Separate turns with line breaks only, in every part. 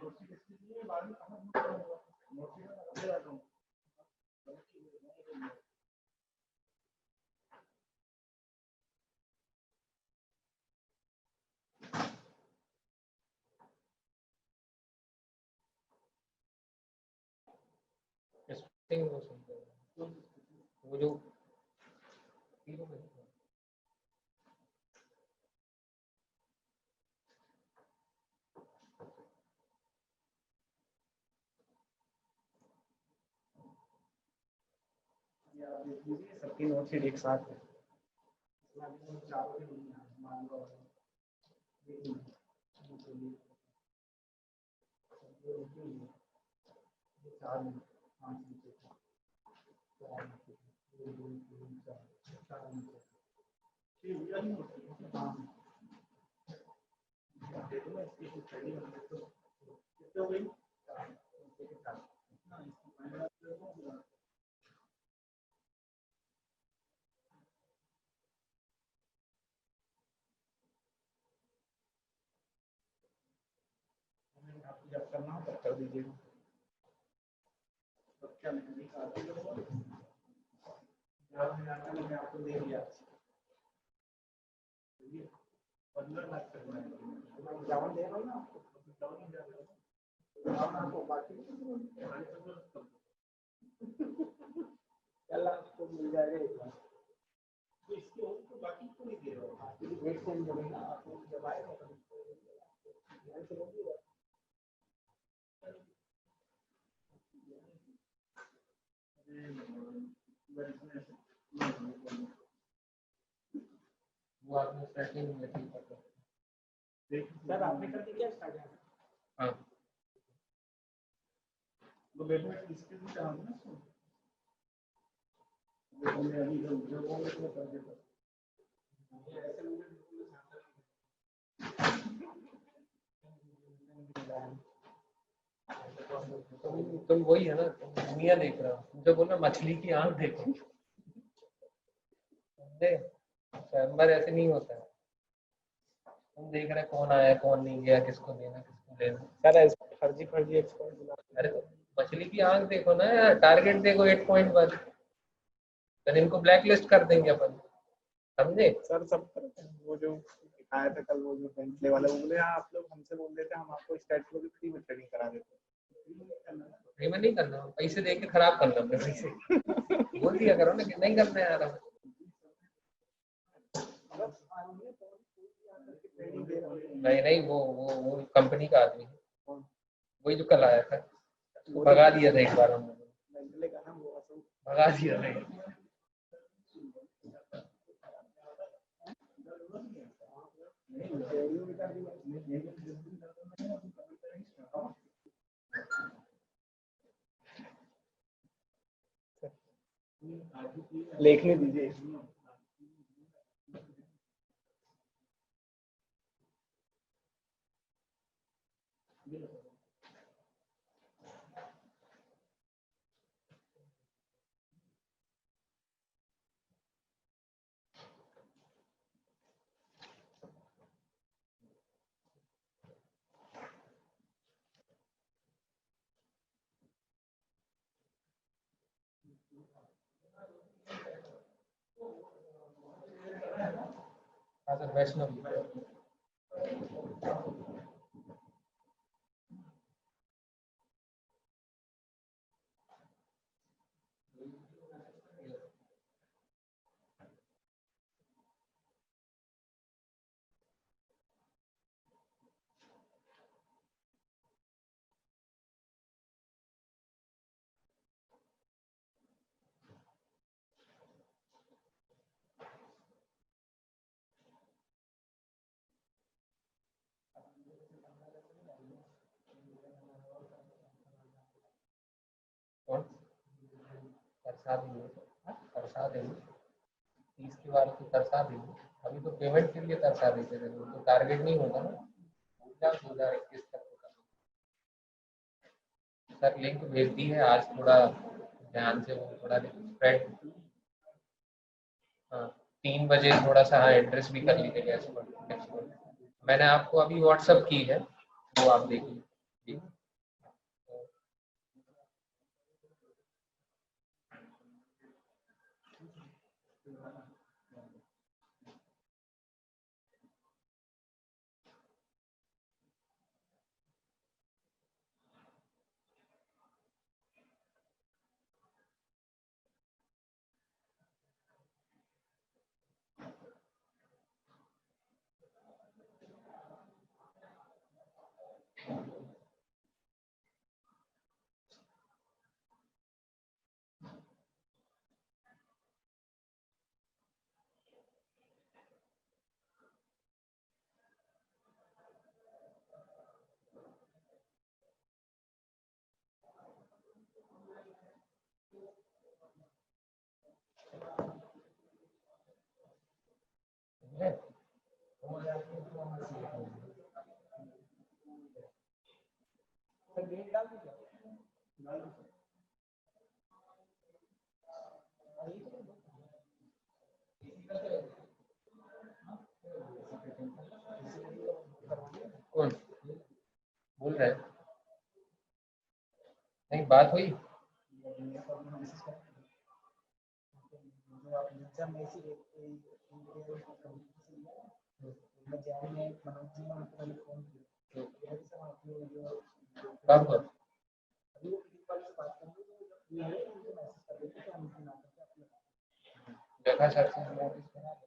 वो जो
सबकी नोट एक साथ है। जब करना हो तब कर दीजिएगा। क्या मैंने आपको दे दिया 15 लाख करना है। जावन दे रहा हूँ ना आपको बाकी चल आपको मिल जाएगा। तो इसके और तो बाकी को नहीं दे रहा हूँ। एक सेम जो है ना आपको जब आएगा तो
वो आपने सेटिंग में ठीक कर
सर आपने कर दिया स्टार्ट?
हाँ
तो बेटा इसके भी काम है ना मैं अभी जो बोल रहा था कर देता ऐसे
तुम वही है ना, दुनिया देख रहा हो, जो बोला मछली की आंख देखो। स्वयंवर ऐसे नहीं होता है, तुम देख रहे कौन आया कौन नहीं गया, किसको देना किसको लेना।
सर फर्जी फर्जी एक्सपर्ट बुला।
अरे तो मछली की आंख देखो ना यार, टारगेट देखो 8 पॉइंट पर, फिर इनको ब्लैक लिस्ट कर देंगे अपन, समझे?
सर सब वो जो आया था कल वो जो बेंचले वाला वो बोले आप लोग हमसे बोल देते हम आपको स्टैट को भी फ्री में ट्रेडिंग करा देते।
फ्री में नहीं करना, पैसे दे के खराब करना अपने पैसे। बोल दिया करो ना कि नहीं करना है यार। नहीं नहीं वो कंपनी का आदमी है, वही जो कल आया था, भगा दिया था एक बार हम लोगों, भगा दिया था।
लिखने दीजिए।
वैष्णव कौन तरसा देंगे, तरसा देंगे 30 के बार तो तरसा देंगे। अभी तो पेमेंट के लिए तरसा देते थे, तो टारगेट नहीं होता ना, 2021 तक होता। सर लिंक भेज दी है, आज थोड़ा ध्यान से वो थोड़ा स्प्रेड, हाँ 3 बजे थोड़ा सा एड्रेस भी कर लीजिएगा। मैंने आपको अभी व्हाट्सअप की है, वो आप देख लीजिए।
सर डेट डाल दीजिए, डाल दीजिए।
कौन बोल रहा है? नहीं बात हुई। कब कब? देखा सर से नोटिस करा।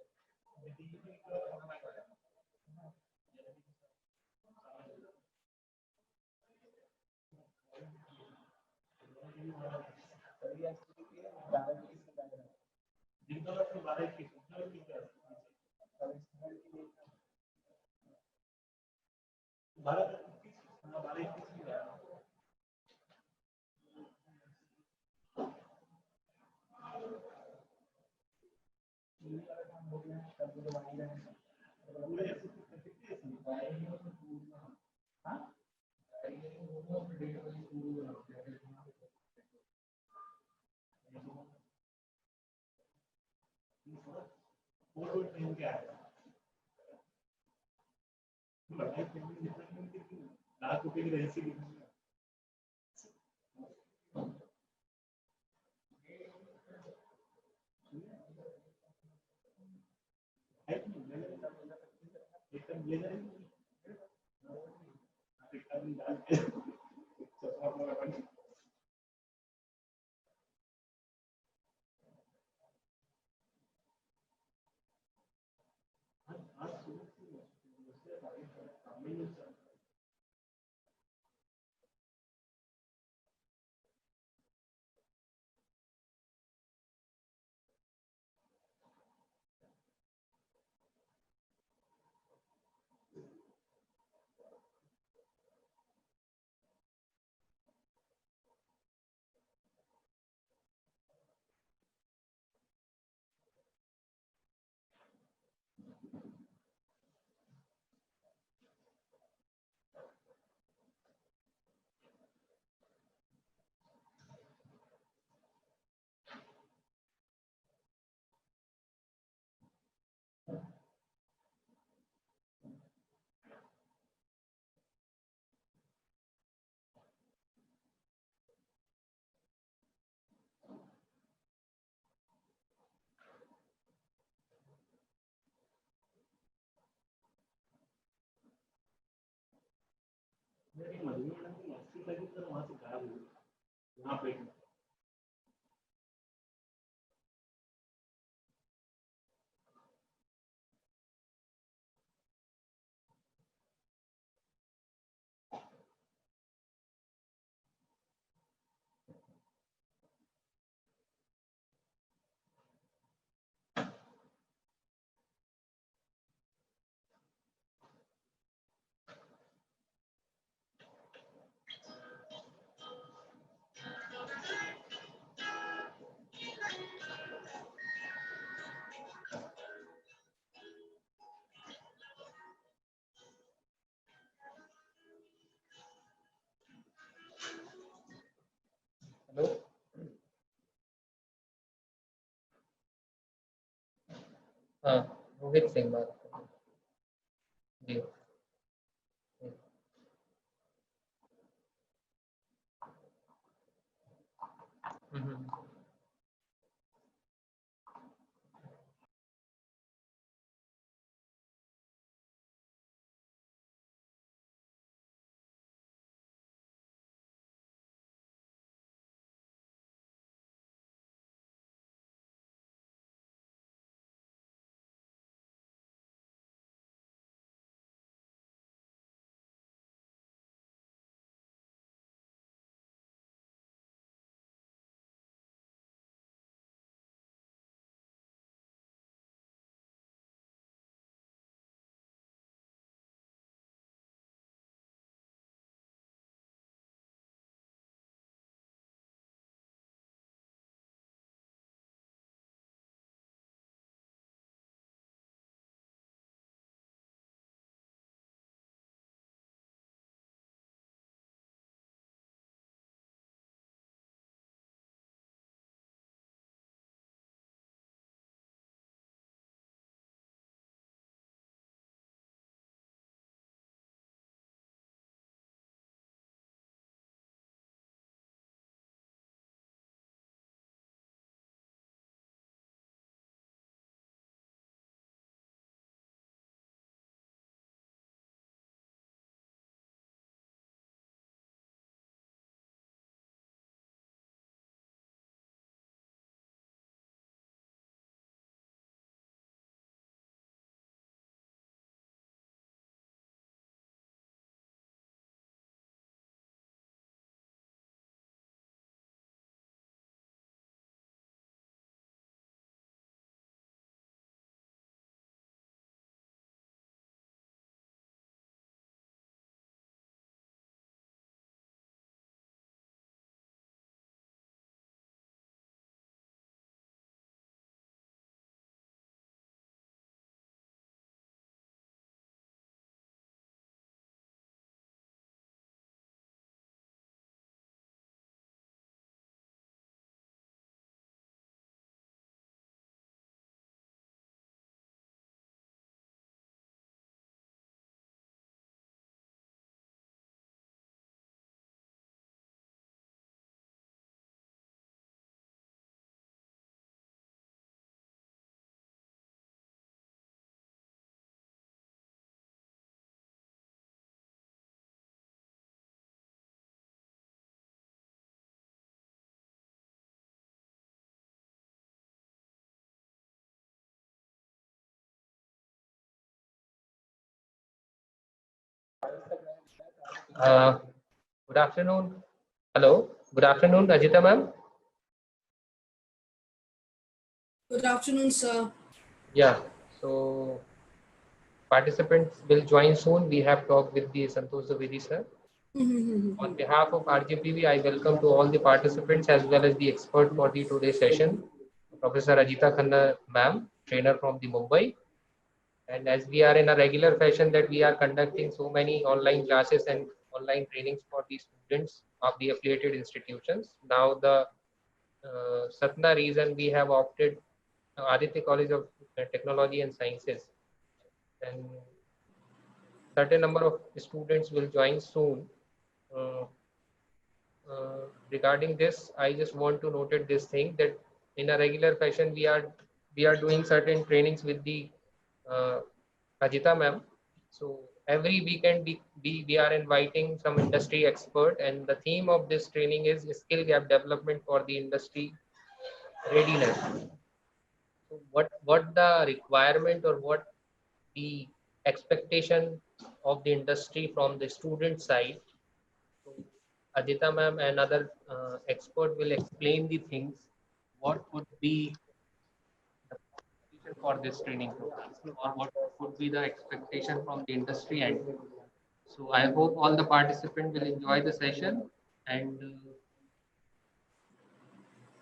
हेलो। हाँ रोहित सिंह बात कर रहा हूँ। जी। हम्म। Uh, Good afternoon. Hello. Good afternoon, Ajita ma'am.
Good afternoon, sir.
Yeah. So participants will join soon. We have talked with the Santosh Zaveri sir. On behalf of RJPV, I welcome to all the participants as well as the expert for the today's session, Professor Ajita Khanna ma'am, trainer from the Mumbai. And as we are in a regular fashion that we are conducting so many online classes and online trainings for the students of the affiliated institutions. Now the Satna reason we have opted Aditya College of Technology and Sciences, and certain number of students will join soon. Uh, Regarding this, I just want to note this thing that in a regular fashion we are doing certain trainings with the uh, Ajita ma'am. So every weekend we are inviting some industry expert, and the theme of this training is skill gap development for the industry readiness. So what the requirement or what the expectation of the industry from the student side. So Ajita ma'am and other expert will explain the things. What would be the expectation for this training program, or what would be the expectation from the industry end? So I hope all the participants will enjoy the session, and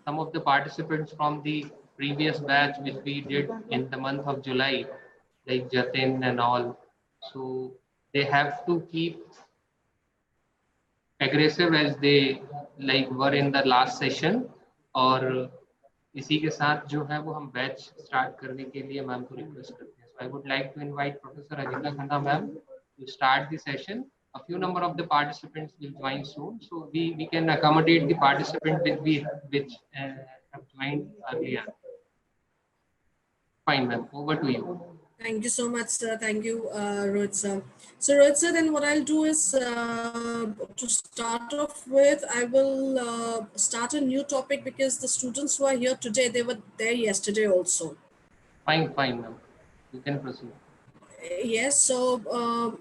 some of the participants from the previous batch which we did in the month of July, like Jatin and all. So they have to keep aggressive as they like were in the last session. और इसी के साथ जो है वो हम batch start करने के लिए मैम को रिक्वेस्ट करते हैं. So I would like to invite Professor Ajita Khanna ma'am to start the session. A few number of the participants will join soon, so we can accommodate the participant which have joined earlier. Fine, ma'am. Over to you.
Thank you so much, sir. Thank you, Rohit sir. So, Rohit sir, then what I'll do is to start off with, I will start a new topic because the students who are here today, they were there yesterday also.
Fine, ma'am. You can proceed.
Yes, so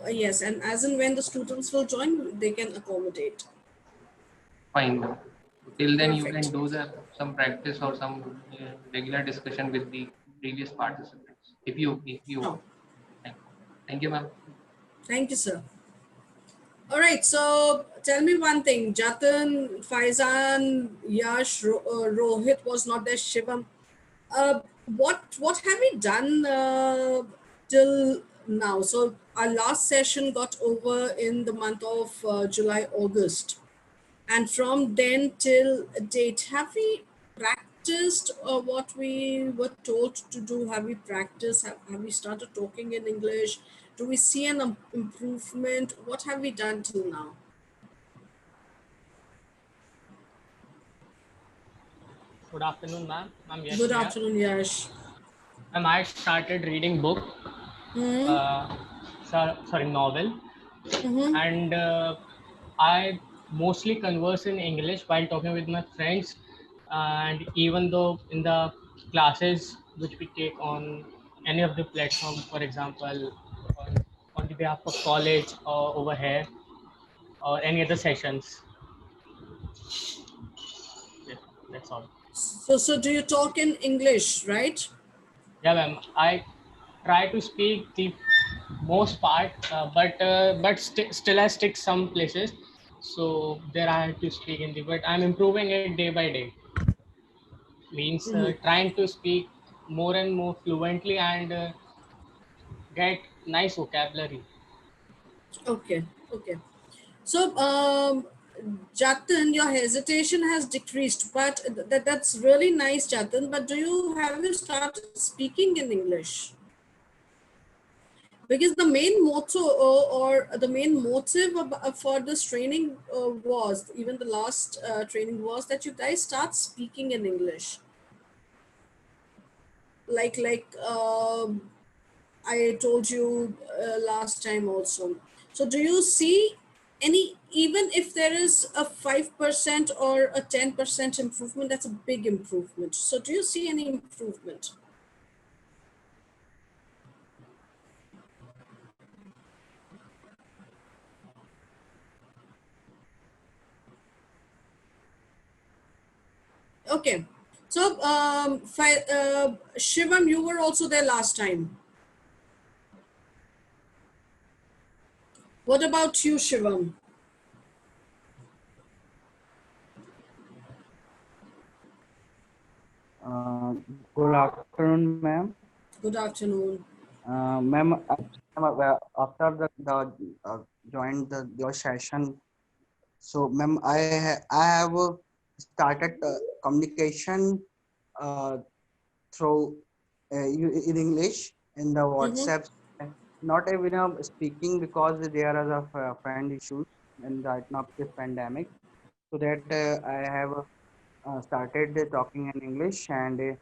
yes, and as and when the students will join, they can accommodate.
Fine, ma'am. Till then, you
Perfect.
can do some practice or some regular discussion with the previous participants. If you
Oh,
thank you, ma'am.
thank you, sir. All right, so tell me one thing. Jatin, Faizan, Yash, Rohit was not there. Shivam. What have we done till now? So our last session got over in the month of July, August, and from then till date, have we practiced what we were told to do? Have we practiced? Have we started talking in English? Do we see an improvement? What have we done till now?
Good afternoon, ma'am. I'm Yash
Good
here.
afternoon, Yash.
Ma'am, I started reading book, novel, and I mostly converse in English while talking with my friends. And even though in the classes which we take on any of the platform, for example, on the behalf of college or over here, or any other sessions. Yeah, that's all.
So do you talk in English, right?
Yeah, ma'am. I try to speak the most part, but still I stick some places. So there I have to speak Hindi, but I'm improving it day by day. Means trying to speak more and more fluently and get nice vocabulary.
Okay, okay. So, Jatin, your hesitation has decreased, but that's really nice, Jatin. But have you started speaking in English? Because the main motto or the main motive for this training was, even the last training was, that you guys start speaking in English. Like I told you last time also. So do you see any, even if there is a 5% or a 10% improvement, that's a big improvement. So do you see any improvement? Okay. So, Shivam, you were also there last time. What about you, Shivam?
Uh, Good afternoon, ma'am.
Good afternoon.
Ma'am, after the joined your session, so ma'am, I have started communication uh, through in English in the
Mm-hmm.
WhatsApp. Not even speaking because there are friend issues and right now this pandemic. So that I have started talking in English and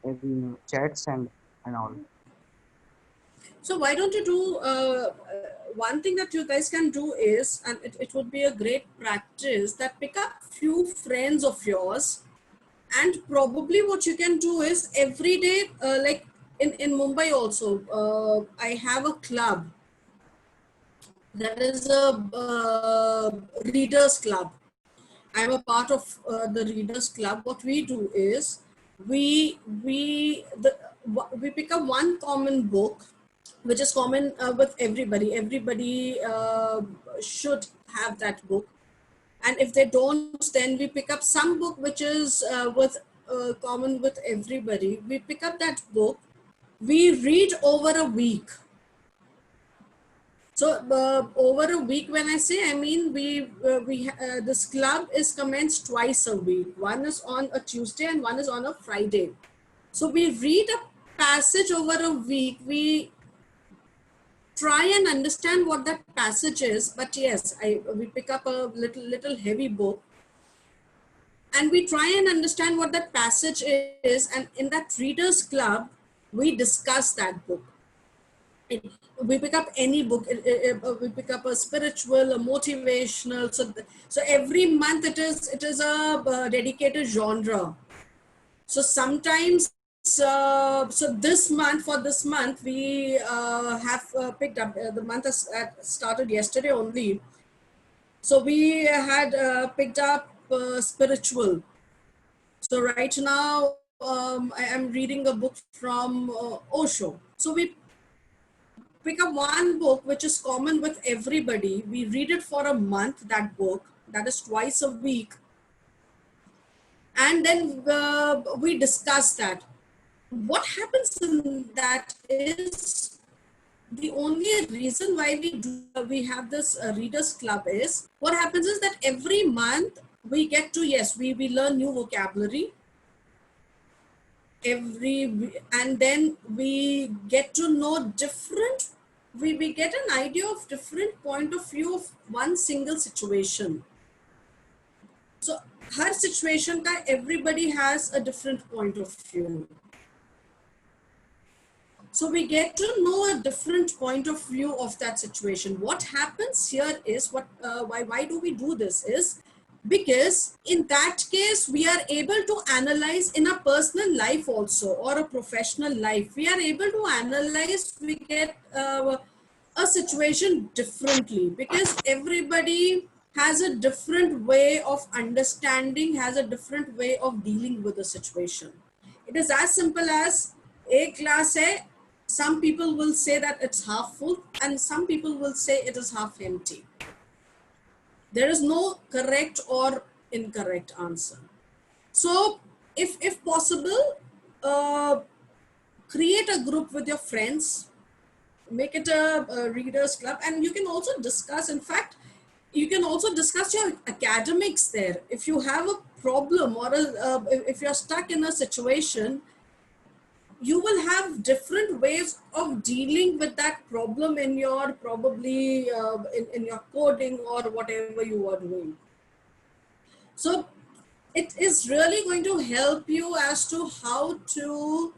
in chats and all.
So why don't you do one thing that you guys can do is, and it would be a great practice, that pick up few friends of yours, and probably what you can do is every day, like in Mumbai also, I have a club that is a readers club. I'm a part of the readers club. What we do is we pick up one common book which is common with everybody. Everybody should have that book, and if they don't, then we pick up some book which is with common with everybody. We pick up that book, we read over a week. So over a week, when I say, I mean this club is commenced twice a week. One is on a Tuesday and one is on a Friday. So we read a passage over a week. We try and understand what that passage is. But yes, we pick up a little heavy book, and we try and understand what that passage is. And in that readers club, we discuss that book. We pick up any book. We pick up a spiritual, a motivational. So every month it is a dedicated genre. So sometimes, so this month, for this month, we have picked up, the month has started yesterday only. So we had picked up spiritual. So right now, I am reading a book from Osho. So we pick up one book which is common with everybody. We read it for a month, that book, that is twice a week. And then we discuss that. What happens in that is, the only reason why we have this readers club is, what happens is that every month we get to, yes, we learn new vocabulary and then we get to know different, we get an idea of different point of view of one single situation. So her situation ka everybody has a different point of view. So we get to know a different point of view of that situation. What happens here is, why do we do this is, because in that case we are able to analyze in a personal life also, or a professional life. We are able to analyze, we get a situation differently, because everybody has a different way of understanding, has a different way of dealing with the situation. It is as simple as a glass hai, some people will say that it's half full and some people will say it is half empty. There is no correct or incorrect answer. So if possible, create a group with your friends, make it a readers club, and you can also discuss, in fact, you can also discuss your academics there. If you have a problem, or if you're stuck in a situation, you will have different ways of dealing with that problem in your, probably in your coding or whatever you are doing. So it is really going to help you as to how to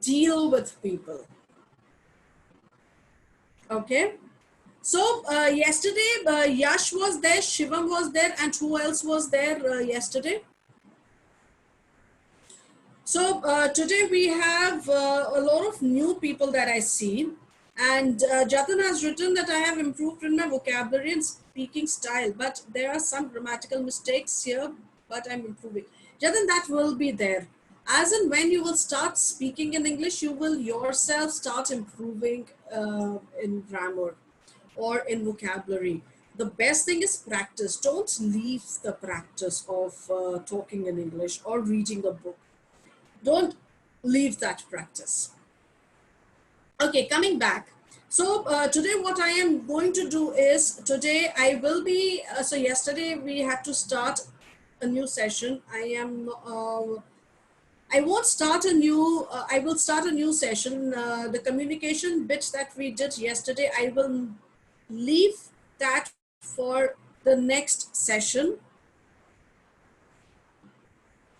deal with people. Okay. So yesterday, Yash was there, Shivam was there, and who else was there yesterday? So today we have a lot of new people that I see, and Jatin has written that I have improved in my vocabulary and speaking style, but there are some grammatical mistakes here, but I'm improving. Jatan, that will be there. As and when you will start speaking in English, you will yourself start improving in grammar or in vocabulary. The best thing is practice. Don't leave the practice of talking in English or reading a book. Don't leave that practice. Okay, coming back. So today what I am going to do is, today I will be, so yesterday we had to start a new session. I won't start a new, I will start a new session. The communication bits that we did yesterday, I will leave that for the next session.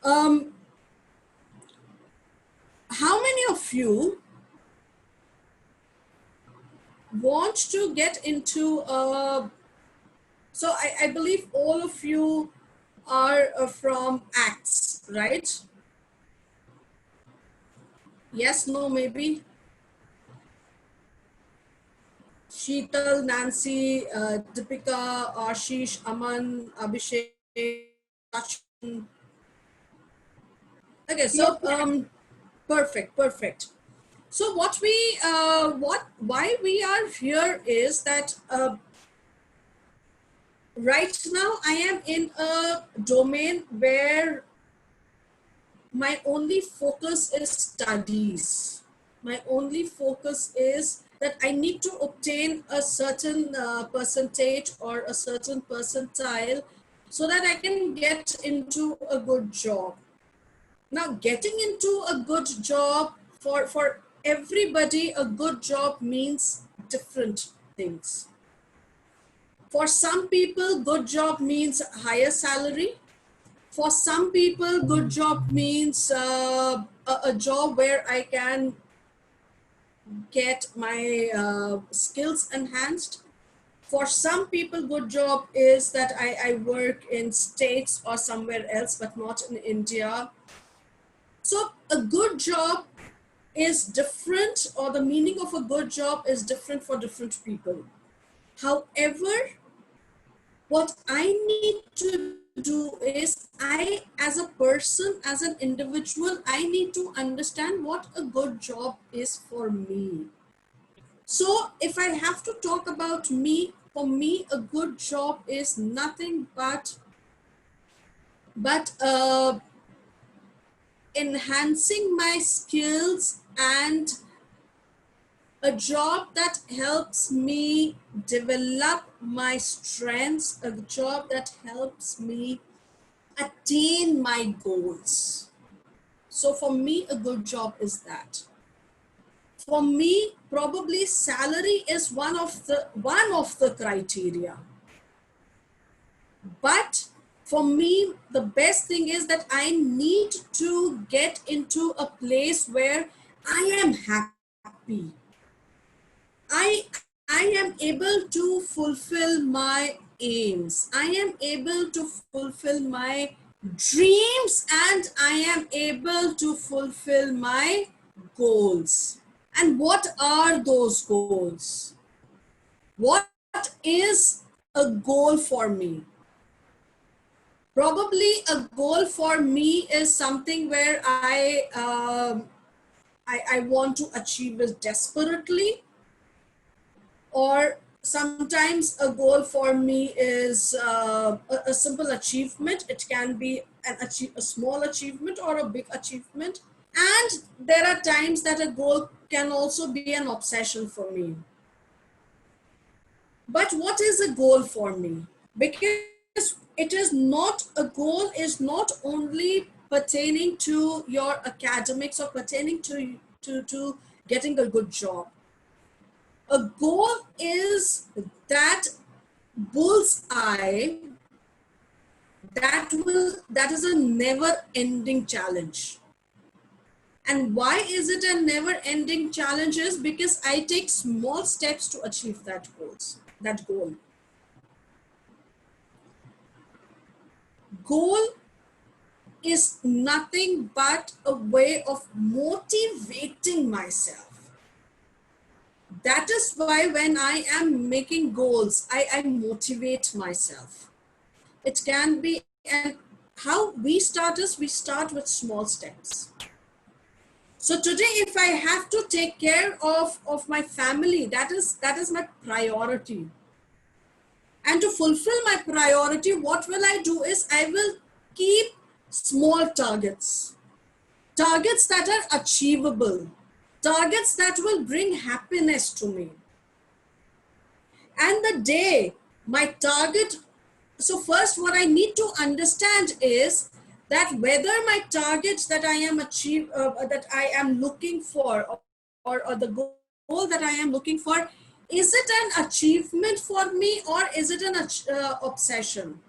How many of you want to get into, so I believe all of you are from ACTS, right? Yes, no, maybe. Sheetal, Nancy, Deepika, Ashish, Aman, Abhishek, Sachin. Okay, so perfect, perfect. So why we are here is that right now I am in a domain where my only focus is studies. My only focus is that I need to obtain a certain percentage or a certain percentile so that I can get into a good job. Now, getting into a good job, for everybody, a good job means different things. For some people, good job means higher salary. For some people, good job means a job where I can get my skills enhanced. For some people, good job is that I work in States or somewhere else, but not in India. So a good job is different, or the meaning of a good job is different for different people. However, what I need to do is, I, as a person, as an individual, I need to understand what a good job is for me. So if I have to talk about me, for me, a good job is nothing but enhancing my skills and a job that helps me develop my strengths, a job that helps me attain my goals. So for me, a good job is that. For me, probably salary is one of the criteria. But for me, the best thing is that I need to get into a place where I am happy. I am able to fulfill my aims. I am able to fulfill my dreams, and I am able to fulfill my goals. And what are those goals? What is a goal for me? Probably a goal for me is something where I want to achieve it desperately, or sometimes a goal for me is a simple achievement. It can be a small achievement or a big achievement. And there are times that a goal can also be an obsession for me. But what is a goal for me? Because it is not, a goal is not only pertaining to your academics or pertaining to getting a good job. A goal is that bullseye that is a never-ending challenge. And why is it a never-ending challenge? Is because I take small steps to achieve that goal. Goal is nothing but a way of motivating myself. That is why when I am making goals, I motivate myself. It can be an how we start is we start with small steps. So today, if I have to take care of my family, that is my priority. And to fulfill my priority, what will I do is I will keep small targets. Targets that are achievable. Targets that will bring happiness to me. And the day my target, so first what I need to understand is that whether my targets that I am that I am looking for, or the goal that I am looking for, is it an achievement for me or is it an obsession?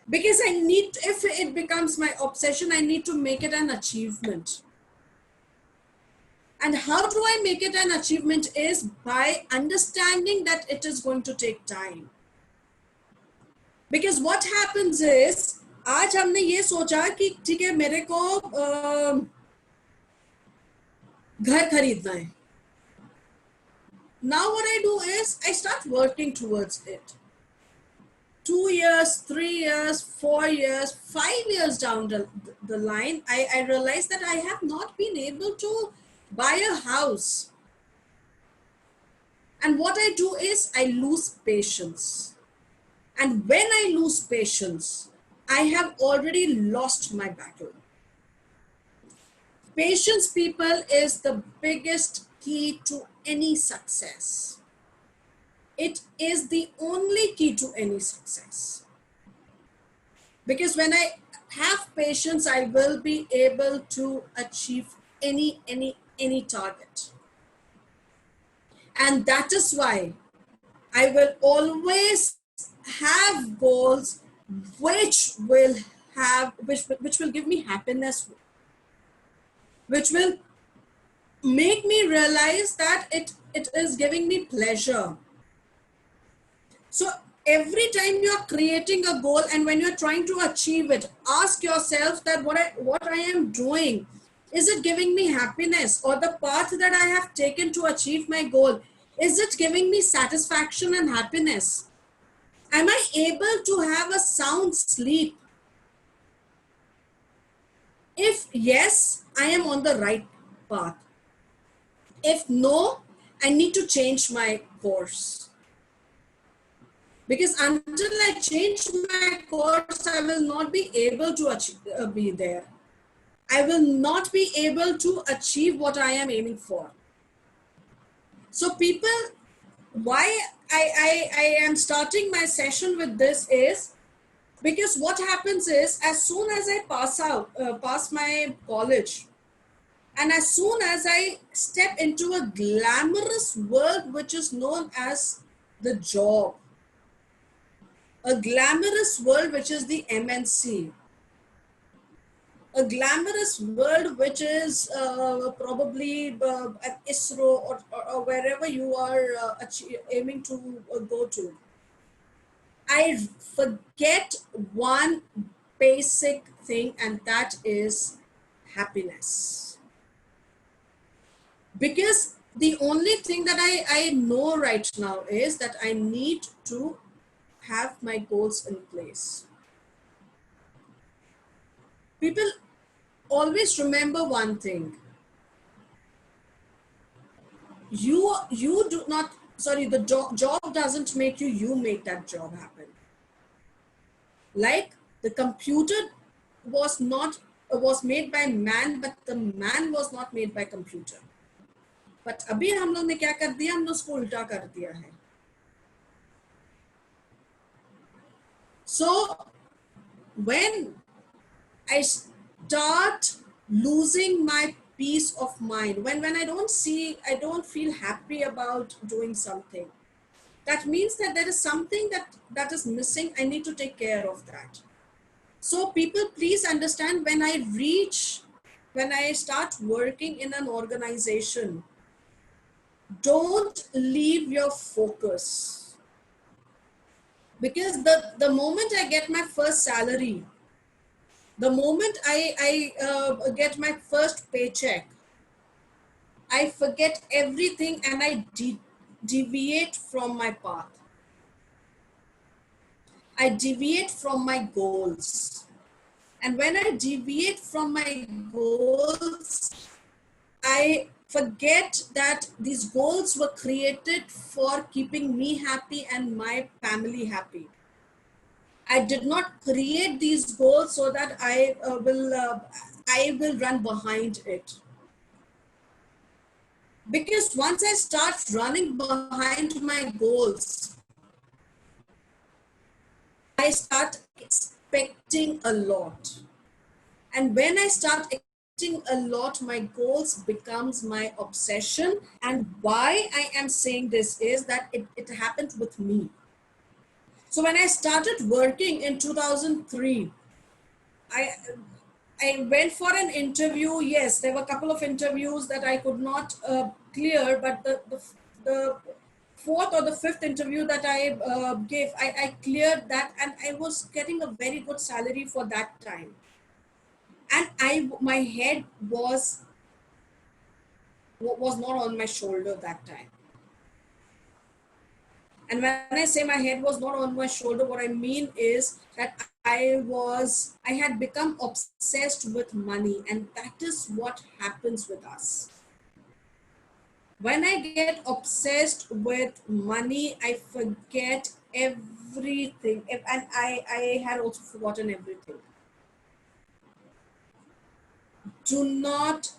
Because I need, if it becomes my obsession, I need to make it an achievement. And how do I make it an achievement is by understanding that it is going to take time. Because what happens is, आज हमने ये सोचा कि ठीक है मेरे को घर खरीदना है. Now what I do is I start working towards it. 2 years, 3 years, 4 years, 5 years down the line, I realize that I have not been able to buy a house. And what I do is I lose patience. And when I lose patience, I have already lost my battle. Patience, people, is the biggest key to any success. It is the only key to any success. Because when I have patience, I will be able to achieve any target. And that is why I will always have goals which will give me happiness, which will make me realize that it is giving me pleasure. So every time you're creating a goal and when you're trying to achieve it, ask yourself that what I am doing, is it giving me happiness? Or the path that I have taken to achieve my goal, is it giving me satisfaction and happiness? Am I able to have a sound sleep? If yes, I am on the right path. If no, I need to change my course. Because until I change my course, I will not be able to be there. I will not be able to achieve what I am aiming for. So people, why I am starting my session with this is because what happens is, as soon as I pass my college, and as soon as I step into a glamorous world which is known as the job, a glamorous world which is the MNC, a glamorous world which is probably at ISRO or wherever you are aiming to go to, I forget one basic thing, and that is happiness. Because the only thing that I know right now is that I need to have my goals in place. People always remember one thing. You do not, sorry, the job doesn't make you, you make that job happen. Like the computer was made by man, but the man was not made by computer. But अभी हम लोग ने क्या कर दिया, हमने उसको उल्टा कर दिया है. So when I start losing my peace of mind, when I don't feel happy about doing something, that means that there is something that is missing. I need to take care of that. So people, please understand, when I start working in an organization, don't leave your focus. Because the moment I get my first salary, the moment I get my first paycheck, I forget everything and I deviate from my path. I deviate from my goals. And when I deviate from my goals, I forget that these goals were created for keeping me happy and my family happy. I did not create these goals so that I will run behind it. Because once I start running behind my goals, I start expecting a lot. And when I start expecting a lot, my goals becomes my obsession. And why I am saying this is that it happened with me. So when I started working in 2003, I went for an interview. Yes, there were a couple of interviews that I could not clear, but the fourth or the fifth interview that I gave, I cleared that, and I was getting a very good salary for that time. And my head was not on my shoulder that time. And when I say my head was not on my shoulder, what I mean is that I had become obsessed with money, and that is what happens with us. When I get obsessed with money, I forget everything, and I had also forgotten everything. Do not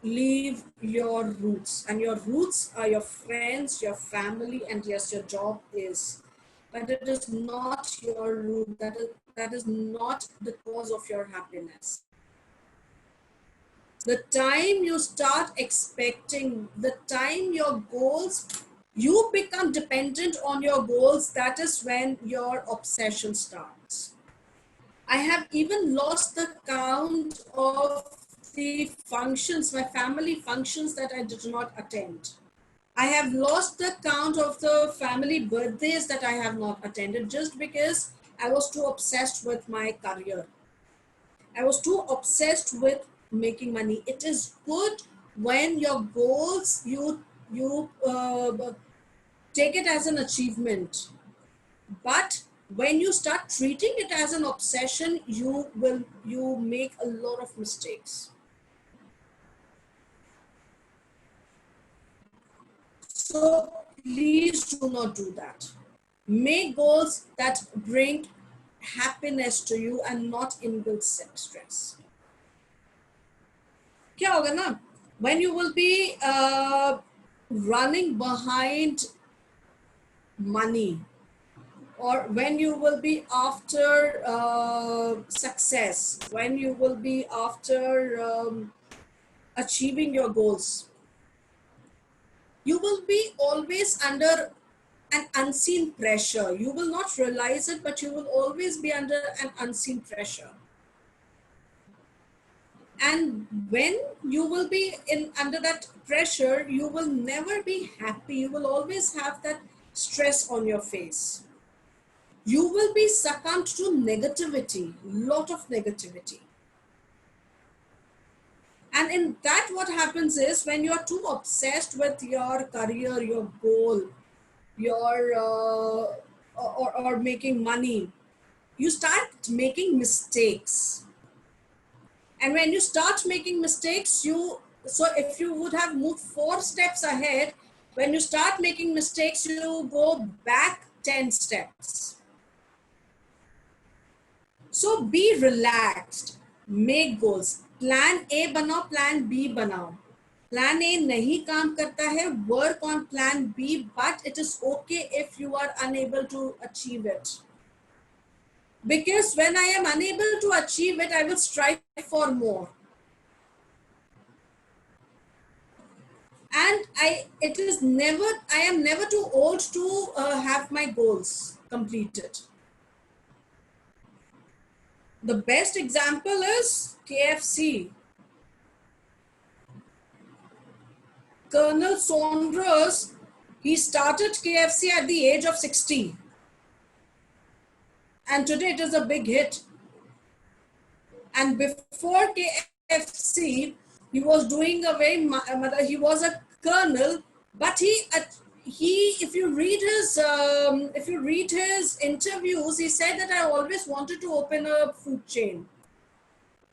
leave your roots, and your roots are your friends, your family, and yes, your job is, but it is not your root. That is not the cause of your happiness. The time you start expecting, the time your goals, you become dependent on your goals, that is when your obsession starts. I have even lost the count of the functions, my family functions that I did not attend. I have lost the count of the family birthdays that I have not attended just because I was too obsessed with my career. I was too obsessed with making money. It is good when your goals, you take it as an achievement. But when you start treating it as an obsession, you make a lot of mistakes. So please do not do that. Make goals that bring happiness to you and not inbuilt stress. क्या होगा ना? When you will be running behind money, or when you will be after success, when you will be after achieving your goals, you will be always under an unseen pressure. You will not realize it, but you will always be under an unseen pressure. And when you will be under that pressure, you will never be happy. You will always have that stress on your face. You will be succumbed to negativity, lot of negativity. And in that, what happens is when you are too obsessed with your career, your goal, your or making money, you start making mistakes. And when you start making mistakes, so if you would have moved 4 steps ahead, when you start making mistakes, you go back 10 steps. So be relaxed, make goals. Plan A बनाओ, plan B बनाओ. Plan A नहीं काम करता है, work on plan B, but it is okay if you are unable to achieve it. Because when I am unable to achieve it, I will strive for more. And I am never too old to have my goals completed. The best example is KFC. Colonel Saunders, he started KFC at the age of 60. And today it is a big hit. And before KFC, he was doing he was a colonel, but if you read his interviews, he said that I always wanted to open a food chain.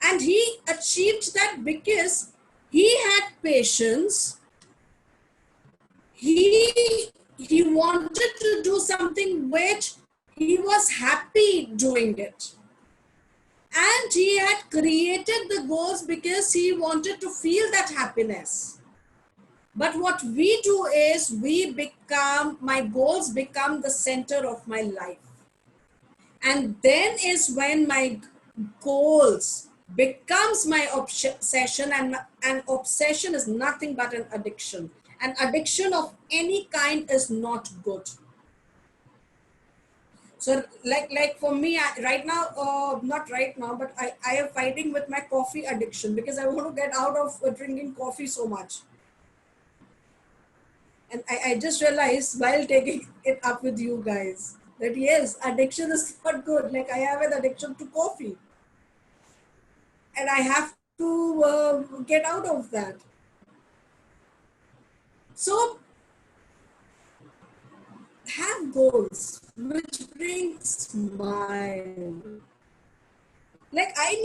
And he achieved that because he had patience. He wanted to do something which he was happy doing it. And he had created the goals because he wanted to feel that happiness. But what we do is my goals become the center of my life. And then is when my goals becomes my obsession, and an obsession is nothing but an addiction. An addiction of any kind is not good. So like for me, right now, not right now, but I am fighting with my coffee addiction because I want to get out of drinking coffee so much. And I just realized while taking it up with you guys that yes, addiction is not good. Like I have an addiction to coffee. And I have to get out of that. So have goals which bring smile. Like I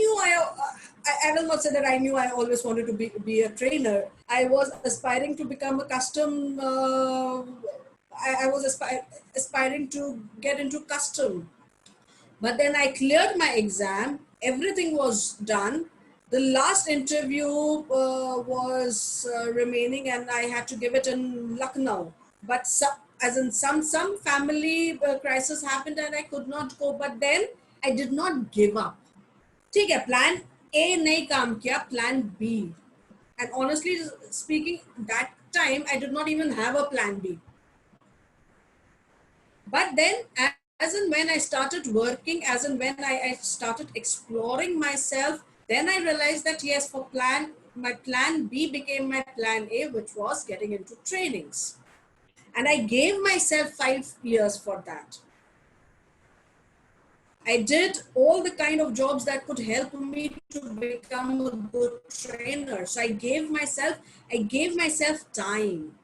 will not say that I knew I always wanted to be a trainer. I was aspiring to become a custom. I was aspiring to get into custom. But then I cleared my exam. Everything was done. The last interview was remaining, and I had to give it in Lucknow. But as in some family crisis happened, and I could not go. But then I did not give up. ठीक है, plan A नहीं काम किया, plan B. And honestly speaking, that time I did not even have a plan B. But then as and when I started working, as and when I started exploring myself, then I realized that yes, my plan B became my plan A, which was getting into trainings. And I gave myself 5 years for that. I did all the kind of jobs that could help me to become a good trainer. So I gave myself time.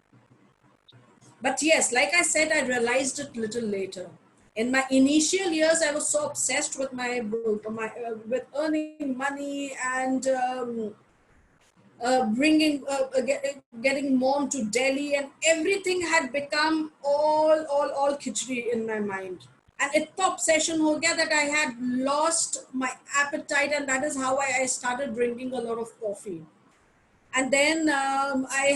But yes, like I said, I realized it little later. In my initial years, I was so obsessed with with earning money and getting mom to Delhi, and everything had become all khichdi in my mind. And it's obsession ho gaya that I had lost my appetite, and that is how I started drinking a lot of coffee. And then I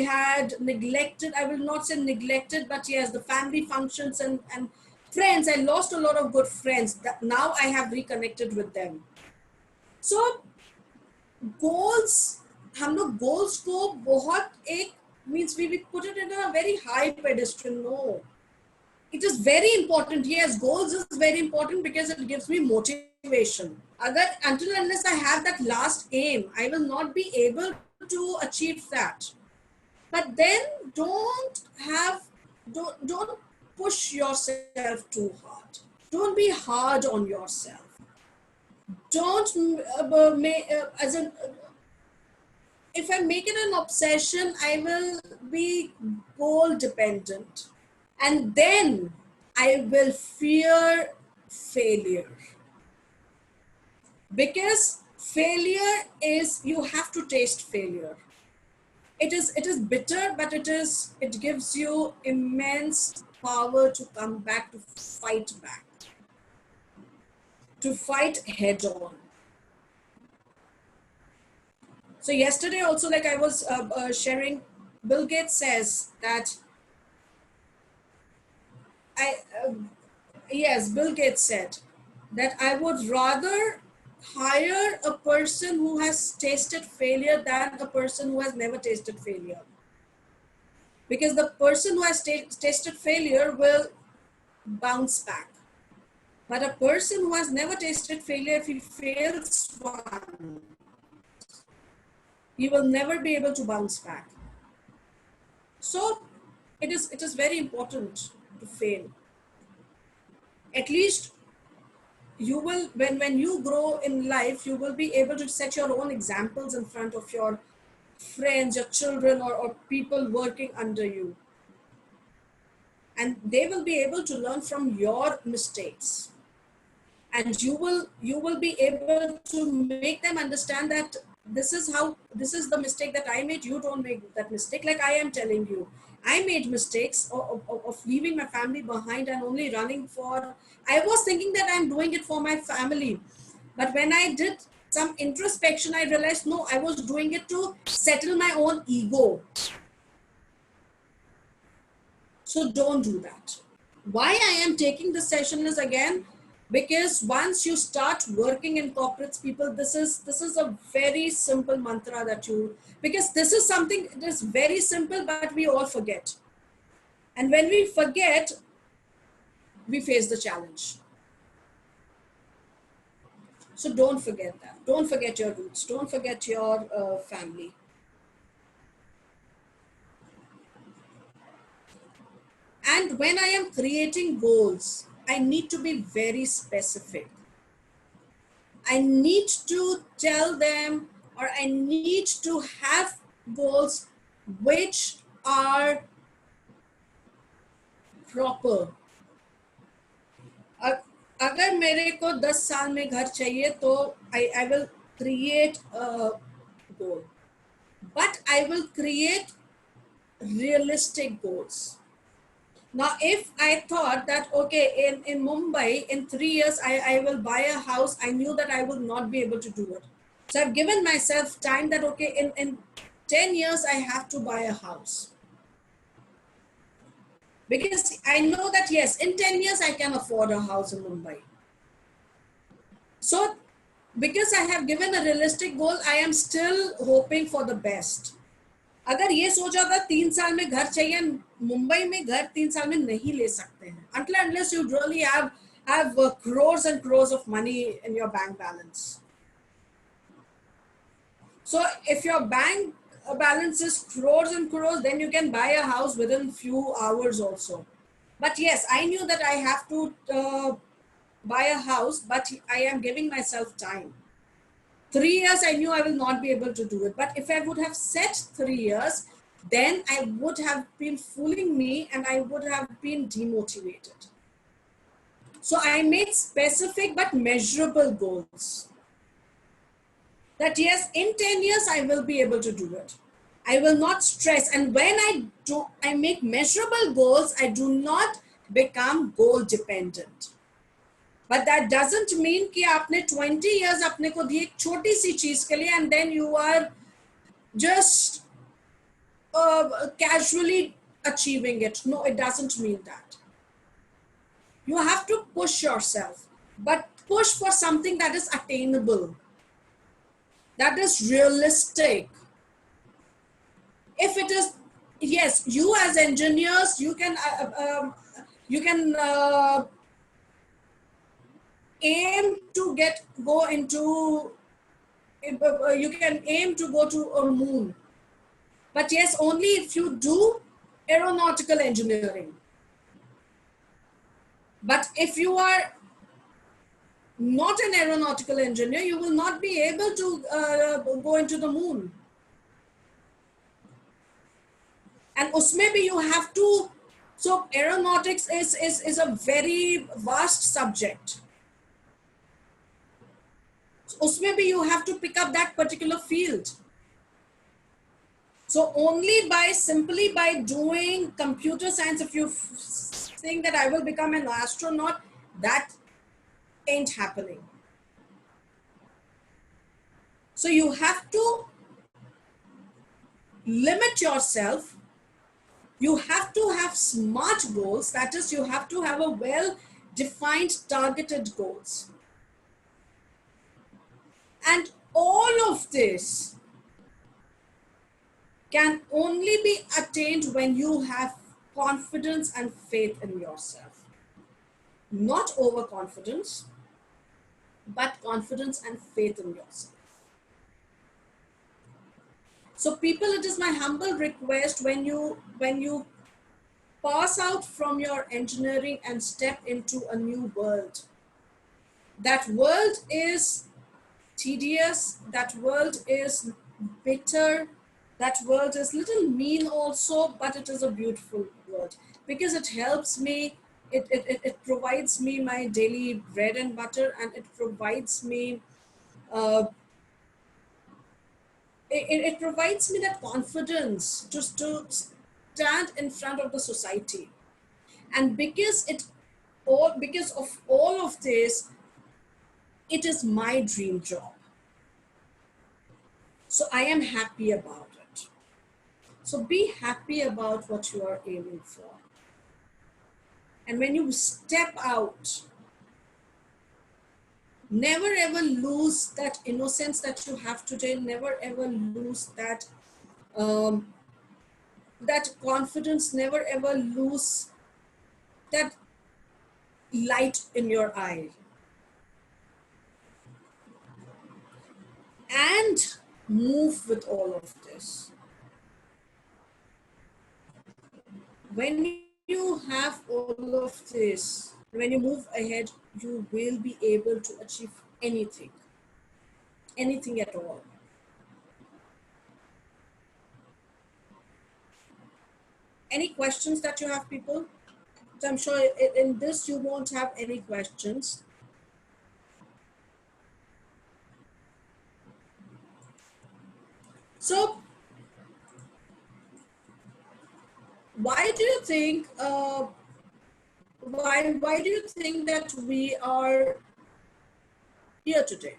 had neglected, I will not say neglected, but yes, the family functions and friends. I lost a lot of good friends. That now I have reconnected with them. So goals, हम लोग goals को बहुत एक means we put it in a very high pedestal. No, it is very important. Yes, goals is very important because it gives me motivation. Until unless I have that last aim, I will not be able to achieve that. But then don't push yourself too hard. Don't be hard on yourself. Don't as in if I make it an obsession, I will be goal dependent. And then I will fear failure. Because failure is, you have to taste failure. It is bitter, but it gives you immense power to come back, to fight back, to fight head on. So yesterday also, like I was sharing, Bill Gates says that Bill Gates said that I would rather hire a person who has tasted failure than a person who has never tasted failure. Because the person who has tasted failure will bounce back. But a person who has never tasted failure, if he fails one, he will never be able to bounce back. So it is very important to fail. At least you will, when you grow in life, you will be able to set your own examples in front of your friends, your children, or people working under you. And they will be able to learn from your mistakes. and you will be able to make them understand that this is the mistake that I made. You don't make that mistake. Like I am telling you, I made mistakes of leaving my family behind and only running for, I was thinking that I'm doing it for my family, but when I did some introspection, I realized no, I was doing it to settle my own ego. So don't do that. Why I am taking this session is, again, because once you start working in corporates, people, this is a very simple mantra that you, because this is something that is very simple, but we all forget. And when we forget, we face the challenge. So don't forget that. Don't forget your roots. Don't forget your family. And when I am creating goals, I need to be very specific. I need to tell them, or I need to have goals which are proper. अगर मेरे को 10 साल में घर चाहिए तो I will create a goal, but I will create realistic goals. Now, if I thought that, okay, in Mumbai, in 3 years, I will buy a house, I knew that I would not be able to do it. So I've given myself time that, okay, in 10 years, I have to buy a house. Because I know that, yes, in 10 years, I can afford a house in Mumbai. So because I have given a realistic goal, I am still hoping for the best. अगर ये सोचा था 3 साल में घर चाहिए, मुंबई में घर 3 साल में नहीं ले सकते हैं, unless you really have crores and crores of money in your bank balance. So if your bank balance is crores and crores, then you can buy a house within few hours also. But yes, I knew that I have to buy a house, but I am giving myself time. 3 years, I knew I will not be able to do it. But if I would have set 3 years, then I would have been fooling me and I would have been demotivated. So I made specific but measurable goals. That yes, in 10 years, I will be able to do it. I will not stress. And when I make measurable goals, I do not become goal dependent. But that doesn't mean कि आपने 20 years अपने को दी एक छोटी सी चीज के लिए and then you are just casually achieving it. No, it doesn't mean that. You have to push yourself, but push for something that is attainable, that is realistic. If it is, yes, you as engineers, you can aim to go into, you can aim to go to a moon, but yes, only if you do aeronautical engineering. But if you are not an aeronautical engineer, you will not be able to go into the moon. And usme bhi you have to, so aeronautics is a very vast subject. Usme bhi you have to pick up that particular field. So only simply by doing computer science, if you think that I will become an astronaut, that ain't happening. So you have to limit yourself. You have to have smart goals. That is, you have to have a well-defined, targeted goals. And all of this can only be attained when you have confidence and faith in yourself. Not overconfidence, but confidence and faith in yourself. So people, it is my humble request, when you pass out from your engineering and step into a new world, that world is tedious, that world is bitter, that world is little mean also, but it is a beautiful world because it helps me it provides me my daily bread and butter, and it provides me uh, it provides me that confidence just to stand in front of the society. And because of all of this, it is my dream job. So I am happy about it. So be happy about what you are aiming for. And when you step out, never ever lose that innocence that you have today. Never ever lose um, that confidence. Never ever lose that light in your eye. And move with all of this. When you have all of this, when you move ahead, you will be able to achieve anything, anything at all. Any questions that you have, people? So I'm sure in this you won't have any questions. So why do you think why do you think that we are here today?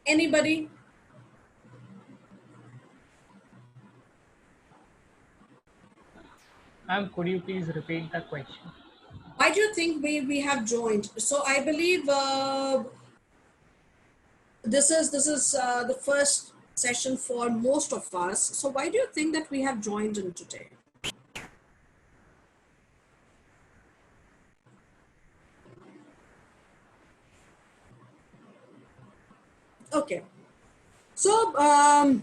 Anybody?
Ma'am, could you please repeat the question?
Why do you think we have joined? So I believe this is the first session for most of us. So why do you think that we have joined in today? Okay, so I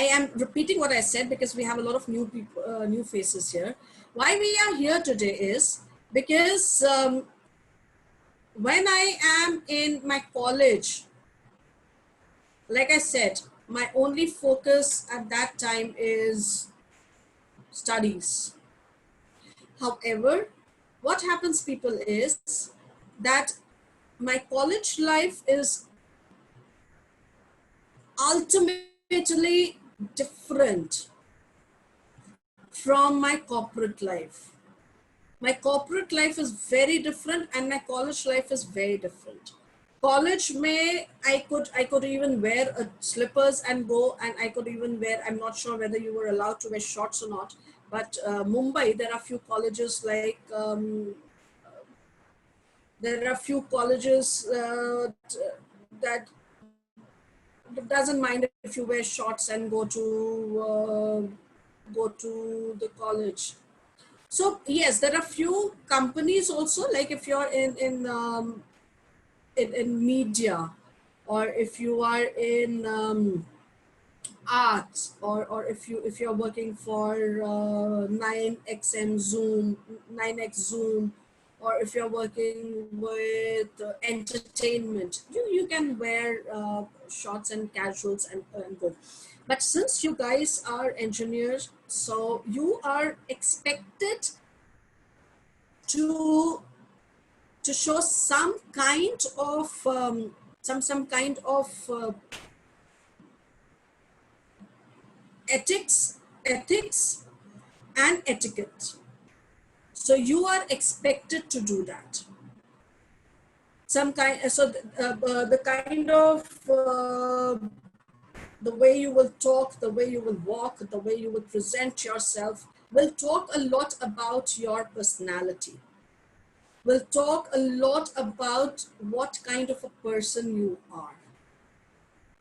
am repeating what I said because we have a lot of new people, new faces here. Why we are here today is because when I am in my college, like I said, my only focus at that time is studies. However, what happens, people, is that my college life is ultimately different from my corporate life. My corporate life is very different and my college life is very different. College may I could even wear slippers and go, and I could even wear, I'm not sure whether you were allowed to wear shorts or not, but Mumbai, there are few colleges like there are few colleges that doesn't mind if you wear shorts and go to the college. So yes, there are few companies also, like if you're in media, or if you are in arts, or if you're working for 9XM Zoom, 9X Zoom, or if you're working with entertainment, you can wear shorts and casuals and go. But since you guys are engineers, so you are expected to show some kind of some kind of ethics and etiquette. So you are expected to do that. Some kind, so the kind of the way you will talk, the way you will walk, the way you will present yourself will talk a lot about your personality. Will talk a lot about what kind of a person you are.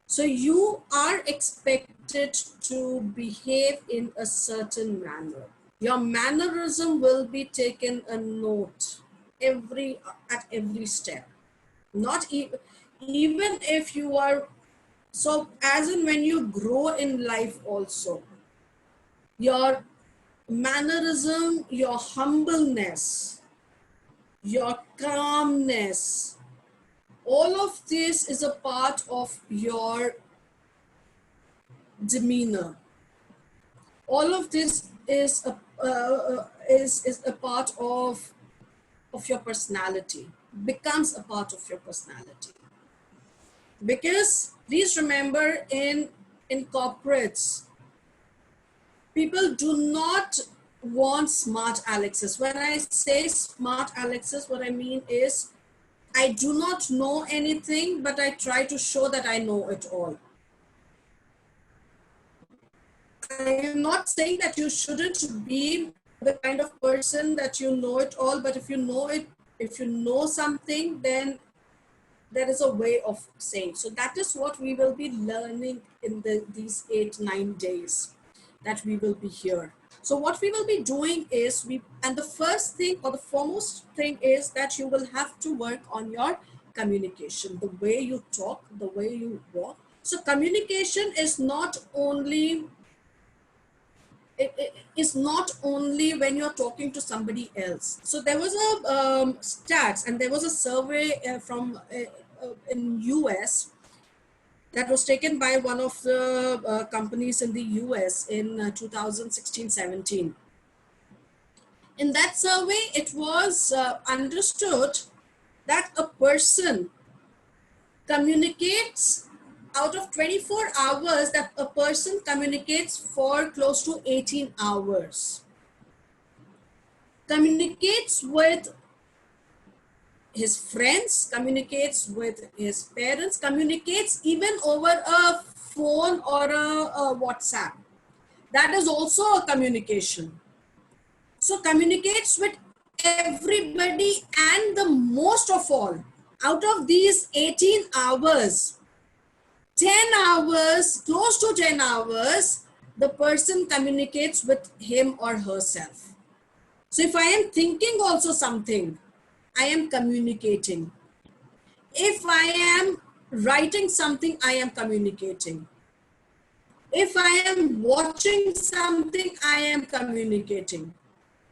So you are expected to behave in a certain manner. Your mannerism will be taken a note at every step. Not even if you are, so as in when you grow in life also, your mannerism, your humbleness, your calmness. All of this is a part of your demeanor. All of this is a part of your personality, becomes a part of your personality. Because please remember, in corporates, people do not want smart Alexes. When I say smart Alexes, what I mean is I do not know anything, but I try to show that I know it all. I am not saying that you shouldn't be the kind of person that you know it all, but if you know something, then there is a way of saying. So that is what we will be learning in these 8-9 days that we will be here. So what we will be doing is and the first thing or the foremost thing is that you will have to work on your communication, the way you talk, the way you walk. So communication is not only it's not only when you're talking to somebody else. So there was a stats, and there was a survey from in US that was taken by one of the companies in the US in 2016-17. In that survey, it was understood that a person communicates out of 24 hours, that a person communicates for close to 18 hours. Communicates with his friends, communicates with his parents, communicates even over a phone or a WhatsApp. That is also a communication. So communicates with everybody, and the most of all, out of these 18 hours, 10 hours, close to 10 hours, the person communicates with him or herself. So if I am thinking also something, I am communicating. If I am writing something, I am communicating. If I am watching something, I am communicating.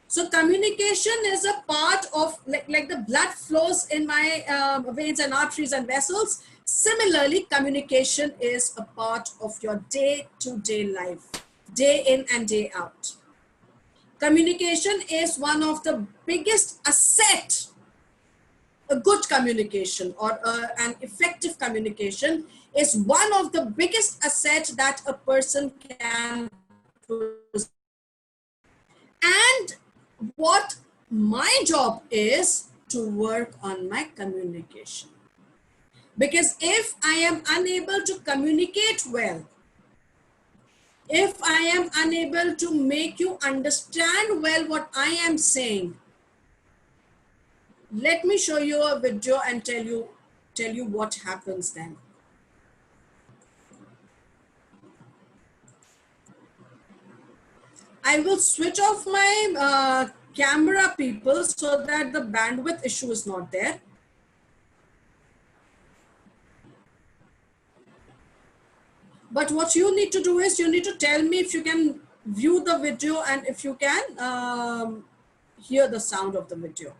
So communication is a part of, like the blood flows in my veins and arteries and vessels. Similarly, communication is a part of your day-to-day life, day in and day out. Communication is one of the biggest asset. A good communication or an effective communication is one of the biggest assets that a person can possess. And what my job is to work on my communication. Because if I am unable to communicate well, if I am unable to make you understand well what I am saying, let me show you a video and tell you what happens then. I will switch off my camera, people, so that the bandwidth issue is not there. But what you need to do is you need to tell me if you can view the video and if you can hear the sound of the video.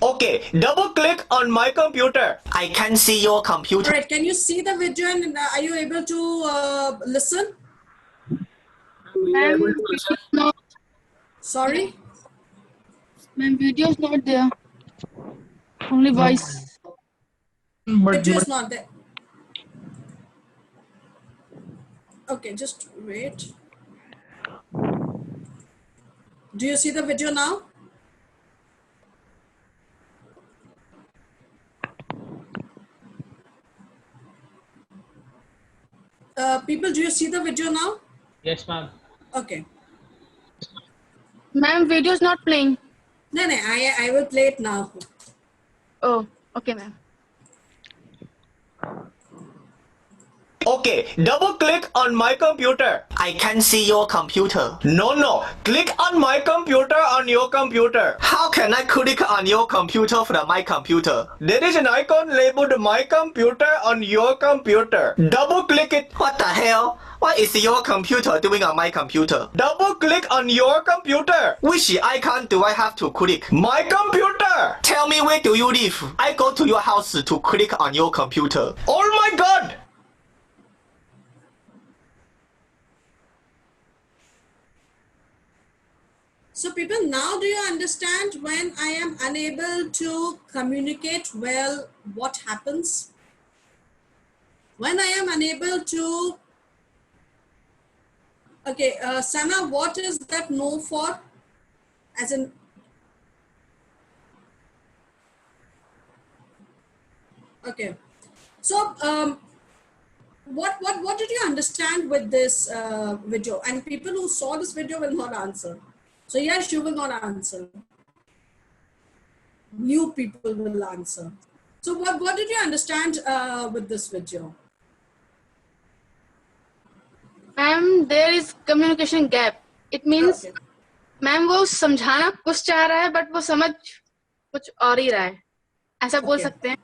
Okay, double click on my computer. I can see your computer.
All right, can you see the video and are you able to listen?
Ma'am, not,
Sorry?
ma'am, video is not there. Only voice.
Video is not there. Okay, just wait. Do you see the video now? People, do you see the video now?
Yes, ma'am.
Okay.
Ma'am, video is not playing.
No, I will play it now.
Oh, okay, ma'am.
Okay, double click on my computer. I can see your computer. No. Click on my computer on your computer. How can I click on your computer from my computer? There is an icon labeled my computer on your computer. Double click it. What the hell? What is your computer doing on my computer? Double click on your computer. Which icon do I have to click? My computer. Tell me, where do you live? I go to your house to click on your computer. Oh my god!
So people, now do you understand when I am unable to communicate well, what happens? When I am unable to, okay, Sana, what is that no for? As in, okay. So what did you understand with this video? And people who saw this video will not answer. So yes, you will not answer. New people will answer. So what did you understand with this video?
Ma'am, there is communication gap. It means,
Okay.
Ma'am वो समझाना कुछ चाह रहा है but वो समझ कुछ और ही रहा है, ऐसा बोल
Okay.
सकते हैं.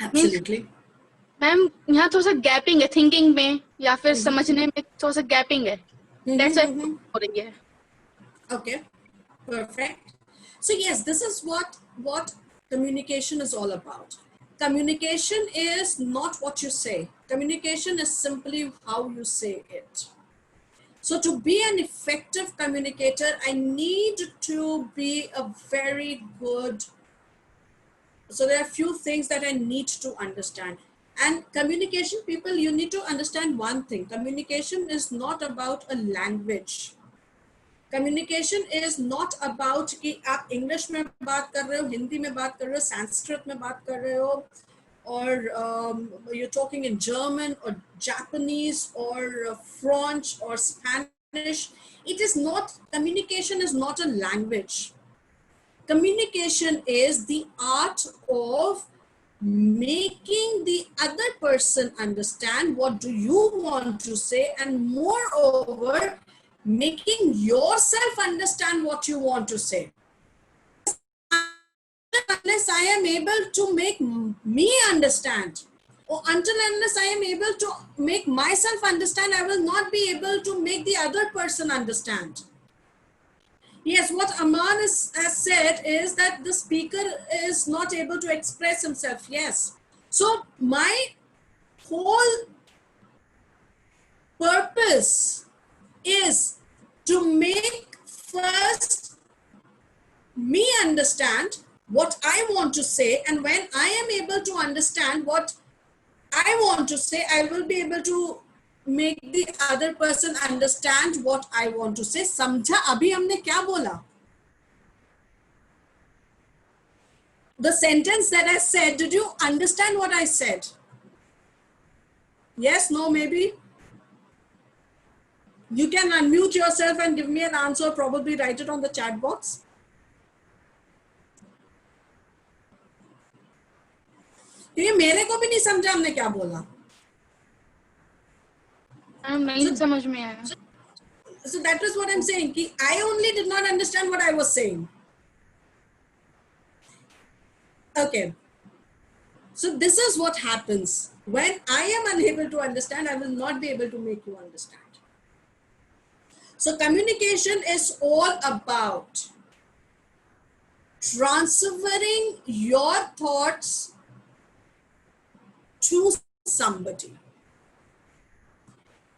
Absolutely.
मैम यहाँ थोड़ा सा गैपिंग है थिंकिंग में या फिर समझने में थोड़ा सा गैपिंग है. That's why हो रही है.
Okay, perfect. So yes, this is what communication is all about. Communication is not what you say. Communication is simply how you say it. So to be an effective communicator, I need to be a very good. So there are a few things that I need to understand. And communication, people, you need to understand one thing. Communication is not about a language. Communication is not about कि आप English में बात कर रहे हो, हिंदी में बात कर रहे हो, संस्कृत में बात कर रहे हो, और you're talking in German or Japanese or French or Spanish. It is not, communication is not a language. Communication is the art of making the other person understand what do you want to say, and moreover making yourself understand what you want to say. Unless I am able to make me understand, or until unless I am able to make myself understand, I will not be able to make the other person understand. Yes, what Aman has said is that the speaker is not able to express himself. Yes. So my whole purpose is to make first me understand what I want to say, and when I am able to understand what I want to say, I will be able to make the other person understand what I want to say. समझा अभी हमने क्या बोला? The sentence that I said, did you understand what I said? Yes, no, maybe? You can unmute yourself and give me an answer, probably write it on the chat box. क्योंकि मेरे को भी नहीं समझा हमने क्या बोला.
नहीं समझ में आया.
So that is what I'm saying. कि I only did not understand what I was saying. Okay. So this is what happens. When I am unable to understand, I will not be able to make you understand. So communication is all about transferring your thoughts to somebody.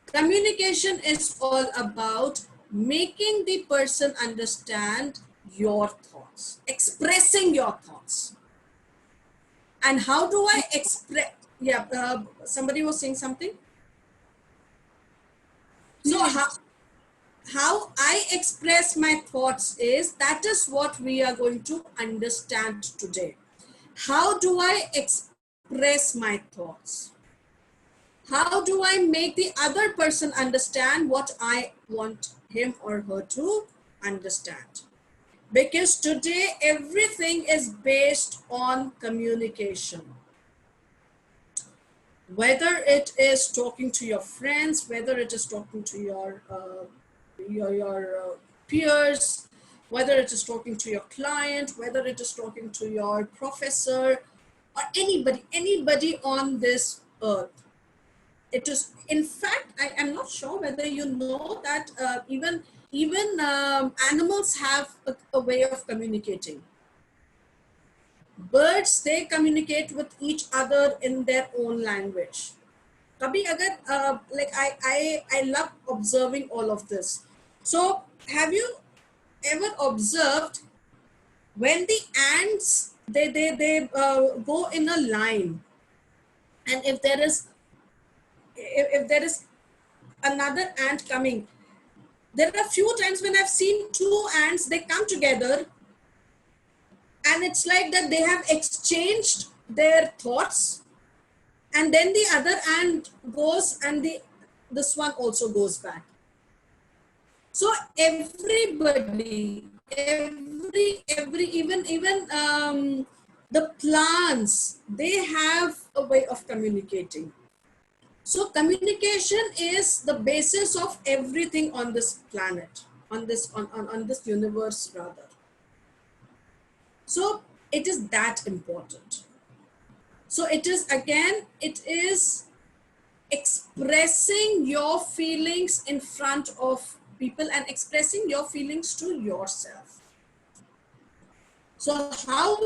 Communication is all about making the person understand your thoughts, expressing your thoughts. And how do I express? Yeah, somebody was saying something. So how I express my thoughts is, that is what we are going to understand today. How do I express my thoughts? How do I make the other person understand what I want him or her to understand? Because today everything is based on communication. whether it is talking to your friends, whether it is talking to your peers, whether it is talking to your client, whether it is talking to your professor, or anybody on this earth. It is, in fact, I am not sure whether you know that even animals have a way of communicating. Birds, they communicate with each other in their own language. Kabhi agar, like I love observing all of this. So have you ever observed when the ants they go in a line, and if there is another ant coming, there are few times when I've seen two ants, they come together, and it's like that they have exchanged their thoughts, and then the other ant goes, and this one also goes back. So everybody, even the plants, they have a way of communicating. So communication is the basis of everything on this planet, on this universe rather. So it is that important. So it is, again, it is expressing your feelings in front of people and expressing your feelings to yourself. So how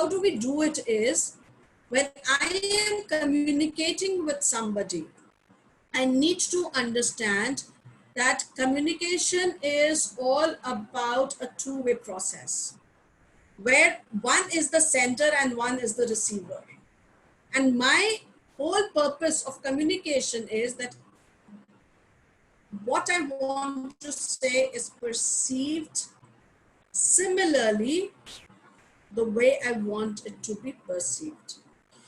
do we do it is, when I am communicating with somebody, I need to understand that communication is all about a two-way process, where one is the sender and one is the receiver. And my whole purpose of communication is that what I want to say is perceived similarly the way I want it to be perceived.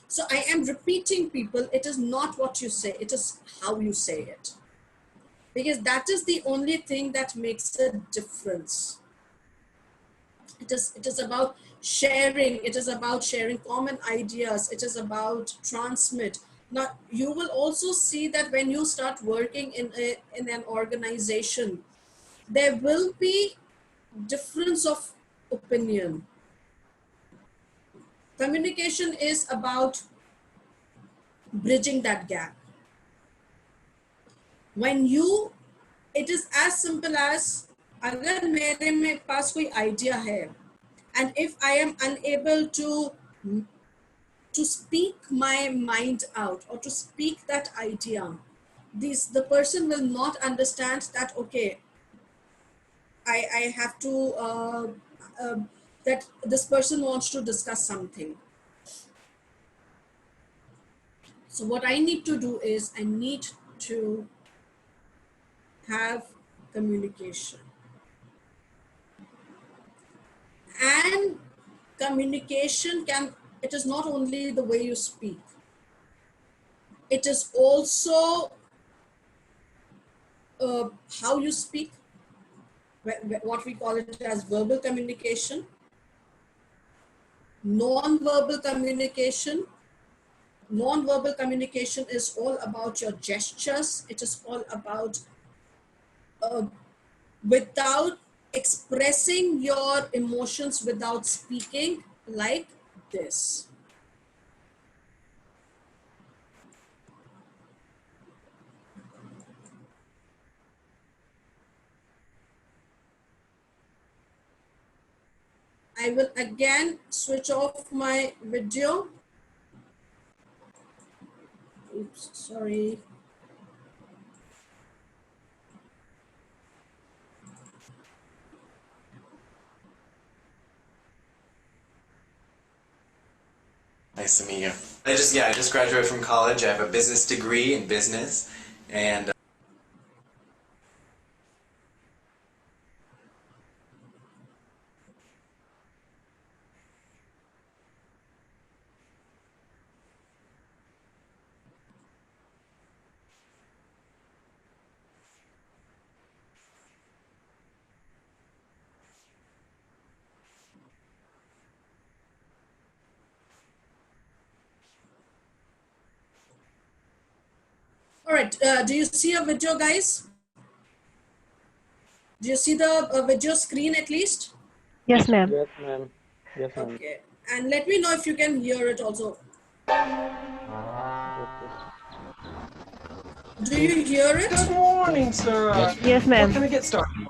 So I am repeating, people, it is not what you say, it is how you say it. Because that is the only thing that makes a difference. It is about sharing, it is about sharing common ideas, it is about transmit. Now, you will also see that when you start working in an organization, there will be difference of opinion. Communication is about bridging that gap. When you, it is as simple as, अगर मेरे पास कोई idea है, and if I am unable to speak my mind out or to speak that idea, the person will not understand that, okay, I have to, that this person wants to discuss something. So what I need to do is, I need to have communication. And communication it is not only the way you speak, it is also how you speak, what we call it as verbal communication, non-verbal communication. Non-verbal communication is all about your gestures. It is all about without expressing your emotions, without speaking, like this. I will again switch off my video. Oops, sorry.
Nice to meet you. I just graduated from college. I have a business degree in business, and
right. Do you see a video, guys? Do you see the video screen at least?
Yes, ma'am.
Yes, ma'am. Yes, ma'am.
Okay. And let me know if you can hear it also. Do you hear it?
Good morning, sir.
Yes, ma'am.
What can I get started?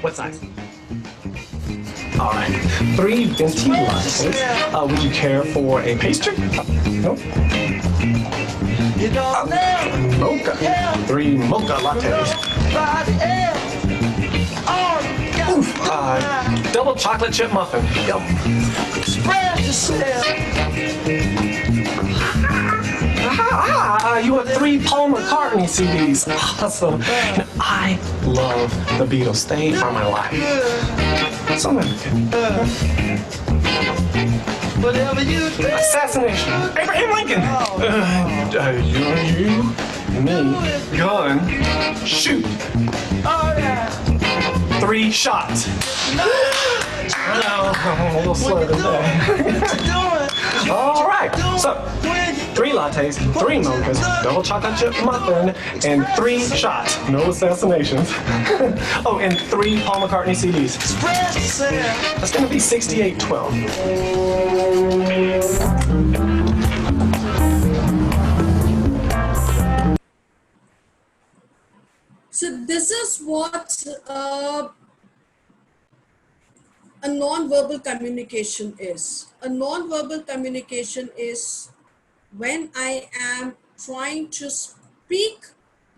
What size? All right. 3 venti lattes. Would you care for a pastry? No. Mocha. 3 mocha lattes. Oof. Double chocolate chip muffin. Yep. You have 3 Paul McCartney CDs. Awesome. Now, I love the Beatles. They are my life. So assassination. Abraham Lincoln. You, me, gun, shoot. 3 shots. No, I'm a little slow today. All right. So, 3 lattes, 3 mochas, double chocolate chip muffin, and 3 shots. No assassinations. Oh, and 3 Paul McCartney CDs. That's gonna be 6812.
So this is what a non-verbal communication is. A non-verbal communication is when I am trying to speak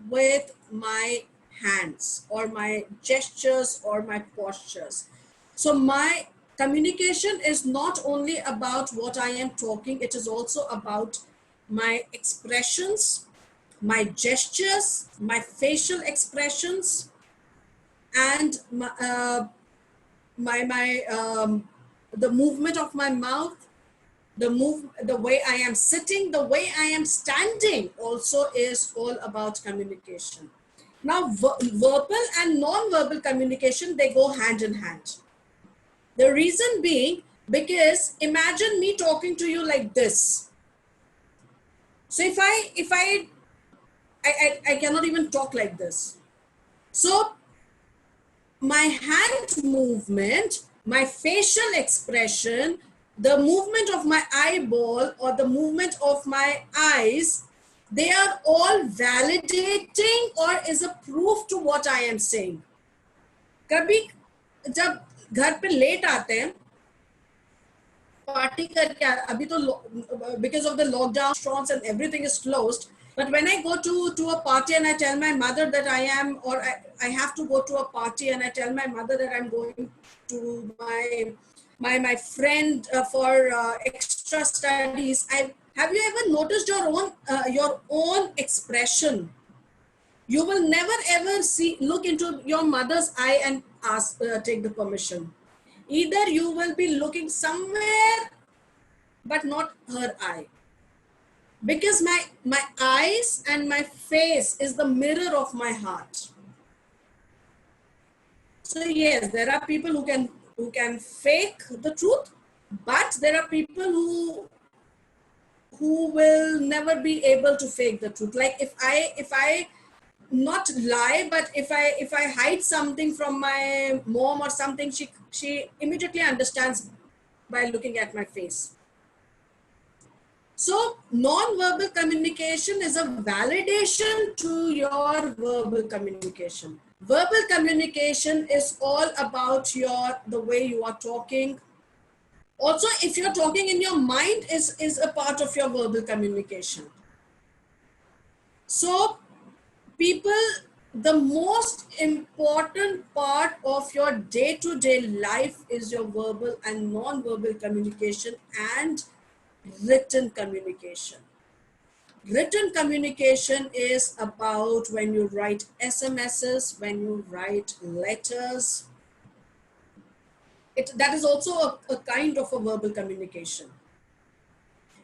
with my hands or my gestures or my postures. So my communication is not only about what I am talking, it is also about my expressions, my gestures, my facial expressions, and the movement of my mouth, the way I am sitting, the way I am standing also is all about communication. Now, verbal and non-verbal communication, they go hand in hand. The reason being, because imagine me talking to you like this. So if I cannot even talk like this. So my hand movement, my facial expression, the movement of my eyeball or the movement of my eyes, they are all validating or is a proof to what I am saying. कभी जब घर पे late आते हैं party करके अभी तो because of the lockdown restaurants and everything is closed, but when I go to a party and I tell my mother that I am, or I have to go to a party and I tell my mother that I'm going to my friend for extra studies, have you ever noticed your own expression? You will never ever look into your mother's eye and ask, take the permission. Either you will be looking somewhere, but not her eye. Because my eyes and my face is the mirror of my heart. So yes, there are people who can fake the truth, but there are people who will never be able to fake the truth. Like if I not lie, but if I hide something from my mom or something, she immediately understands by looking at my face. So non-verbal communication is a validation to your verbal communication. Verbal communication is all about the way you are talking. Also, if you're talking in your mind is a part of your verbal communication. So people, the most important part of your day-to-day life is your verbal and non-verbal communication and written communication. Written communication is about when you write SMSs, when you write letters. That is also a kind of a verbal communication.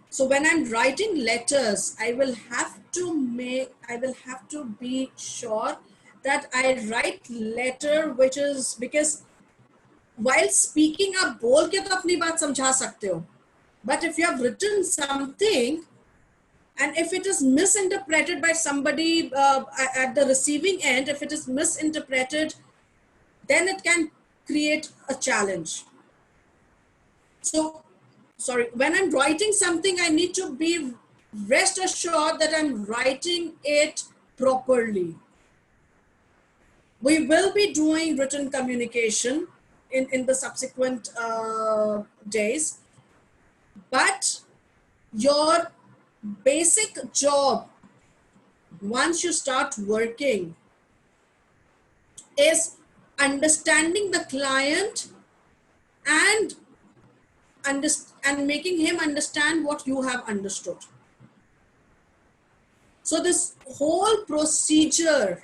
So when I'm writing letters, I will have to be sure that I write letter which is, because while speaking आप बोल के तो अपनी बात समझा सकते हो, but if you have written something And if it is misinterpreted by somebody at the receiving end, if it is misinterpreted, then it can create a challenge. So, sorry, when I'm writing something, I need to be rest assured that I'm writing it properly. We will be doing written communication in the subsequent days, but your basic job, once you start working, is understanding the client and making him understand what you have understood. So this whole procedure,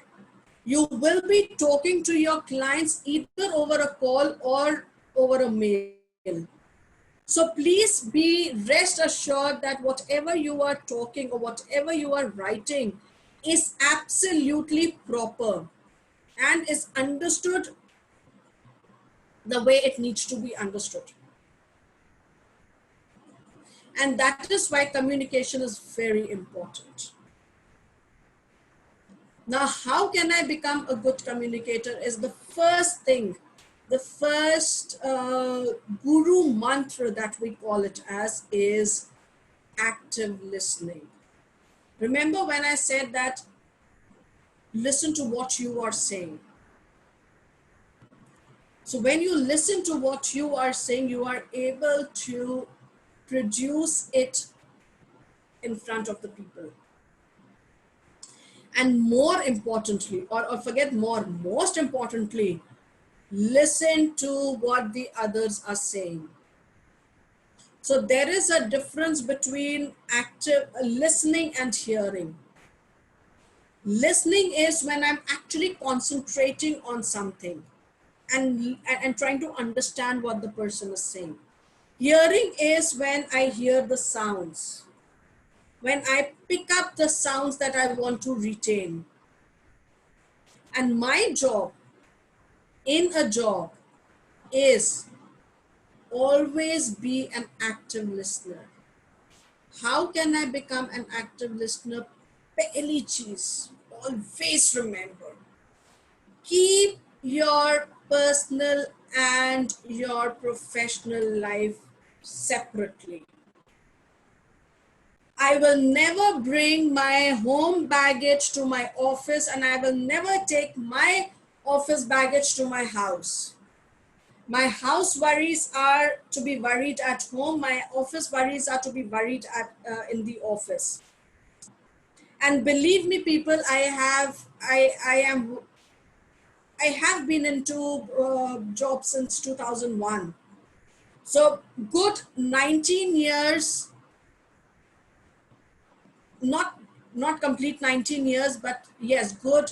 you will be talking to your clients either over a call or over a mail. So please be rest assured that whatever you are talking or whatever you are writing is absolutely proper and is understood the way it needs to be understood. And that is why communication is very important. Now, how can I become a good communicator is the first thing, the first guru mantra that we call it as is active listening. Remember when I said that listen to what you are saying. So when you listen to what you are saying, you are able to produce it in front of the people. And more importantly, or forget more, most importantly, listen to what the others are saying. So there is a difference between active listening and hearing. Listening is when I'm actually concentrating on something and trying to understand what the person is saying. Hearing is when I hear the sounds, when I pick up the sounds that I want to retain. And my job in a job is always be an active listener. How can I become an active listener? Pehli cheez, always remember, keep your personal and your professional life separately. I will never bring my home baggage to my office, and I will never take my office baggage to my house. My house worries are to be worried at home. My office worries are to be worried at in the office. And believe me, people, I have been into jobs since 2001. So good 19 years, not complete 19 years, but yes, good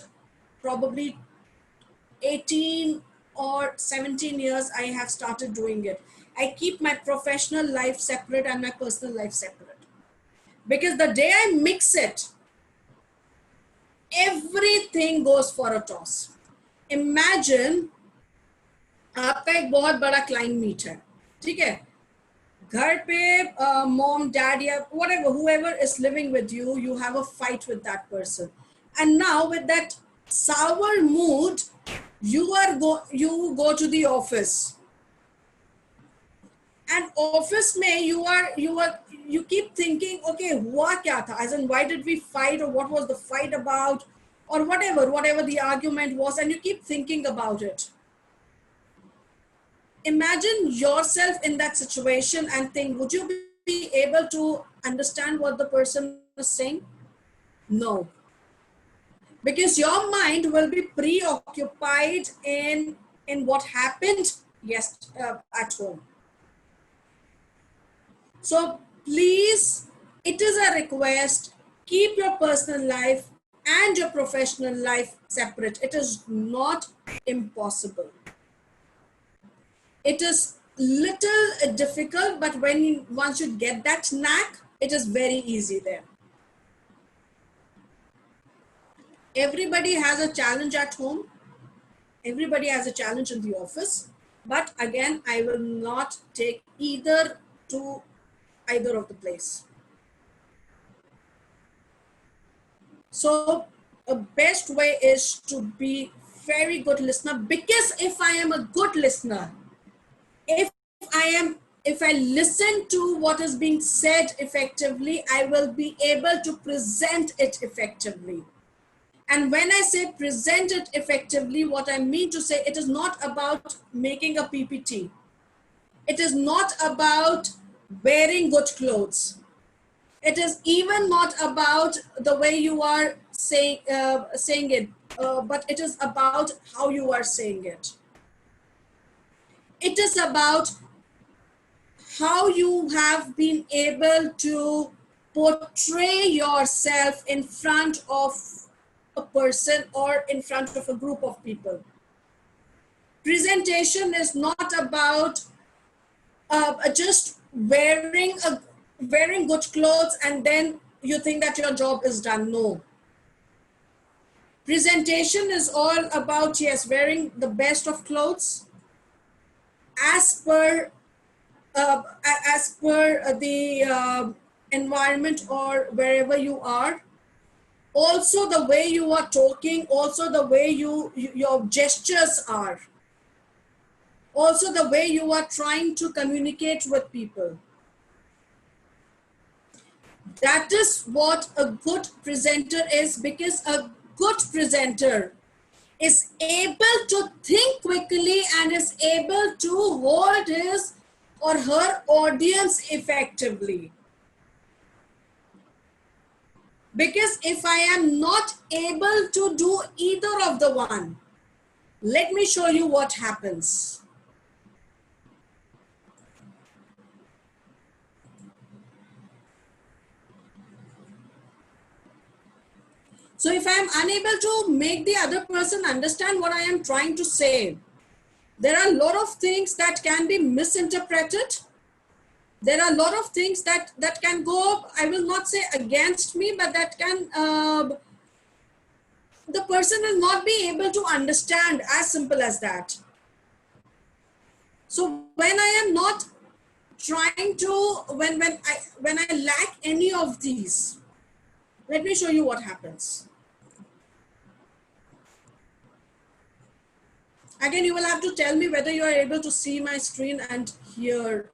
probably 18 or 17 years I have started doing it. I keep my professional life separate and my personal life separate. Because the day I mix it, everything goes for a toss. Imagine आपका एक बहुत बड़ा client meet है, ठीक है, घर पे mom, dad, या whatever, whoever is living with you, you have a fight with that person. And now with that sour mood, you go to the office. And office mein you keep thinking, okay, hua kya tha? As in, why did we fight, or what was the fight about, or whatever the argument was, and you keep thinking about it. Imagine yourself in that situation and think, would you be able to understand what the person is saying? No. Because your mind will be preoccupied in what happened at home. So please, it is a request, keep your personal life and your professional life separate. It is not impossible. It is little difficult, but once you get that knack, it is very easy there. Everybody has a challenge at home. Everybody has a challenge in the office. But again, I will not take either to either of the place. So a best way is to be very good listener, because if I am a good listener, if I listen to what is being said effectively, I will be able to present it effectively. And when I say present it effectively, what I mean to say, it is not about making a PPT. It is not about wearing good clothes. It is even not about the way you are saying it, but it is about how you are saying it. It is about how you have been able to portray yourself in front of a person or in front of a group of people. Presentation is not about just wearing good clothes and then you think that your job is done. No. Presentation is all about, yes, wearing the best of clothes as per the environment or wherever you are. Also the way you are talking, also the way your gestures are. Also the way you are trying to communicate with people. That is what a good presenter is, because a good presenter is able to think quickly and is able to hold his or her audience effectively. Because if I am not able to do either of the one, let me show you what happens. So if I am unable to make the other person understand what I am trying to say, there are a lot of things that can be misinterpreted. There are a lot of things that can go, I will not say against me, but that can, the person will not be able to understand, as simple as that. So when I am not trying to, when I lack any of these, let me show you what happens. Again, you will have to tell me whether you are able to see my screen and hear.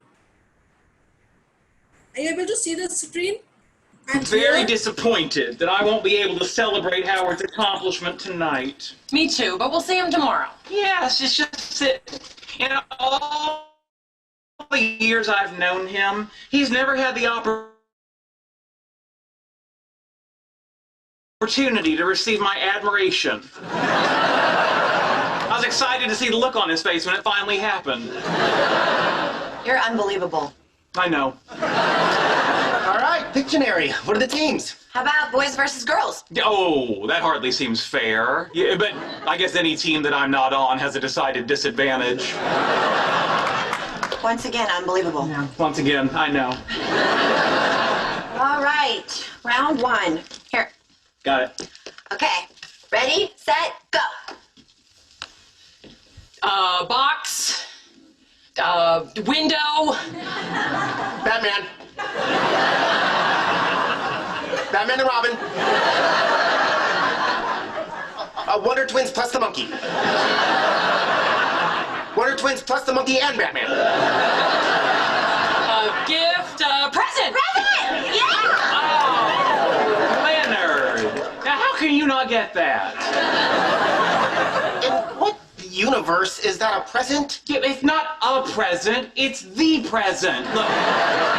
Are you able to see the screen?
I'm very disappointed that I won't be able to celebrate Howard's accomplishment tonight.
Me too, but we'll see him tomorrow.
Yes, it's just that in all the years I've known him, he's never had the opportunity to receive my admiration. I was excited to see the look on his face when it finally happened.
You're unbelievable.
I know.
All right, Pictionary. What are the teams?
How about boys versus girls?
Oh, that hardly seems fair. Yeah, but I guess any team that I'm not on has a decided disadvantage.
Once again, unbelievable.
Yeah. Once again, I know.
All right, round one. Here.
Got it.
Okay, ready, set, go. Box. Window.
Batman. Batman and Robin. Wonder Twins plus the monkey. Wonder Twins plus the monkey and Batman.
Gift, present. Present! Yeah!
Oh, Leonard. Now, how can you not get that?
In what universe is that a present?
Yeah, it's not a present, it's the present. Look,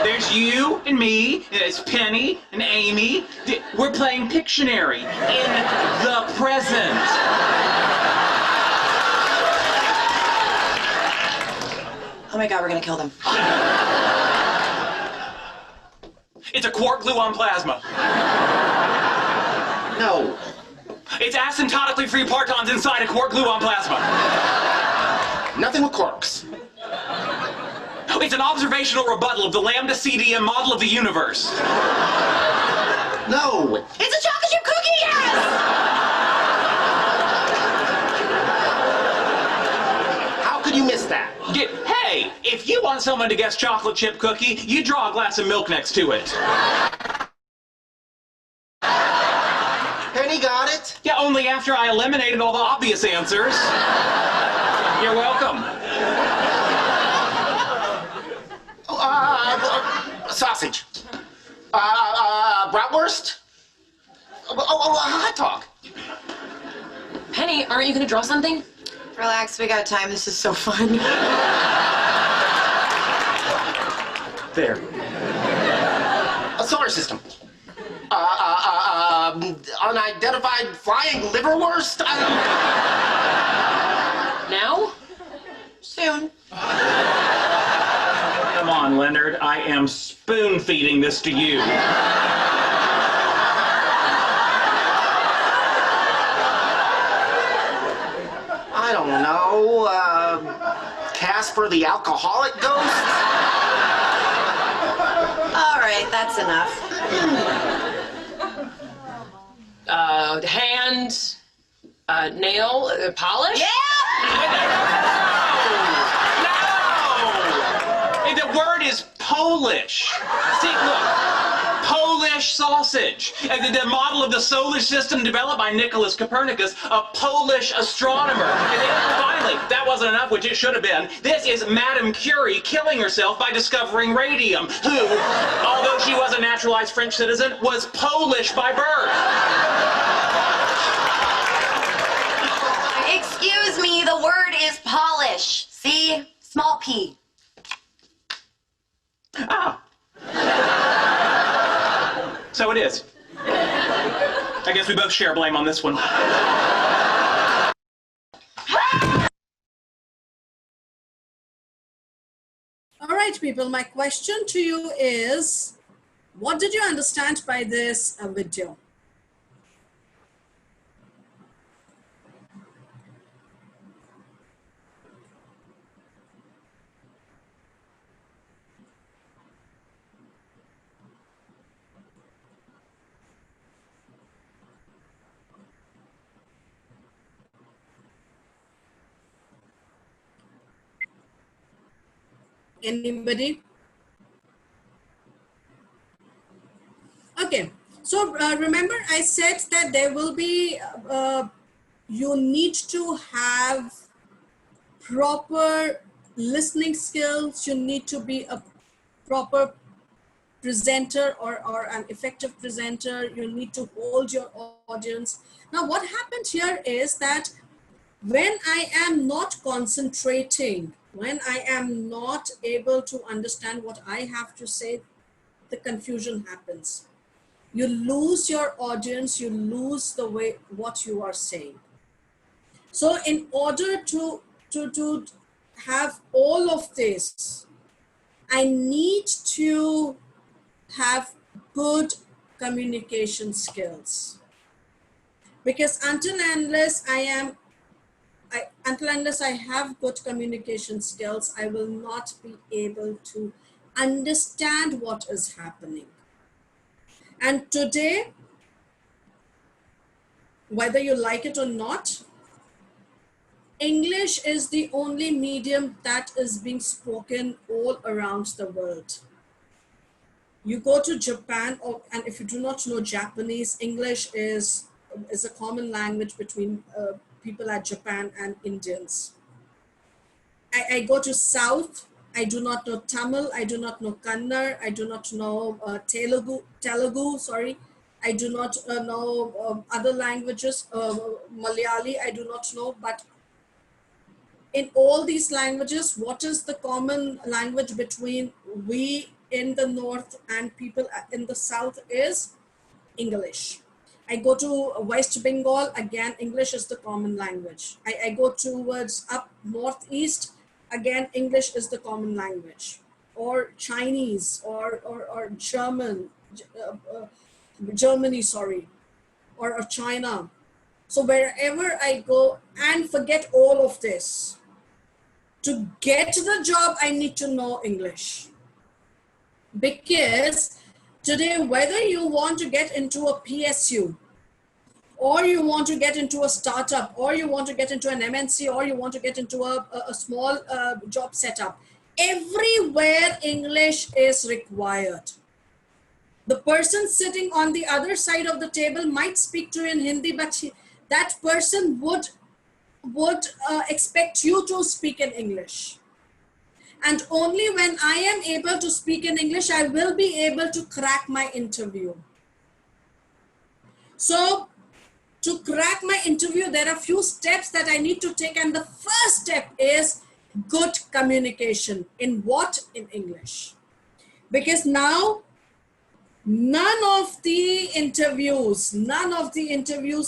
there's you and me, and it's Penny and Amy. We're playing Pictionary in the present.
Oh my God, we're gonna kill them.
It's a quark gluon plasma.
No.
It's asymptotically free partons inside a quark gluon plasma.
Nothing with quarks.
It's an observational rebuttal of the lambda CDM model of the universe.
No.
It's a chocolate chip cookie, yes!
How could you miss that?
Hey, if you want someone to guess chocolate chip cookie, you draw a glass of milk next to it.
Penny got it.
Yeah, only after I eliminated all the obvious answers. You're welcome.
Sausage. Bratwurst. Hot dog.
Penny, aren't you gonna draw something? Relax, we got time. This is so fun.
There. A solar system. Unidentified flying liverwurst.
Now? Soon.
Come on, Leonard. I am spoon-feeding this to you.
I don't know. Casper the alcoholic ghost?
All right, that's enough. Hand, nail, polish?
No! The word is Polish. See, look. Polish sausage. The model of the solar system developed by Nicholas Copernicus, a Polish astronomer. And then, finally, that wasn't enough, which it should have been. This is Madame Curie killing herself by discovering radium, who, although she was a naturalized French citizen, was Polish by birth.
Excuse me, the word is polish. See? Small p.
Ah. So it is. I guess we both share blame on this one.
All right, people, my question to you is, what did you understand by this video? Anybody? Okay, so remember I said that there will be, you need to have proper listening skills, you need to be a proper presenter or an effective presenter, you need to hold your audience. Now what happened here is that when I am not concentrating, when I am not able to understand what I have to say, the confusion happens. You lose your audience, you lose the way what you are saying. So in order to have all of this, I need to have good communication skills. Because until unless I have good communication skills, I will not be able to understand what is happening. And today, whether you like it or not, English is the only medium that is being spoken all around the world. You go to Japan, and if you do not know Japanese, English is a common language between people at Japan and Indians. I go to South, I do not know Tamil, I do not know Kannada, I do not know Telugu, sorry. I do not know other languages, Malayali, I do not know, but in all these languages, what is the common language between we in the North and people in the South is English. I go to West Bengal, again, English is the common language. I go towards up Northeast, again, English is the common language. Or Chinese, or German, Germany, sorry, or China. So wherever I go, and forget all of this, to get the job, I need to know English. Because today, whether you want to get into a PSU, or you want to get into a startup, or you want to get into an MNC, or you want to get into a small job setup, everywhere English is required. The person sitting on the other side of the table might speak to you in Hindi, but that person would expect you to speak in English. And only when I am able to speak in English, I will be able to crack my interview. So to crack my interview, there are few steps that I need to take. And the first step is good communication. In what? In English. Because now none of the interviews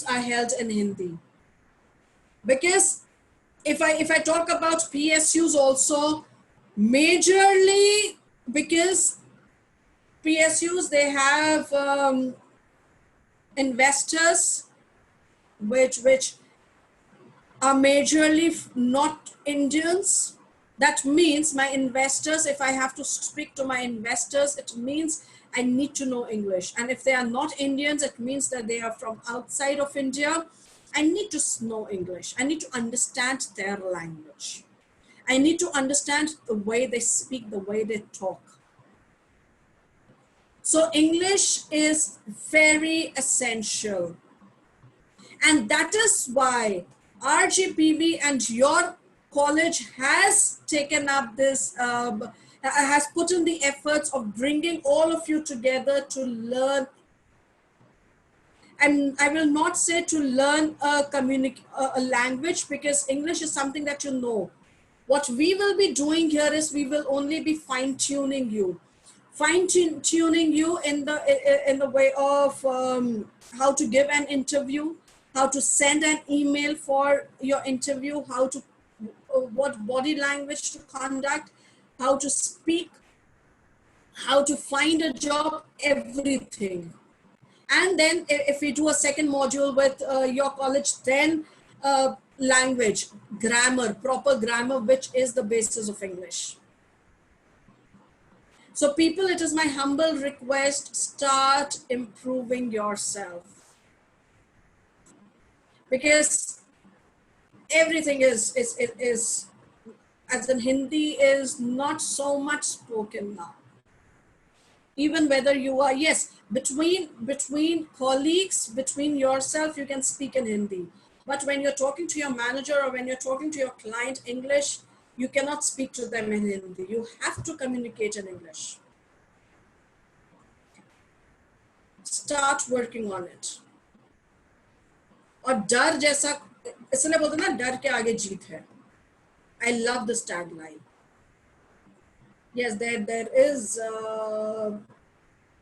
are held in Hindi. Because if I talk about PSUs also, majorly because PSUs, they have investors which are majorly not Indians. That means my investors, if I have to speak to my investors, it means I need to know English. And if they are not Indians, it means that they are from outside of India. I need to know English. I need to understand their language. I need to understand the way they speak, the way they talk. So English is very essential. And that is why RGPV and your college has taken up this, has put in the efforts of bringing all of you together to learn. And I will not say to learn a language, because English is something that you know. What we will be doing here is we will only be fine-tuning you. Fine-tuning you in the way of how to give an interview, how to send an email for your interview, how to what body language to conduct, how to speak, how to find a job, everything. And then if we do a second module with your college, then language, grammar, proper grammar, which is the basis of English. So people, it is my humble request, start improving yourself. Because everything is as in Hindi is not so much spoken now. Even whether you are, yes, between colleagues, between yourself, you can speak in Hindi. But when you're talking to your manager or when you're talking to your client English, you cannot speak to them in Hindi. You have to communicate in English. Start working on it. और डर जैसा, इसलिए बोलते ना, डर के आगे जीत है. I love this tagline. Yes, there is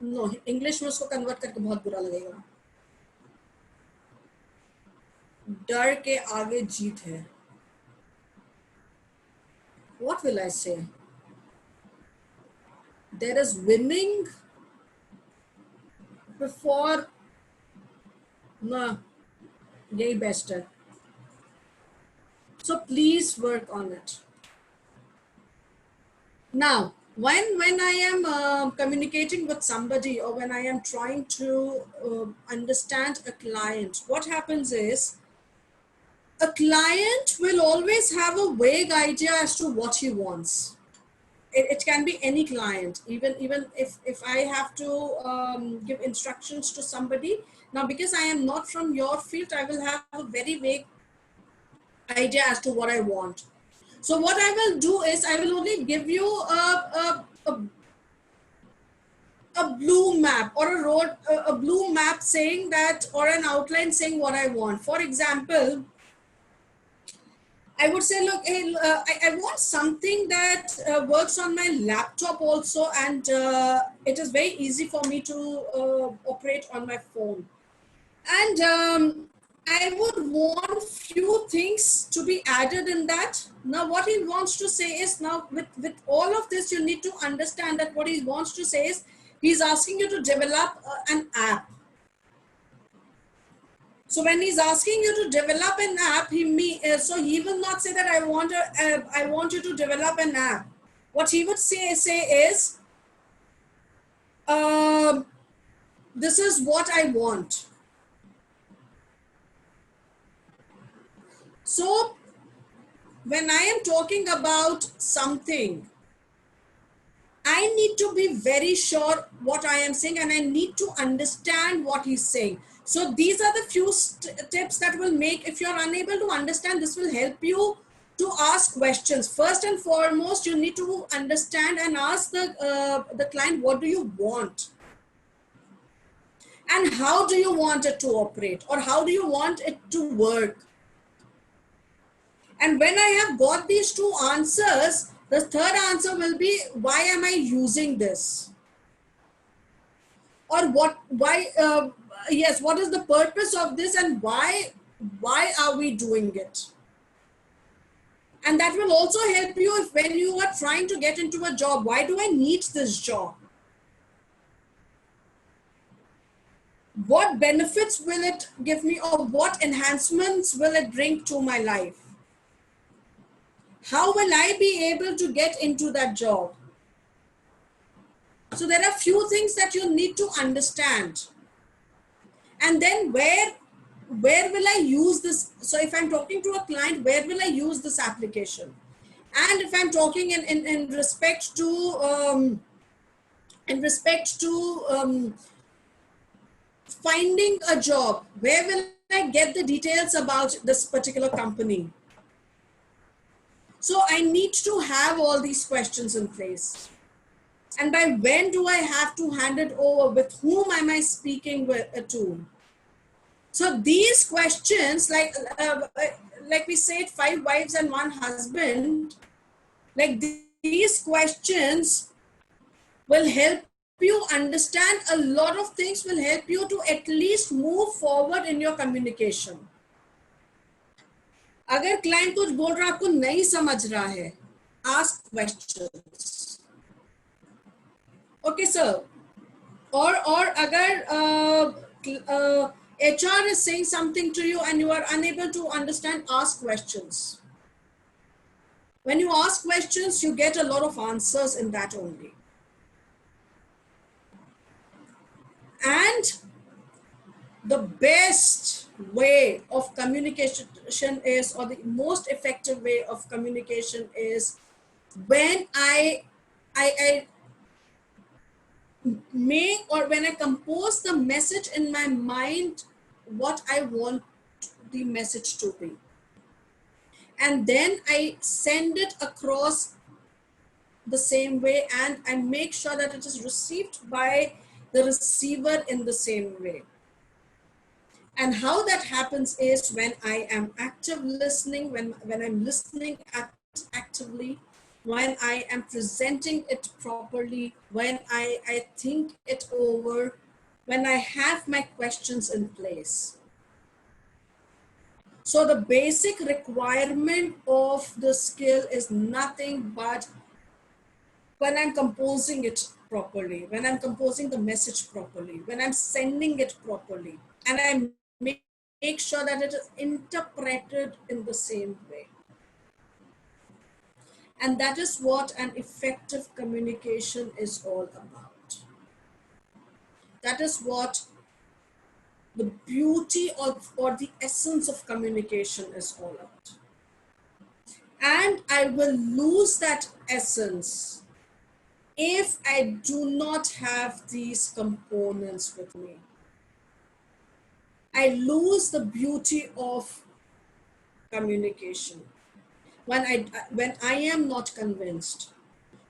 no English में उसको convert करके बहुत बुरा लगेगा. डर के आगे जीत है. What will I say? There is winning before. No, yay best है. So please work on it. Now, when I am communicating with somebody, or when I am trying to understand a client, what happens is a client will always have a vague idea as to what he wants. It can be any client, even if I have to give instructions to somebody. Now, because I am not from your field, I will have a very vague idea as to what I want. So what I will do is I will only give you a blue map or a road, a blue map saying that, or an outline saying what I want. For example, I would say, look, hey, I want something that works on my laptop also, and it is very easy for me to operate on my phone. And I would want few things to be added in that. Now, what he wants to say is, now with all of this, you need to understand that what he wants to say is, he's asking you to develop an app. So when he's asking you to develop an app, so he will not say that I want you to develop an app. What he would say is, this is what I want. So when I am talking about something I need to be very sure what I am saying, and I need to understand what he's saying. So these are the few tips that will make, if you're unable to understand, this will help you to ask questions. First and foremost, you need to understand and ask the client, what do you want? And how do you want it to operate? Or how do you want it to work? And when I have got these two answers, the third answer will be, why am I using this? Or what is the purpose of this, and why are we doing it? And that will also help you if when you are trying to get into a job, why do I need this job? What benefits will it give me, or what enhancements will it bring to my life? How will I be able to get into that job? So there are few things that you need to understand. And then where will I use this? So if I'm talking to a client, where will I use this application? And if I'm talking in respect to finding a job, where will I get the details about this particular company? So I need to have all these questions in place. And by when do I have to hand it over? With whom am I speaking to? So these questions, like we said, 5 wives and 1 husband, like these questions will help you understand a lot of things, will help you to at least move forward in your communication. अगर client कुछ बोल रहा है, आपको नहीं समझ रहा है, ask questions. Okay, sir. Or agar HR is saying something to you and you are unable to understand, ask questions. When you ask questions, you get a lot of answers in that only. And the best way of communication is, or the most effective way of communication is, when I make, or when I compose the message in my mind, what I want the message to be. And then I send it across the same way, and I make sure that it is received by the receiver in the same way. And how that happens is when I am active listening, when I'm listening actively, when I am presenting it properly, when I think it over, when I have my questions in place. So the basic requirement of the skill is nothing but when I'm composing it properly, when I'm composing the message properly, when I'm sending it properly, and I make sure that it is interpreted in the same way. And that is what an effective communication is all about. That is what the beauty of, or the essence of communication is all about. And I will lose that essence if I do not have these components with me. I lose the beauty of communication when I am not convinced.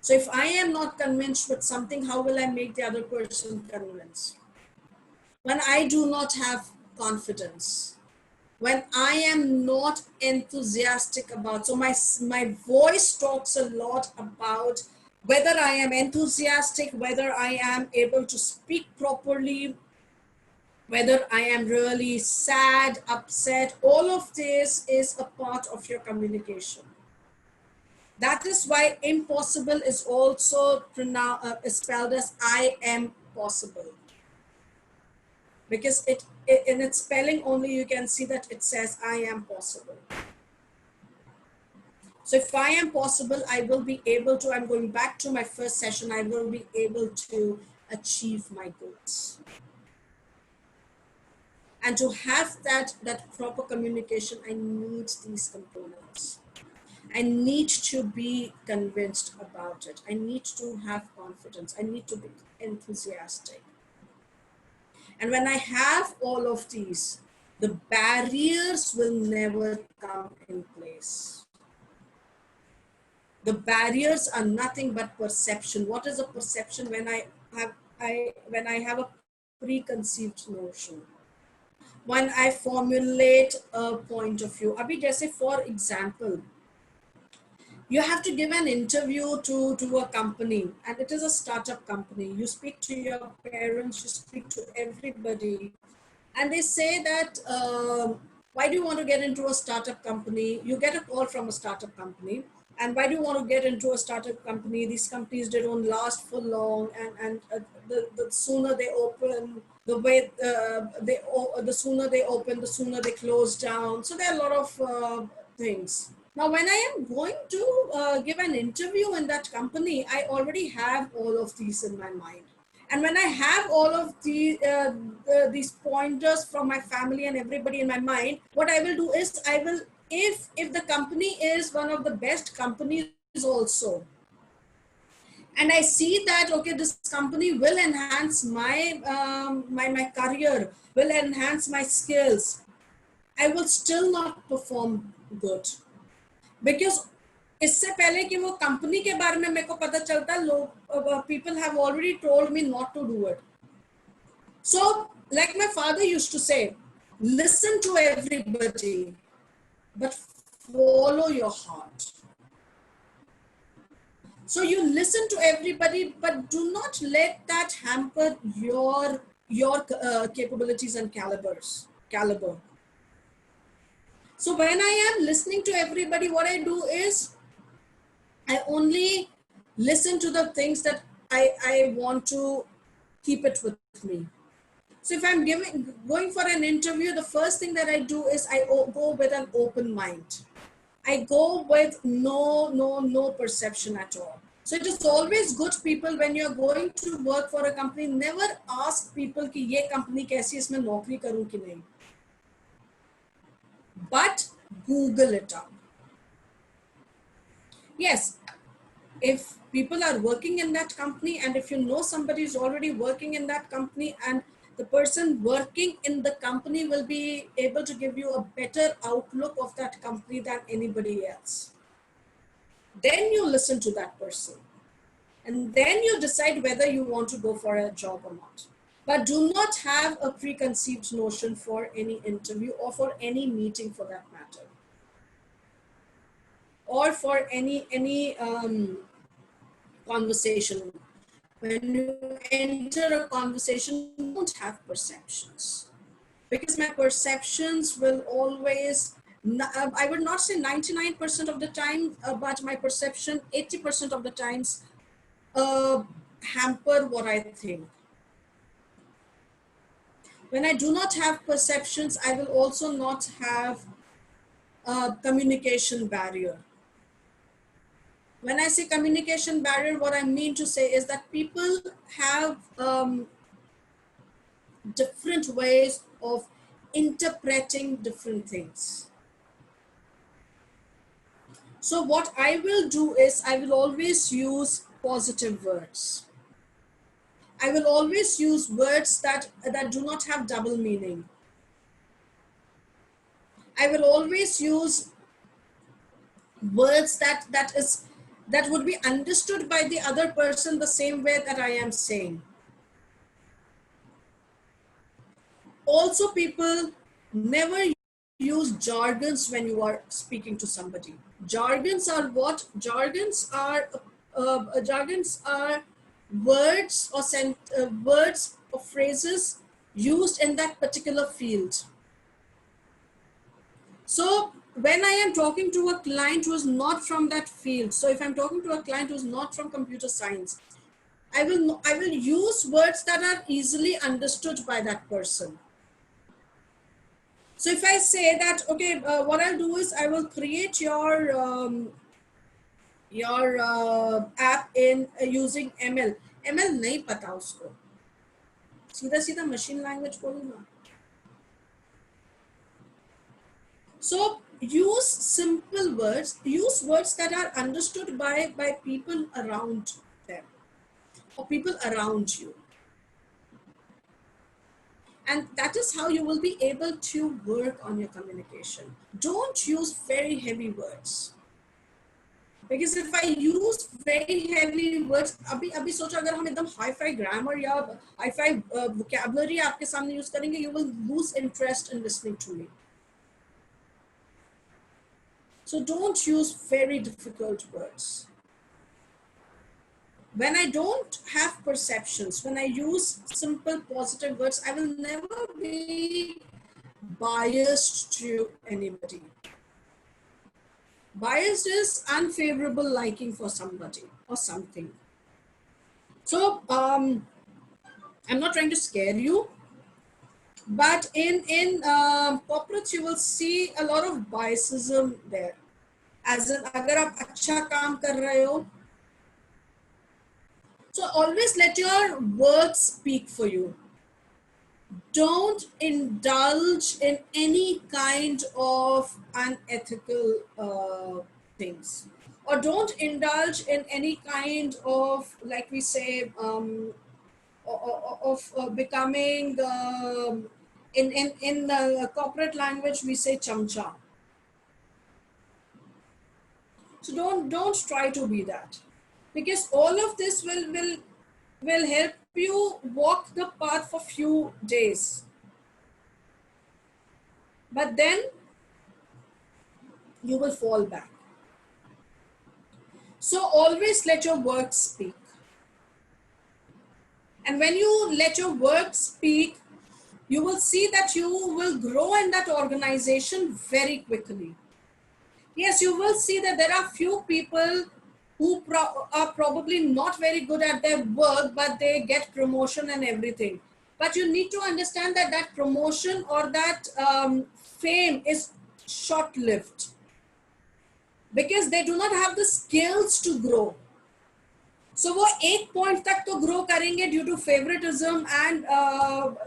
So if I am not convinced with something, how will I make the other person convinced? When I do not have confidence, when I am not enthusiastic about, so my voice talks a lot about whether I am enthusiastic, whether I am able to speak properly, whether I am really sad, upset, all of this is a part of your communication. That is why impossible is also spelled as I am possible. Because in its spelling only, you can see that it says I am possible. So if I am possible, I will be able to, I'm going back to my first session, I will be able to achieve my goals. And to have that proper communication, I need these components. I need to be convinced about it. I need to have confidence. I need to be enthusiastic. And when I have all of these, the barriers will never come in place. The barriers are nothing but perception. What is a perception? When I have a preconceived notion, when I formulate a point of view. Abhi jaise for example, you have to give an interview to a company, and it is a startup company. You speak to your parents, you speak to everybody, and they say that, why do you want to get into a startup company? You get a call from a startup company, and why do you want to get into a startup company? These companies, they don't last for long, and the sooner they open, the sooner they open, the sooner they close down. So there are a lot of things. Now, when I am going to give an interview in that company, I already have all of these in my mind. And when I have all of these pointers from my family and everybody in my mind, what I will do is I will, if the company is one of the best companies also, and I see that, okay, this company will enhance my my career, will enhance my skills, I will still not perform good. Because इससे पहले कि वो company के बारे में मेरे को पता चलता, लोग people have already told me not to do it. So like my father used to say, listen to everybody, but follow your heart. So you listen to everybody, but do not let that hamper your capabilities and caliber. So when I am listening to everybody, what I do is I only listen to the things that I want to keep it with me. So if I'm going for an interview, the first thing that I do is I go with an open mind. I go with no perception at all. So it is always good, people, when you're going to work for a company, never ask people कि ये company कैसी है, इसमें नौकरी करूँ कि नहीं. But Google it up. Yes, if people are working in that company, and if you know somebody is already working in that company, and the person working in the company will be able to give you a better outlook of that company than anybody else, then you listen to that person. And then you decide whether you want to go for a job or not. But do not have a preconceived notion for any interview or for any meeting for that matter. Or for any conversation. When you enter a conversation, don't have perceptions. Because my perceptions will always, I would not say 99% of the time, but my perception 80% of the times hamper what I think. When I do not have perceptions, I will also not have a communication barrier. When I say communication barrier, what I mean to say is that people have different ways of interpreting different things. So what I will do is I will always use positive words. I will always use words that do not have double meaning. I will always use words that would be understood by the other person the same way that I am saying. Also, people, never use jargons when you are speaking to somebody. Jargons are what? Jargons are words or words or phrases used in that particular field. So when I am talking to a client who is not from that field, so if I'm talking to a client who is not from computer science, I will use words that are easily understood by that person. So if I say that, okay, what I'll do is I will create your app in using ML. ML नहीं पता उसको, सीधा machine language बोलूँ ना. So use simple words, use words that are understood by people around them or people around you. And that is how you will be able to work on your communication. Don't use very heavy words. Because if I use very heavy words, अभी सोचो अगर हम एकदम hi-fi grammar या hi-fi vocabulary आपके सामने use करेंगे, you will lose interest in listening to me. So don't use very difficult words. When I don't have perceptions, when I use simple positive words, I will never be biased to anybody. Biased is unfavorable liking for somebody or something. So I'm not trying to scare you, but in corporates you will see a lot of biasism there. As in, अगर आप अच्छा काम कर रहे हो, so always let your work speak for you. Don't indulge in any kind of unethical things, or don't indulge in any kind of, like we say, of becoming in the corporate language we say chamcha. So don't try to be that, because all of this will help you walk the path for few days, but then you will fall back. So always let your work speak. And when you let your work speak, you will see that you will grow in that organization very quickly. Yes, you will see that there are few people who are probably not very good at their work, but they get promotion and everything. But you need to understand that that promotion or that fame is short-lived, because they do not have the skills to grow. So वो एक point तक तो grow करेंगे due to favoritism and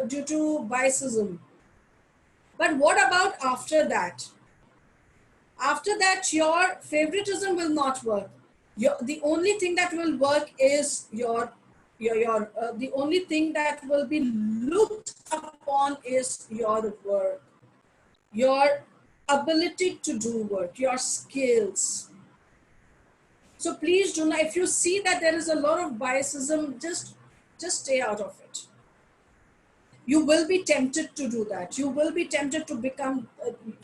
due to biasism. But what about after that? After that, your favoritism will not work. The only thing that will work is the only thing that will be looked upon is your work, your ability to do work, your skills. So please do not, if you see that there is a lot of biasism, just stay out of it. You will be tempted to do that. You will be tempted to become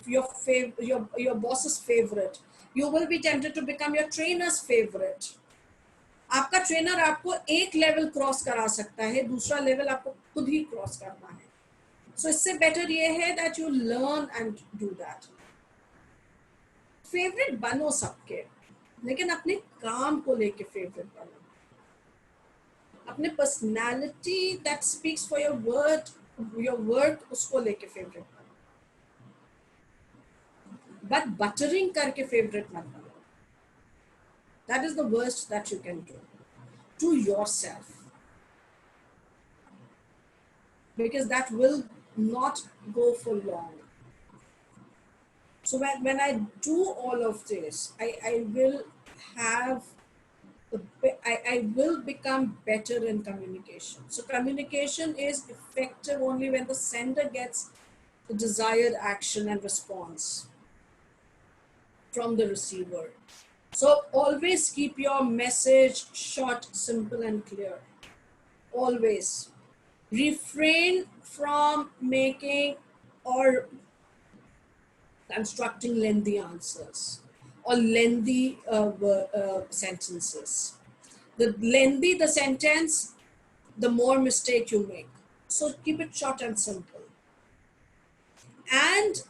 your boss's favorite. You will be tempted to become your trainer's favorite. आपका trainer आपको एक level cross करा सकता है, दूसरा level आपको खुद ही cross करना है. So इससे बेटर ये है that you learn and do that. Favourite बनो सबके, लेकिन अपने काम को लेके फेवरेट बनो. अपने personality that speaks for your work उसको लेके फेवरेट बनो. But buttering करके फेवरेट मत बनो. That is the worst that you can do to yourself, because that will not go for long. So when I do all of this, I will have I will become better in communication. So communication is effective only when the sender gets the desired action and response from the receiver. So always keep your message short, simple, and clear. Always. Refrain from making or constructing lengthy answers or lengthy sentences. The lengthy the sentence, the more mistake you make. So keep it short and simple. And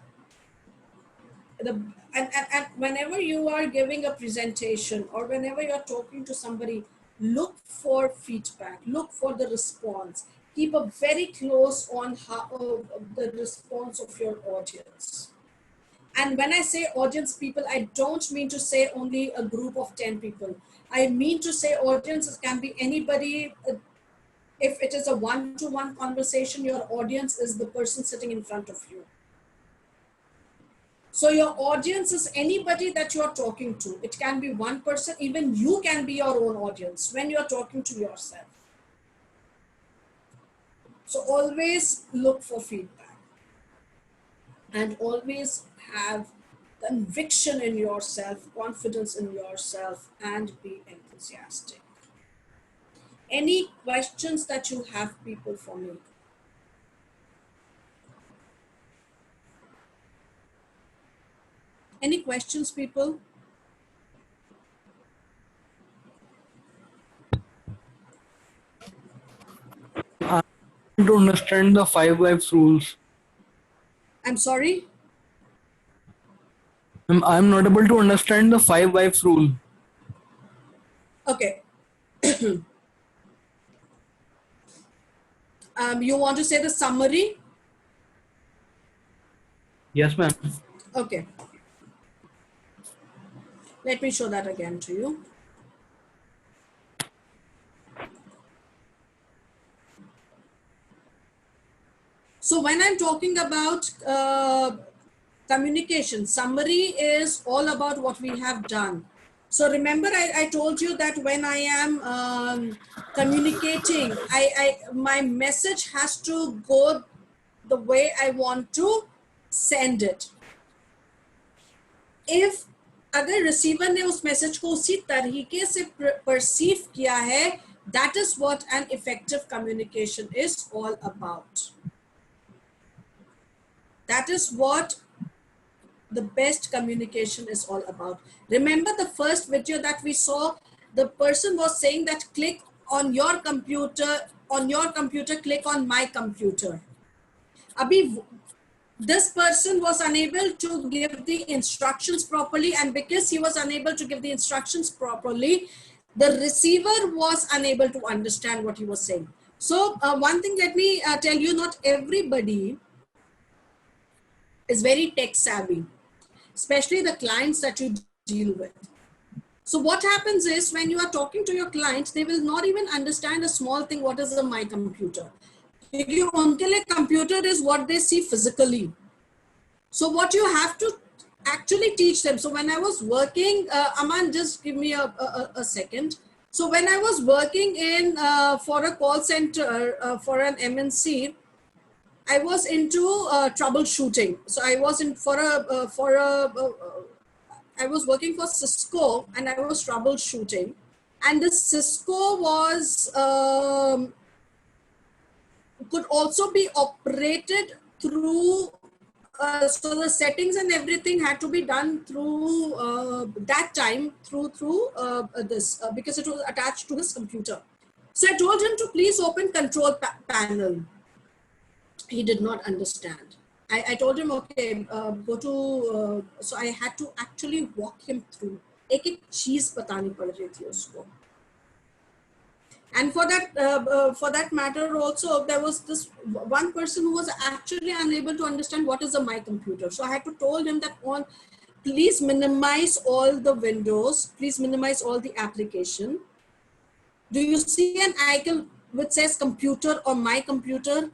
and whenever you are giving a presentation or whenever you're talking to somebody, look for feedback, look for the response. Keep a very close on how the response of your audience. And when I say audience people, I don't mean to say only a group of 10 people. I mean to say audience can be anybody. If it is a one-to-one conversation, your audience is the person sitting in front of you. So your audience is anybody that you're talking to. It can be one person, even you can be your own audience when you're talking to yourself. So always look for feedback and always have conviction in yourself, confidence in yourself, and be enthusiastic. Any questions that you have, people, for me? Any questions, people?
To understand the 5 wives rules.
I'm sorry?
I'm not able to understand the 5 wives rule.
Okay. You want to say the summary?
Yes, ma'am.
Okay. Let me show that again to you. So when I'm talking about communication, summary is all about what we have done. So remember, I told you that when I am communicating, my message has to go the way I want to send it. If अगर receiver ने उस message को उसी तरीके से perceive किया है, that is what an effective communication is all about. That is what the best communication is all about. Remember the first video that we saw, the person was saying that click on your computer, click on my computer. Abhi, this person was unable to give the instructions properly, and because he was unable to give the instructions properly, the receiver was unable to understand what he was saying. So one thing, let me tell you, not everybody is very tech savvy, especially the clients that you deal with. So what happens is when you are talking to your clients, they will not even understand a small thing, what is my computer. Computer is what they see physically. So what you have to actually teach them. So when I was working, Aman, just give me a second. So when I was working in for a call center for an MNC, I was into troubleshooting. So I was in I was working for Cisco, and I was troubleshooting. And the Cisco was could also be operated through. So the settings and everything had to be done through that time through this because it was attached to his computer. So I told him to please open control panel. He did not understand. I told him, okay, go to. So I had to actually walk him through. एक चीज बतानी पड़ रही थी उसको. And for that matter also, there was this one person who was actually unable to understand what is a my computer. So I had to told him that please minimize all the windows, please minimize all the application. Do you see an icon which says computer or my computer?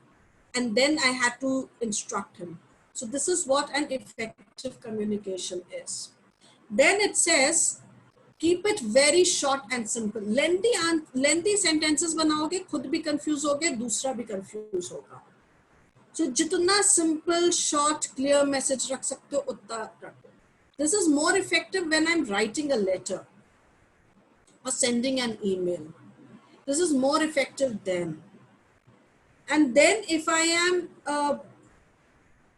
And then I had to instruct him. So this is what an effective communication is. Then it says, keep it very short and simple. Lengthy sentences बनाओगे, खुद भी confuse होगे, दूसरा भी confuse होगा. So जितना simple, short, clear message रख सकते हो, उतना रखो. This is more effective when I'm writing a letter or sending an email. This is more effective then. And then if I am,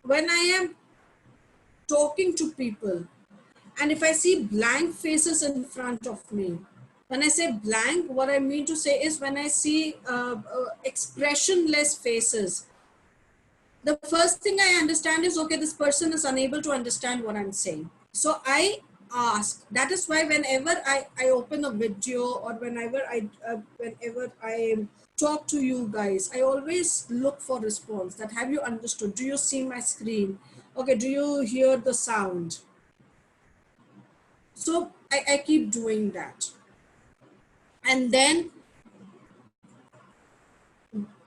when I am talking to people, and if I see blank faces in front of me, when I say blank, what I mean to say is when I see expressionless faces, the first thing I understand is, okay, this person is unable to understand what I'm saying. So I ask. That is why whenever I open a video or whenever I talk to you guys, I always look for response. That have you understood? Do you see my screen? Okay, do you hear the sound? So I keep doing that. And then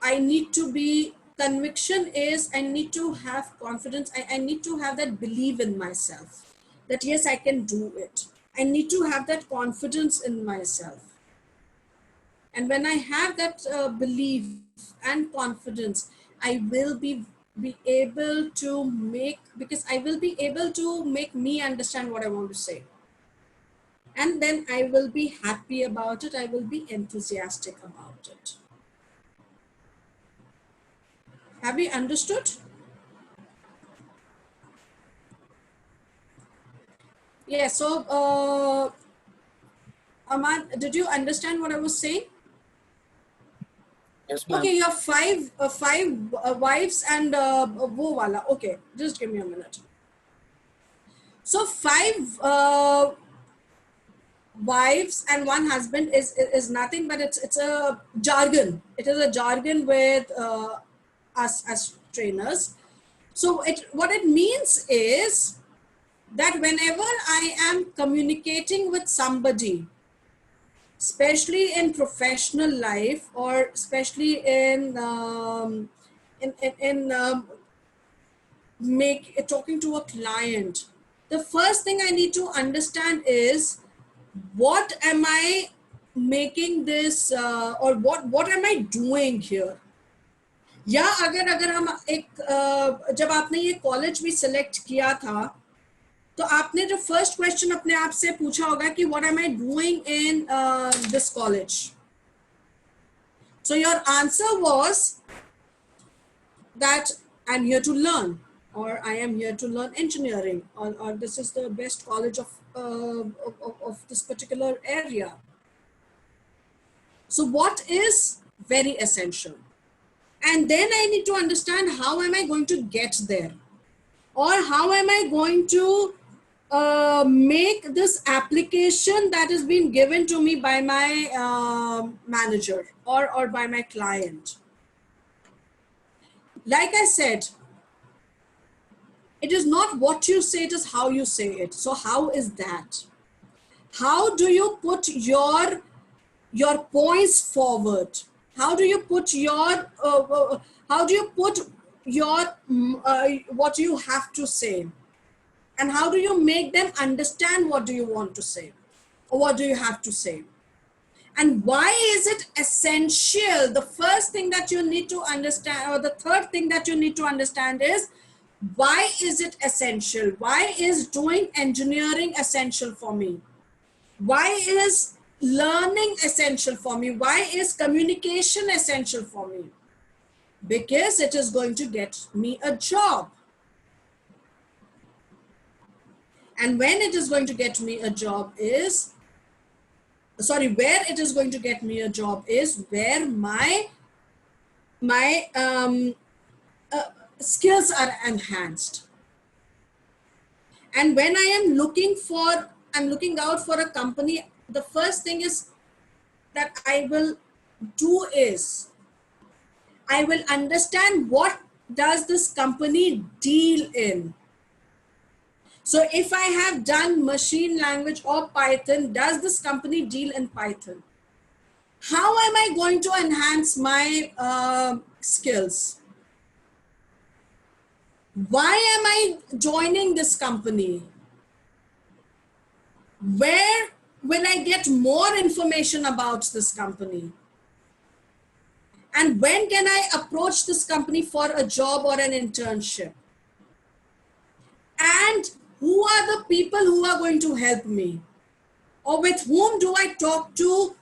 I need to be conviction is I need to have confidence. I need to have that belief in myself that yes, I can do it. I need to have that confidence in myself. And when I have that belief and confidence, I will be able to make, because I will be able to make me understand what I want to say. And then I will be happy about it. I will be enthusiastic about it. Have you understood? Yeah, so Aman, did you understand what I was saying?
Yes, ma'am.
Okay, you have five wives and wo wala. Okay, just give me a minute. So 5 wives and 1 husband is nothing but it's a jargon. It is a jargon with us as trainers. So what it means is that whenever I am communicating with somebody, especially in professional life or especially in talking to a client, the first thing I need to understand is what am I making this or what am I doing here? या अगर हम एक जब आपने ये college भी select किया था तो आपने जो फर्स्ट क्वेश्चन अपने आप से पूछा होगा कि what am I doing in this college? So your answer was that I'm here to learn, or I am here to learn engineering, or this is the best college of this particular area. So what is very essential? And then I need to understand how am I going to get there, or how am I going to make this application that is being given to me by my manager or by my client. Like I said, it is not what you say, it is how you say it. So how is that? How do you put your points forward? How do you put your what you have to say? And how do you make them understand what do you want to say or what do you have to say? And why is it essential? The first thing that you need to understand, or the third thing that you need to understand is, why is it essential? Why is doing engineering essential for me? Why is learning essential for me? Why is communication essential for me? Because it is going to get me a job. And when it is going to get me a job is, where it is going to get me a job is where my skills are enhanced. And when I am looking out for a company, the first thing is that I will do is I will understand what does this company deal in. So if I have done machine language or Python, does this company deal in Python? How am I going to enhance my skills? Why am I joining this company? Where will I get more information about this company? And when can I approach this company for a job or an internship? And who are the people who are going to help me? Or with whom do I talk to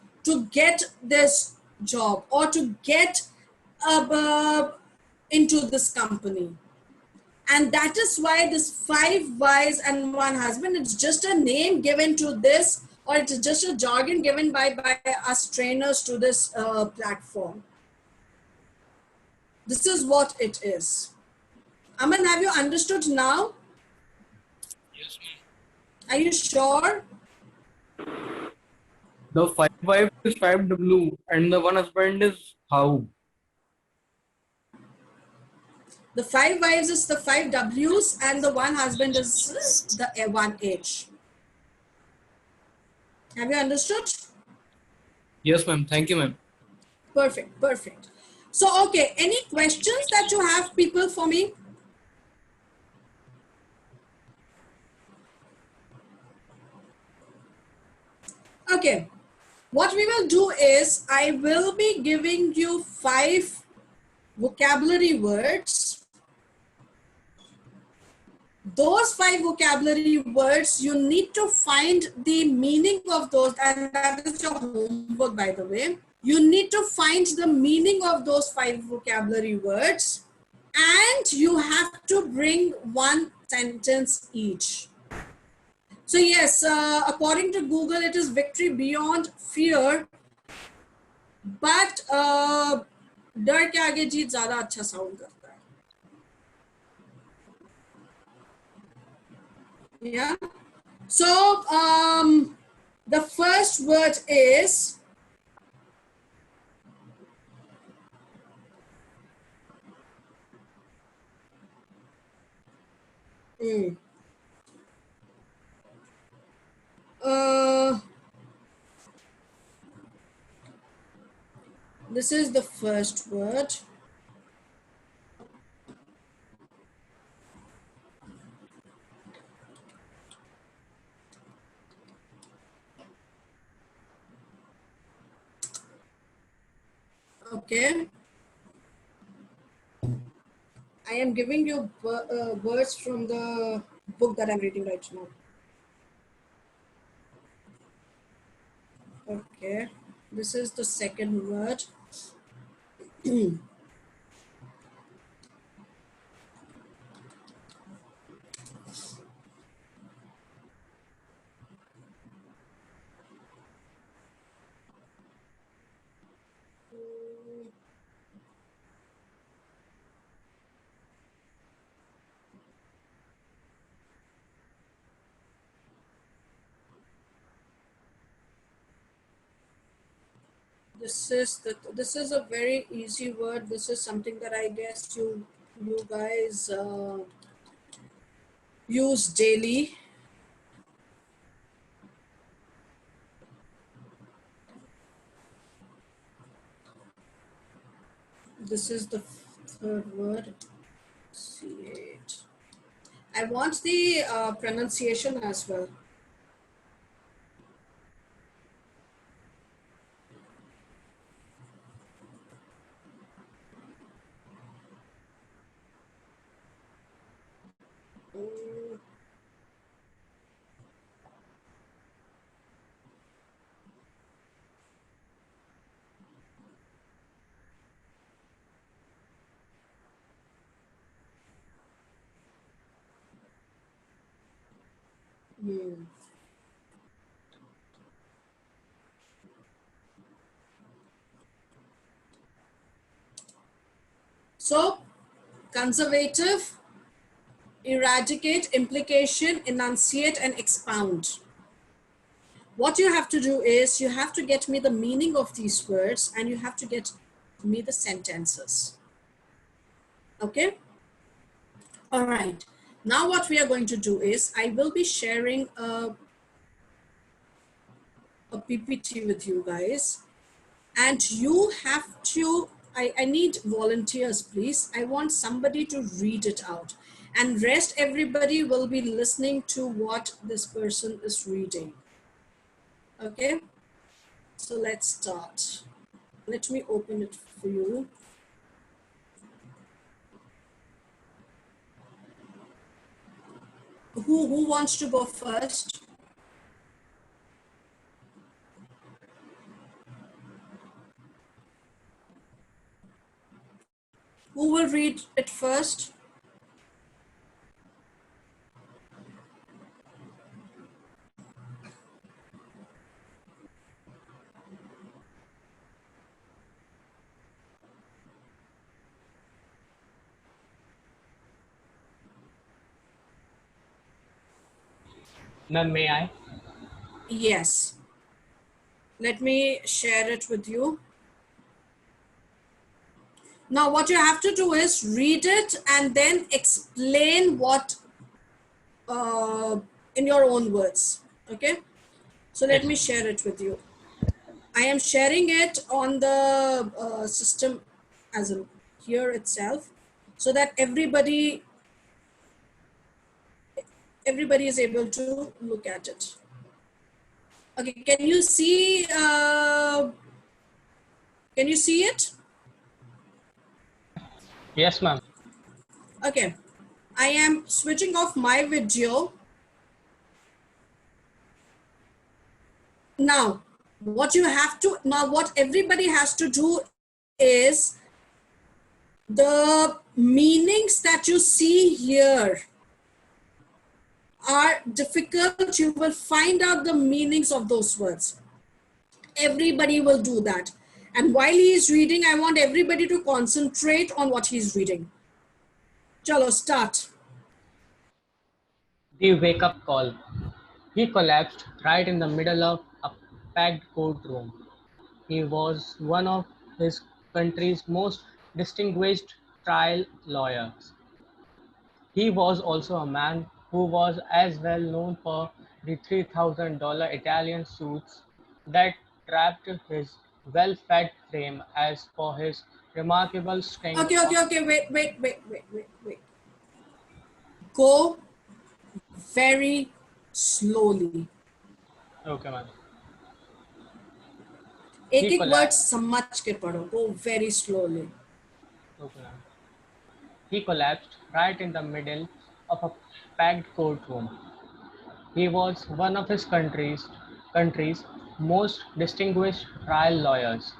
get this job or to get into this company? And that is why this 5 wives and 1 husband, it's just a name given to this, or it's just a jargon given by us trainers to this platform. This is what it is. Aman, have you understood now?
Yes, ma'am.
Are you sure?
The 5 wives is 5W and the 1 husband is how?
The 5 wives is the 5 W's and the 1 husband is the 1 H. Have you understood?
Yes, ma'am. Thank you, ma'am.
Perfect, perfect. So, okay, any questions that you have, people, for me? Okay, what we will do is I will be giving you 5 vocabulary words. Those 5 vocabulary words, you need to find the meaning of those, and that is your homework, by the way. You need to find the meaning of those 5 vocabulary words, and you have to bring 1 sentence each. So yes, according to Google, it is victory beyond fear, but डर के आगे जीत ज़्यादा अच्छा sound करता है. Yeah. So the first word is this is the first word. Okay. I am giving you words from the book that I'm reading right now. Okay. This is the second word. This is a very easy word. This is something that I guess you guys use daily. This is the third word. C8. I want the pronunciation as well. So, conservative, eradicate, implication, enunciate, and expound. What you have to do is you have to get me the meaning of these words and you have to get me the sentences. Okay? All right. Now what we are going to do is I will be sharing a PPT with you guys, and you have to, I need volunteers, please. I want somebody to read it out, and rest everybody will be listening to what this person is reading. Okay, so let's start. Let me open it for you. Who wants to go first? Who will read it first?
Ma'am, may I?
Yes. Let me share it with you. Now what you have to do is read it and then explain what in your own words. Okay, so let me share it with you. I am sharing it on the system as in here itself, so that everybody is able to look at it. Okay, can you see it?
Yes, ma'am.
Okay, I am switching off my video. Now, what everybody has to do is the meanings that you see here are difficult. You will find out the meanings of those words. Everybody will do that. And while he is reading, I want everybody to concentrate on what he's reading. Chalo, start.
The wake-up call. He collapsed right in the middle of a packed courtroom. He was one of his country's most distinguished trial lawyers. He was also a man who was as well known for the $3,000 Italian suits that wrapped his well-fed frame as for his remarkable strength.
Okay, wait. Go very slowly.
Okay, ma'am.
एक word समझ के पढ़ो. Go very slowly.
Okay, ma'am. He collapsed right in the middle of a packed courtroom. He was one of his country's most distinguished trial lawyers.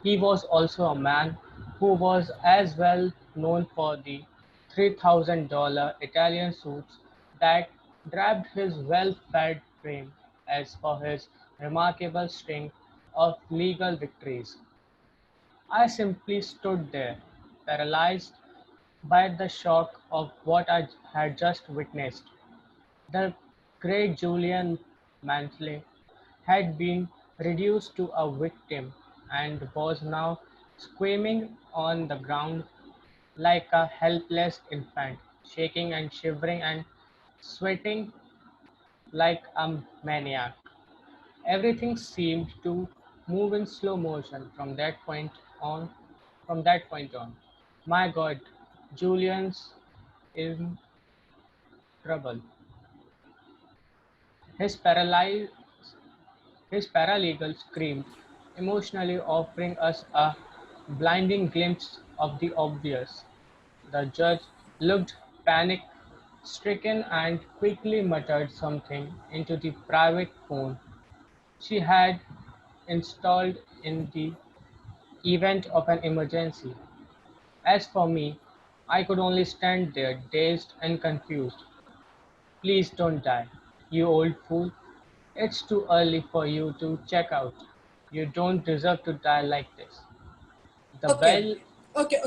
He was also a man who was as well known for the $3,000 Italian suits that draped his well-fed frame as for his remarkable string of legal victories. I simply stood there, paralyzed by the shock of what I had just witnessed. The great Julian Mansell had been reduced to a victim and was now squirming on the ground like a helpless infant, shaking and shivering and sweating like a maniac. Everything seemed to move in slow motion from that point on. My God, Julian's in trouble. His paralegal screamed, emotionally offering us a blinding glimpse of the obvious. The judge looked panic-stricken and quickly muttered something into the private phone she had installed in the event of an emergency. As for me, I could only stand there, dazed and confused. Please don't die, you old fool. It's too early for you to check out. You don't deserve to die like this. The bell.
Okay.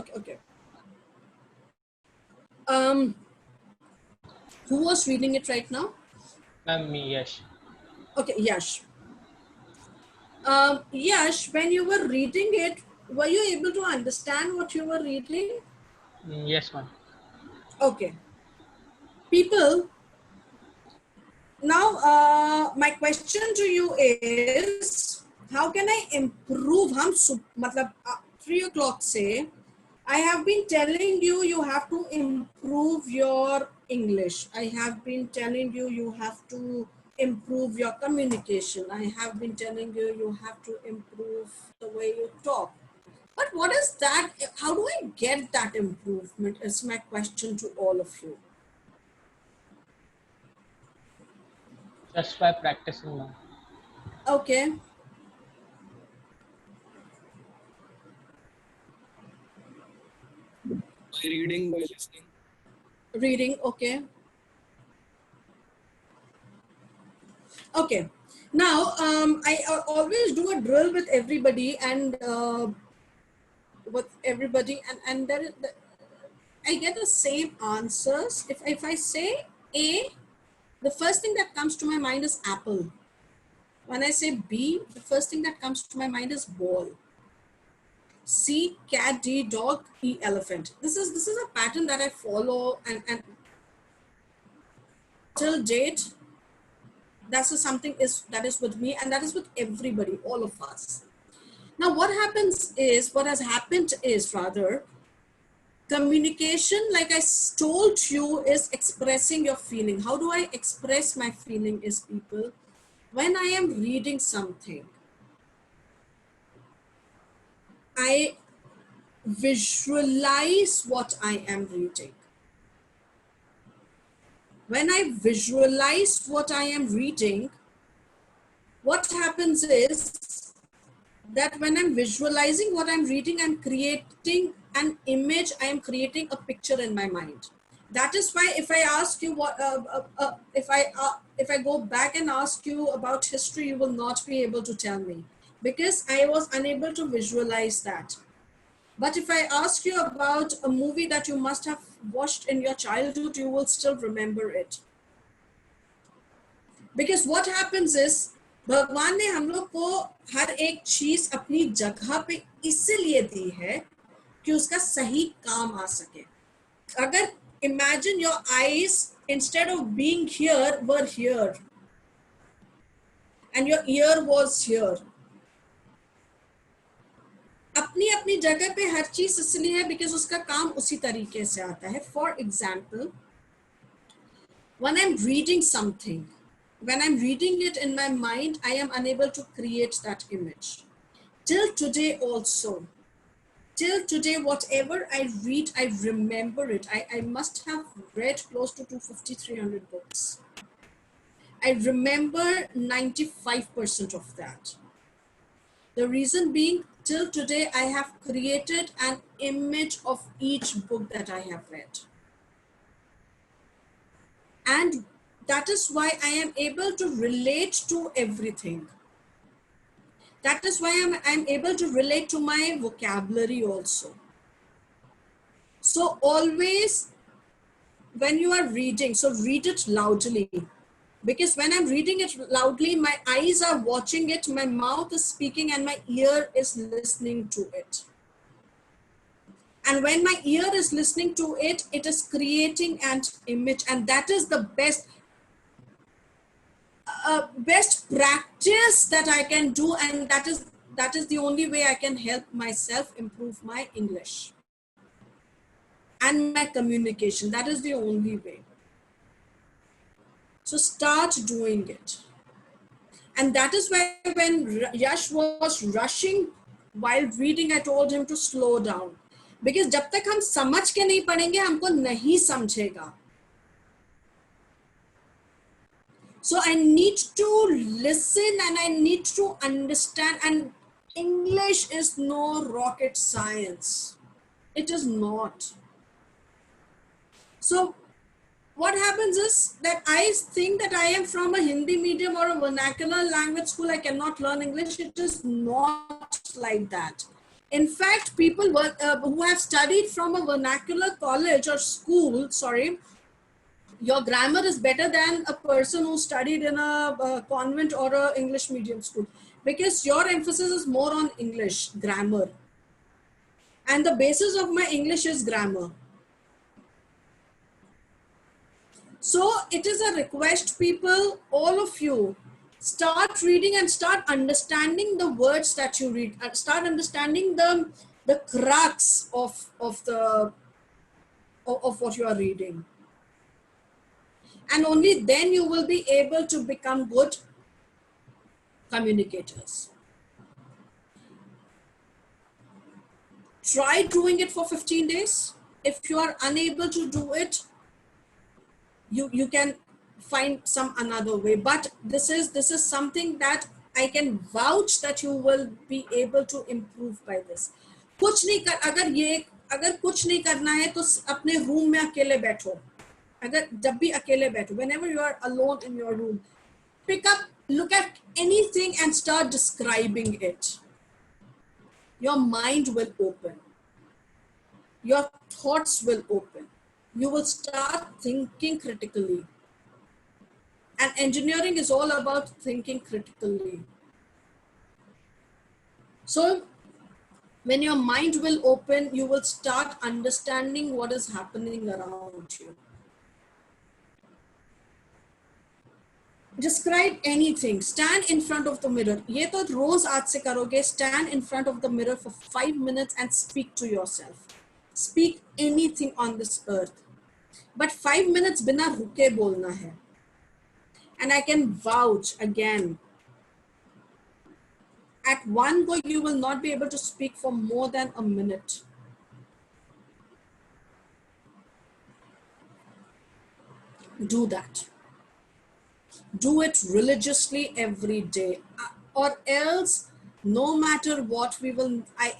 Who was reading it right now?
Me, Yash.
Okay, Yash. Yash, when you were reading it, were you able to understand what you were reading?
Yes, ma'am.
Okay. People, now my question to you is, how can I improve? 3 o'clock say, I have been telling you, you have to improve your English. I have been telling you, you have to improve your communication. I have been telling you, you have to improve the way you talk. But what is that? How do I get that improvement? Is my question to all of you.
Just by practicing, ma'am.
Okay.
By reading, by listening.
Reading, okay. Okay. Now, I always do a drill with everybody and there is, I get the same answers. If I say A, the first thing that comes to my mind is apple. When I say B, the first thing that comes to my mind is ball. C, cat, D, dog, E, elephant. This is a pattern that I follow and till date, that's something that is with me and that is with everybody, all of us. Now what has happened is rather, communication, like I told you, is expressing your feeling. How do I express my feeling is, people, when I am reading something, I visualize what I am reading. When I visualize what I am reading, what happens is that when I'm visualizing what I'm reading, I'm creating an image, I am creating a picture in my mind. That is why if I ask you what, if I go back and ask you about history, you will not be able to tell me, because I was unable to visualize that. But if I ask you about a movie that you must have watched in your childhood, you will still remember it. Because what happens is, भगवान ने हम लोग को हर एक चीज अपनी जगह पे इसलिए दी है कि उसका सही काम आ सके. अगर imagine your eyes, instead of being here, were here, and your ear was here. अपनी अपनी जगह पे हर चीज इसलिए है because उसका काम उसी तरीके से आता है. For example, when I'm reading something, when I'm reading it in my mind, I am unable to create that image. Till today also, till today, whatever I read, I remember it. I must have read close to 250, 300 books. I remember 95% of that. The reason being, till today, I have created an image of each book that I have read. And that is why I am able to relate to everything. That is why I'm able to relate to my vocabulary also. So always when you are reading, so read it loudly. Because when I'm reading it loudly, my eyes are watching it, my mouth is speaking, and my ear is listening to it. And when my ear is listening to it, it is creating an image, and that is the best practice that I can do, and that is the only way I can help myself improve my English and my communication. That is the only way. So start doing it. And that is why when Yash was rushing while reading, I told him to slow down. Because जब तक हम समझ के नहीं पढ़ेंगे, हमको नहीं समझेगा. So I need to listen and I need to understand, and English is no rocket science. It is not. So what happens is that I think that I am from a Hindi medium or a vernacular language school, I cannot learn English. It is not like that. In fact, people who have studied from a vernacular college or school, your grammar is better than a person who studied in a convent or a English medium school, because your emphasis is more on English grammar. And the basis of my English is grammar. So it is a request, people, all of you, start reading and start understanding the words that you read, and start understanding the crux of what you are reading. And only then you will be able to become good communicators. Try doing it for 15 days. If you are unable to do it, you can find some another way. But this is something that I can vouch that you will be able to improve by this. कुछ नहीं कर, अगर कुछ नहीं करना है तो अपने रूम में अकेले बैठो. अगर जब भी अकेले बैठो, whenever you are alone in your room, pick up, look at anything and start describing it. Your mind will open. Your thoughts will open. You will start thinking critically. And engineering is all about thinking critically. So when your mind will open, you will start understanding what is happening around you. Describe anything. Stand in front of the mirror. ये तो रोज आज से करोगे. Stand in front of the mirror for 5 minutes and speak to yourself. Speak anything on this earth. But 5 minutes बिना रुके बोलना है. And I can vouch again. At one go, you will not be able to speak for more than a minute. Do that. Do it religiously every day, or else, no matter what, I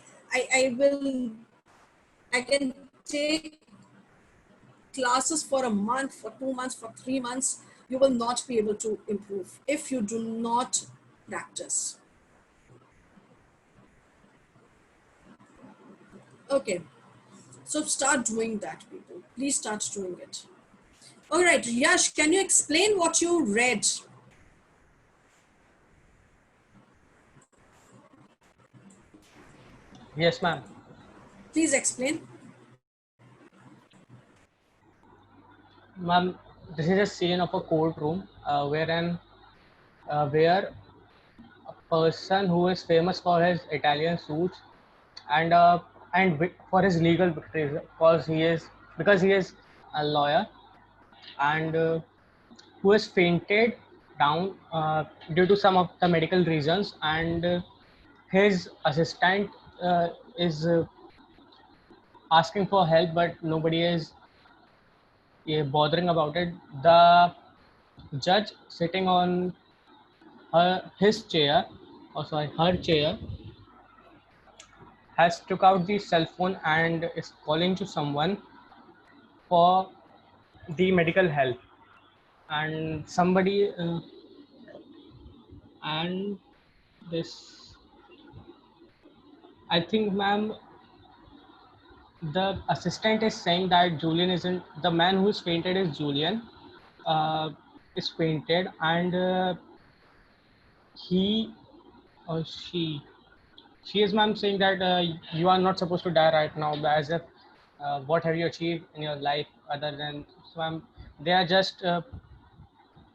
can take classes for a month, for 2 months, for 3 months. You will not be able to improve if you do not practice. Okay, so start doing that, people. Please start doing it. All right, Yash, can you explain what you read?
Yes, ma'am.
Please explain.
Ma'am, this is a scene of a courtroom where a person who is famous for his Italian suits and for his legal victories, because he is a lawyer, and who has fainted down due to some of the medical reasons, and his assistant is asking for help, but nobody is bothering about it. The judge sitting on her chair, has took out the cell phone and is calling to someone for the medical help, and somebody and this, I think, ma'am, the assistant is saying that Julian isn't the man who is fainted. Is Julian is fainted, and he or she is, ma'am, saying that you are not supposed to die right now, as if what have you achieved in your life other than, so ma'am, they are just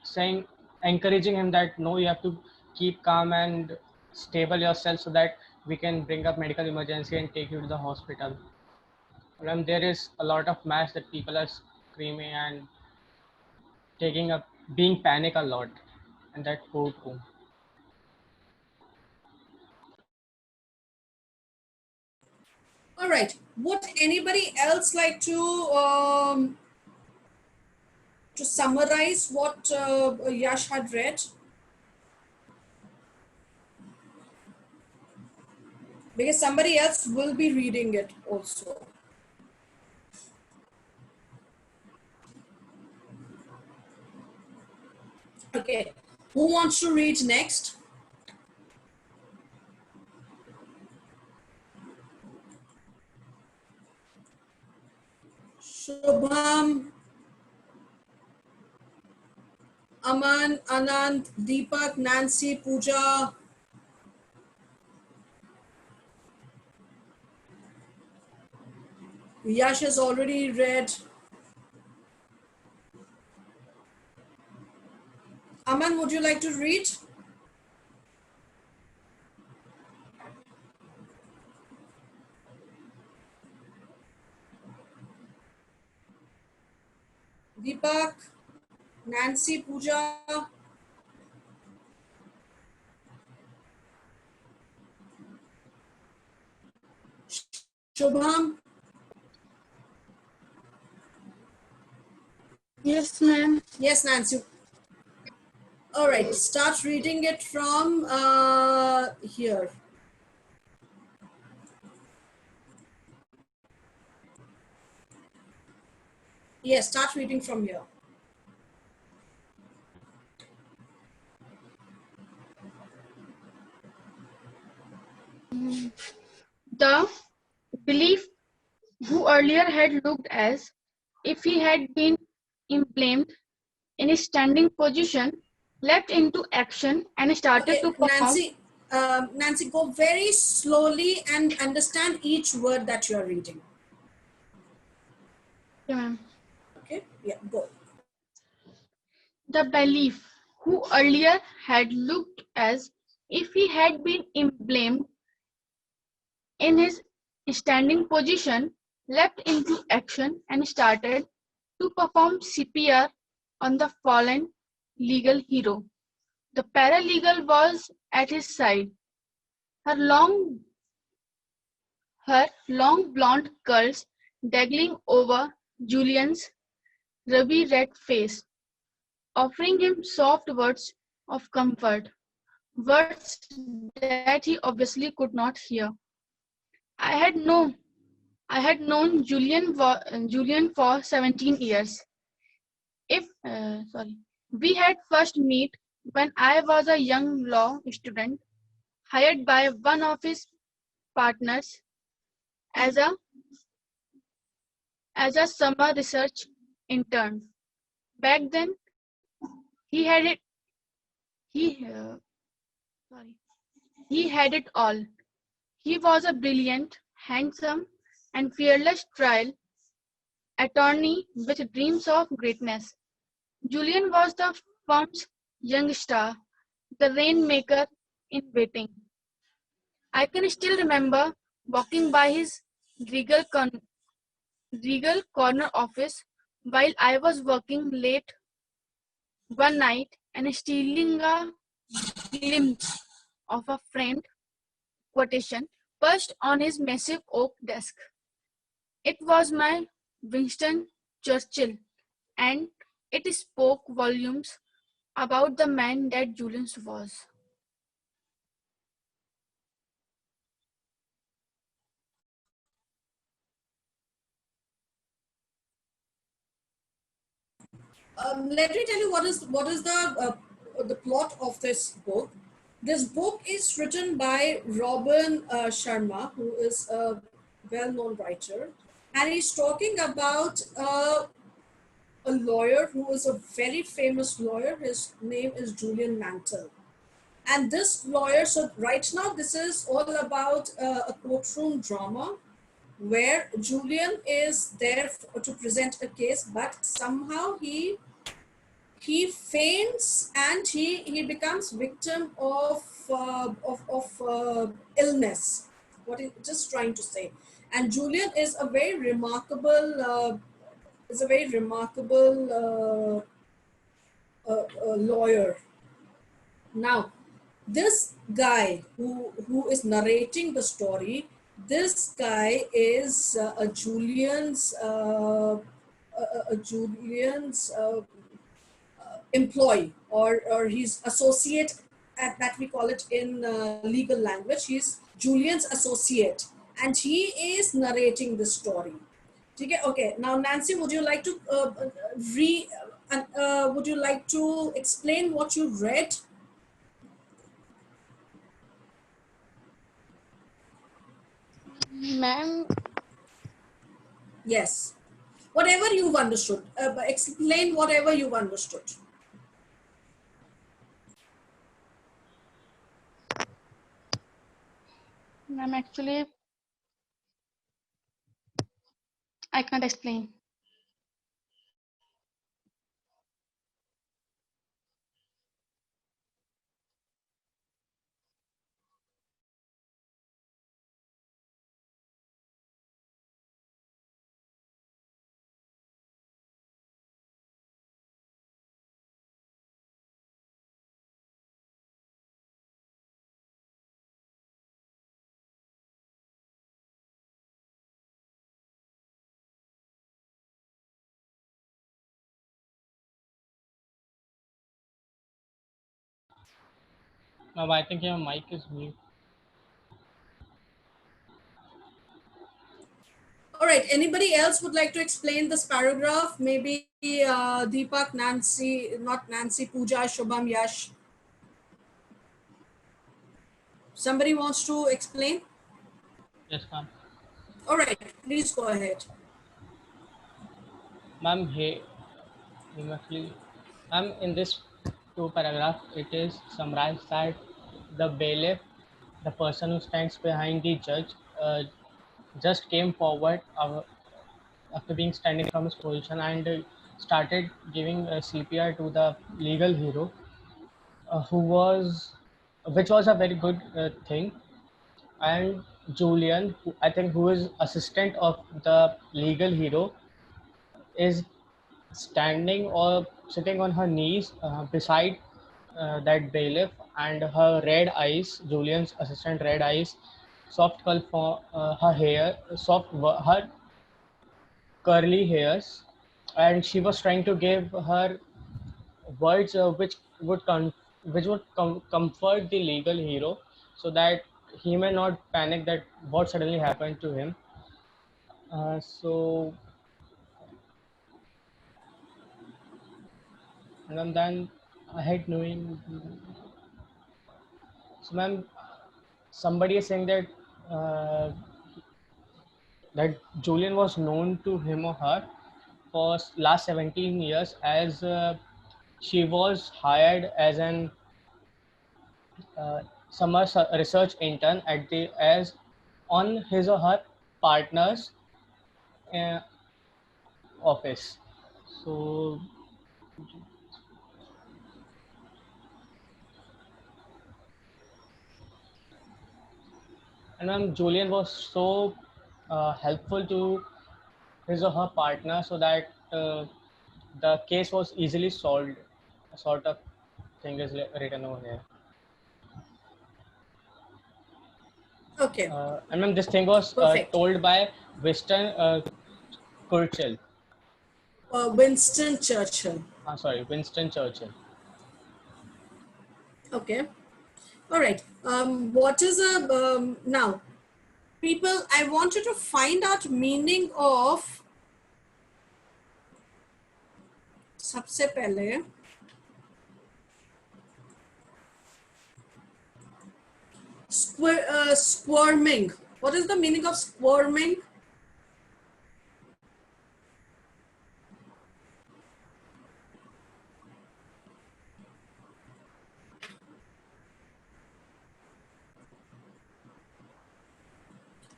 saying, encouraging him that no, you have to keep calm and stable yourself so that we can bring up medical emergency and take you to the hospital. Ma'am, there is a lot of mass that people are screaming and being panic a lot in that courtroom.
All right. Would anybody else like to summarize what Yash had read? Because somebody else will be reading it also. Okay. Who wants to read next? Shubham, Aman, Anand, Deepak, Nancy, Pooja. Yash has already read. Aman, would you like to read? Deepak, Nancy, Pooja. Shubham.
Yes, ma'am.
Yes, Nancy. All right, start reading it from here. Yes, start reading from here.
The belief, who earlier had looked as if he had been impaled in a standing position, leapt into action and started to perform.
Nancy, go very slowly and understand each word that you are reading.
Okay, ma'am.
Okay, yeah, go.
The belief, who earlier had looked as if he had been emblamed in his standing position, leapt into action and started to perform CPR on the fallen legal hero. The paralegal was at his side, her long blonde curls dangling over Julian's ruby red face, offering him soft words of comfort, words that he obviously could not hear. I had no I had known Julian for 17 years. We had first met when I was a young law student hired by one of his partners as a summer research intern. Back then, he had it. He sorry. He had it all. He was a brilliant, handsome, and fearless trial attorney with dreams of greatness. Julian was the firm's young star, the rainmaker in waiting. I can still remember walking by his regal, regal corner office while I was working late one night and stealing a glimpse of a framed quotation perched on his massive oak desk. It was my Winston Churchill, and it spoke volumes about the man that Julian was.
Let me tell you what is the plot of this book. This book is written by Robin Sharma, who is a well-known writer, and he's talking about a lawyer who is a very famous lawyer. His name is Julian Mantle. And this lawyer, so right now this is all about a courtroom drama where Julian is there to present a case, but somehow he faints and he becomes victim of illness. What is just trying to say? And Julian is a very remarkable lawyer. Now, this guy who is narrating the story, this guy is a Julian's employee, or he's associate, that we call it in legal language. He's Julian's associate, and he is narrating the story. Okay, now Nancy, would you like to would you like to explain what you read?
Ma'am?
Yes. Whatever you've understood. Explain whatever you've understood.
Ma'am, actually, I can't explain.
Now I think your mic is mute.
All right, anybody else would like to explain this paragraph? Maybe Deepak, Nancy, not Nancy, Pooja, Shubham, Yash. Somebody wants to explain?
Yes, ma'am.
All right, please go ahead.
Ma'am, hey, ma'am, in this two paragraph, it is summarized that the bailiff, the person who stands behind the judge, just came forward after being standing from his position and started giving CPR to the legal hero. which was a very good thing. And Julian, I think, who is assistant of the legal hero, is standing or sitting on her knees beside that bailiff, and her red eyes, Julian's assistant red eyes, soft curl for her hair, her curly hairs, and she was trying to give her words which would comfort the legal hero, so that he may not panic that what suddenly happened to him. So and then I had knowing. So ma'am, somebody is saying that that Julian was known to him or her for last 17 years, as she was hired as an summer research intern at the as on his or her partner's uh, office. So and then Julian was so helpful to his or her partner, so that the case was easily solved. A sort of thing is written over here.
Okay.
And then this thing was told by Winston Churchill.
Winston Churchill.
Sorry, Winston Churchill.
Okay. All right. What is a now? People, I want you to find out meaning of सबसे पहले squirming. What is the meaning of squirming?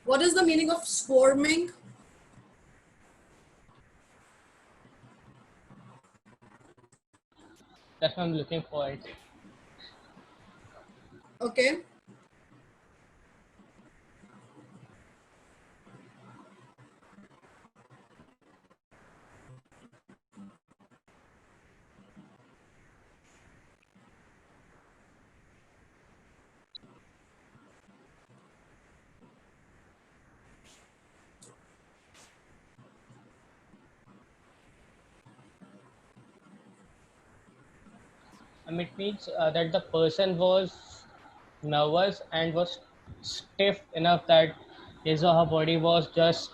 What is the meaning of squirming?
That's what I'm looking for it.
Okay.
It means that the person was nervous and was stiff enough that his or her body was just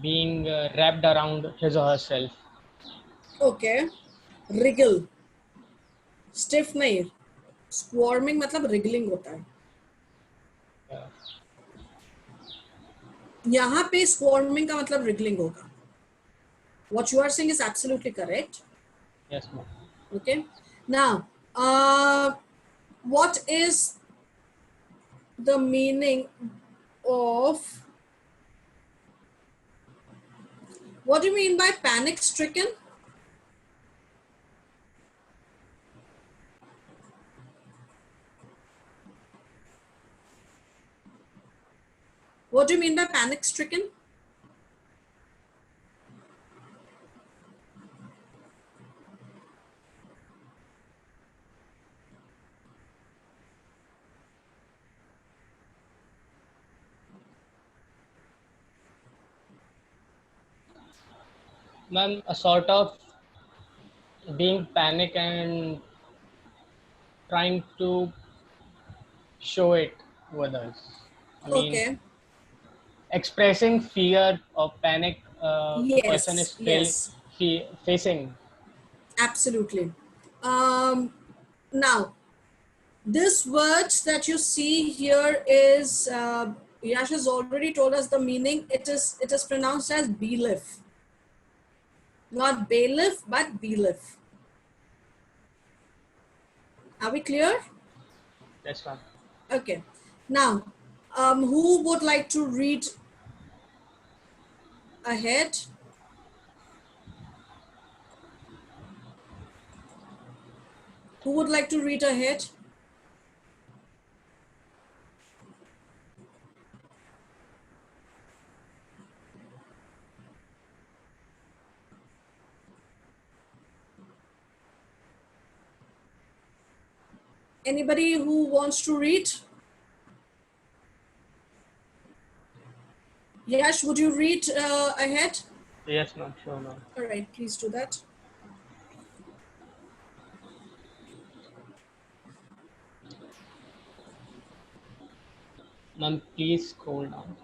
being wrapped around his or herself.
Okay. Wriggle. Stiff नहीं. Squirming मतलब wriggling होता है. यहाँ पे squirming का मतलब wriggling होगा. What you are saying is absolutely correct.
Yes, ma'am.
Okay. Now, what is the meaning of, what do you mean by panic stricken? What do you mean by panic stricken?
Ma'am, a sort of being panic and trying to show it with us. I mean,
Okay.
expressing fear or panic
Yes,
person is
yes.
facing.
Absolutely. Now, this word that you see here is, Yash has already told us the meaning. It is pronounced as bailiff. Not bailiff, but bailiff. Are we clear?
That's fine.
Okay. Now, who would like to read ahead? Who would like to read ahead? Anybody who wants to read? Yash, would you read ahead?
Yes, ma'am. Sure, ma'am.
All right, please do that.
Ma'am, please scroll down.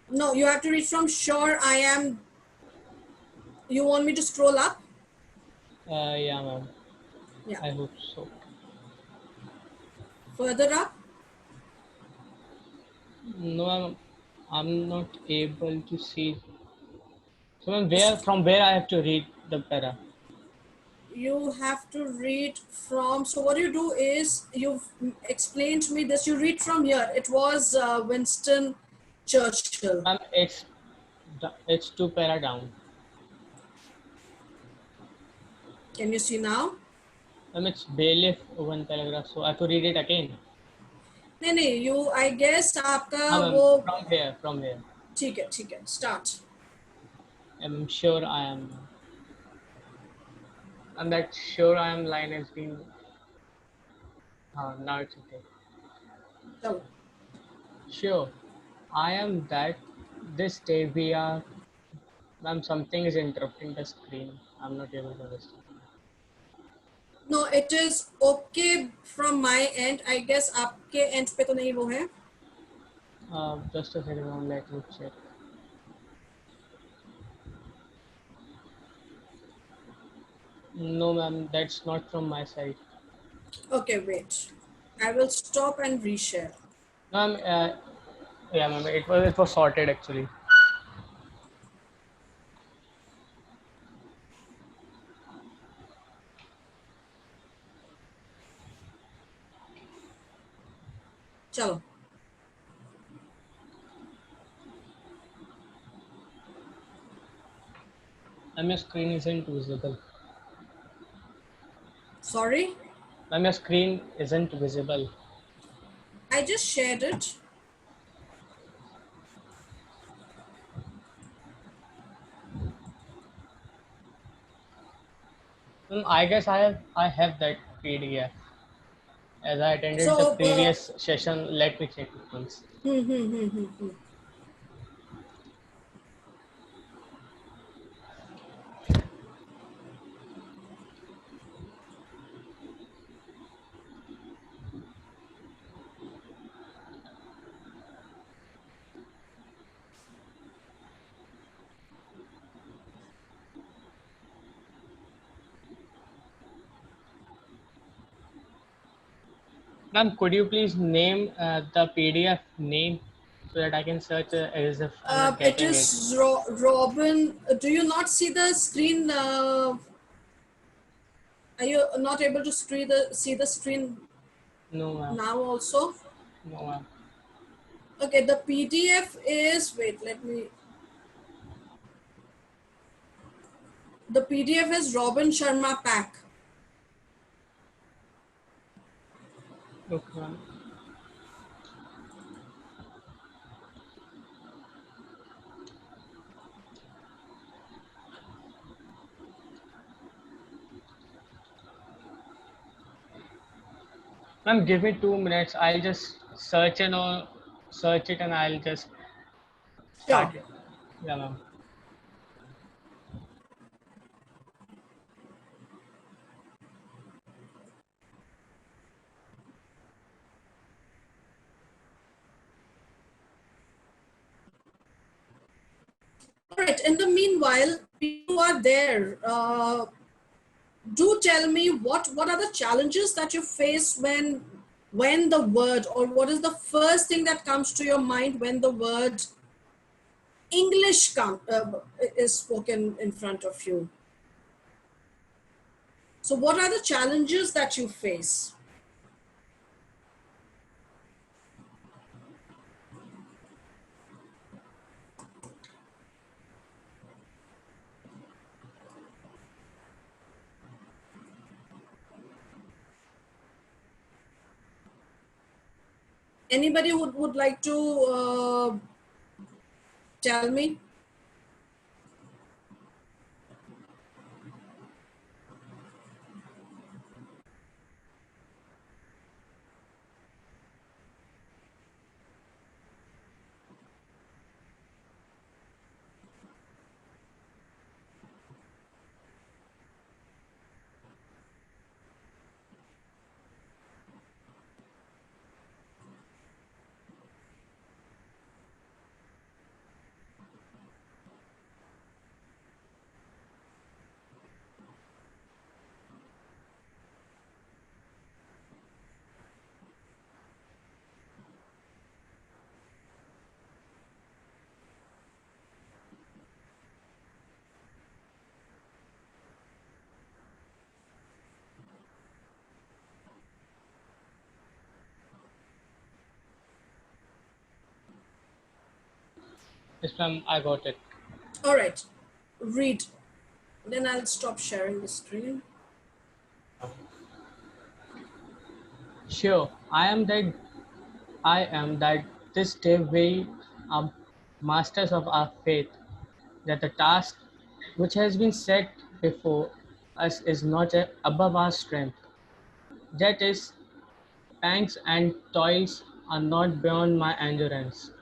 No, you have to read from sure I am. You want me to scroll up?
Yeah, ma'am.
Yeah.
I hope so.
Further up?
No, I'm not able to see. So, ma'am, from where I have to read the para?
You have to read from. So what you do is you've explained to me this. You read from here. It was Winston Churchill.
Ma'am, it's two para down.
Can you see now?
Ma'am, it's bailiff one paragraph, so I have to read it again.
नहीं you I guess आपका
Ma'am,
वो
from here.
ठीक है start.
I'm sure I am. And that sure I am line has been. Now it's okay.
Chalo.
Sure, I am that. This day we are. Ma'am, something is interrupting the screen. I'm not able to understand.
No, it is okay from my end. I guess आपके end पे तो नहीं वो है.
Just a second, ma'am. Let me check. No, ma'am, that's not from my side.
Okay, wait. I will stop and reshare.
Ma'am, yeah, ma'am, it was sorted actually.
Chalo.
Ma'am, your screen isn't visible.
Sorry?
Ma'am, your screen isn't visible.
I just shared it.
I guess I have that PDF. As I attended
So,
the previous session, let me check it once. Ma'am, could you please name the PDF name so that I can search as if I'm not
It
getting it?
is Robin. Do you not see the screen? Are you not able to see the screen
No, ma'am.
now also?
No, ma'am.
Okay, the PDF is, wait, let me. The PDF is Robin Sharma Pack.
Okay, ma'am. Ma'am, give me 2 minutes. I'll just search it and I'll just start it. Yeah, ma'am.
All right, in the meanwhile, people who are there, do tell me what are the challenges that you face when the word, or what is the first thing that comes to your mind when the word English is spoken in front of you? So what are the challenges that you face? Anybody would like to tell me?
Yes, ma'am, I got it.
All right, read. Then I'll stop sharing the screen.
Sure, I am that this day we are masters of our faith, that the task which has been set before us is not above our strength. That is, pangs and toils are not beyond my endurance.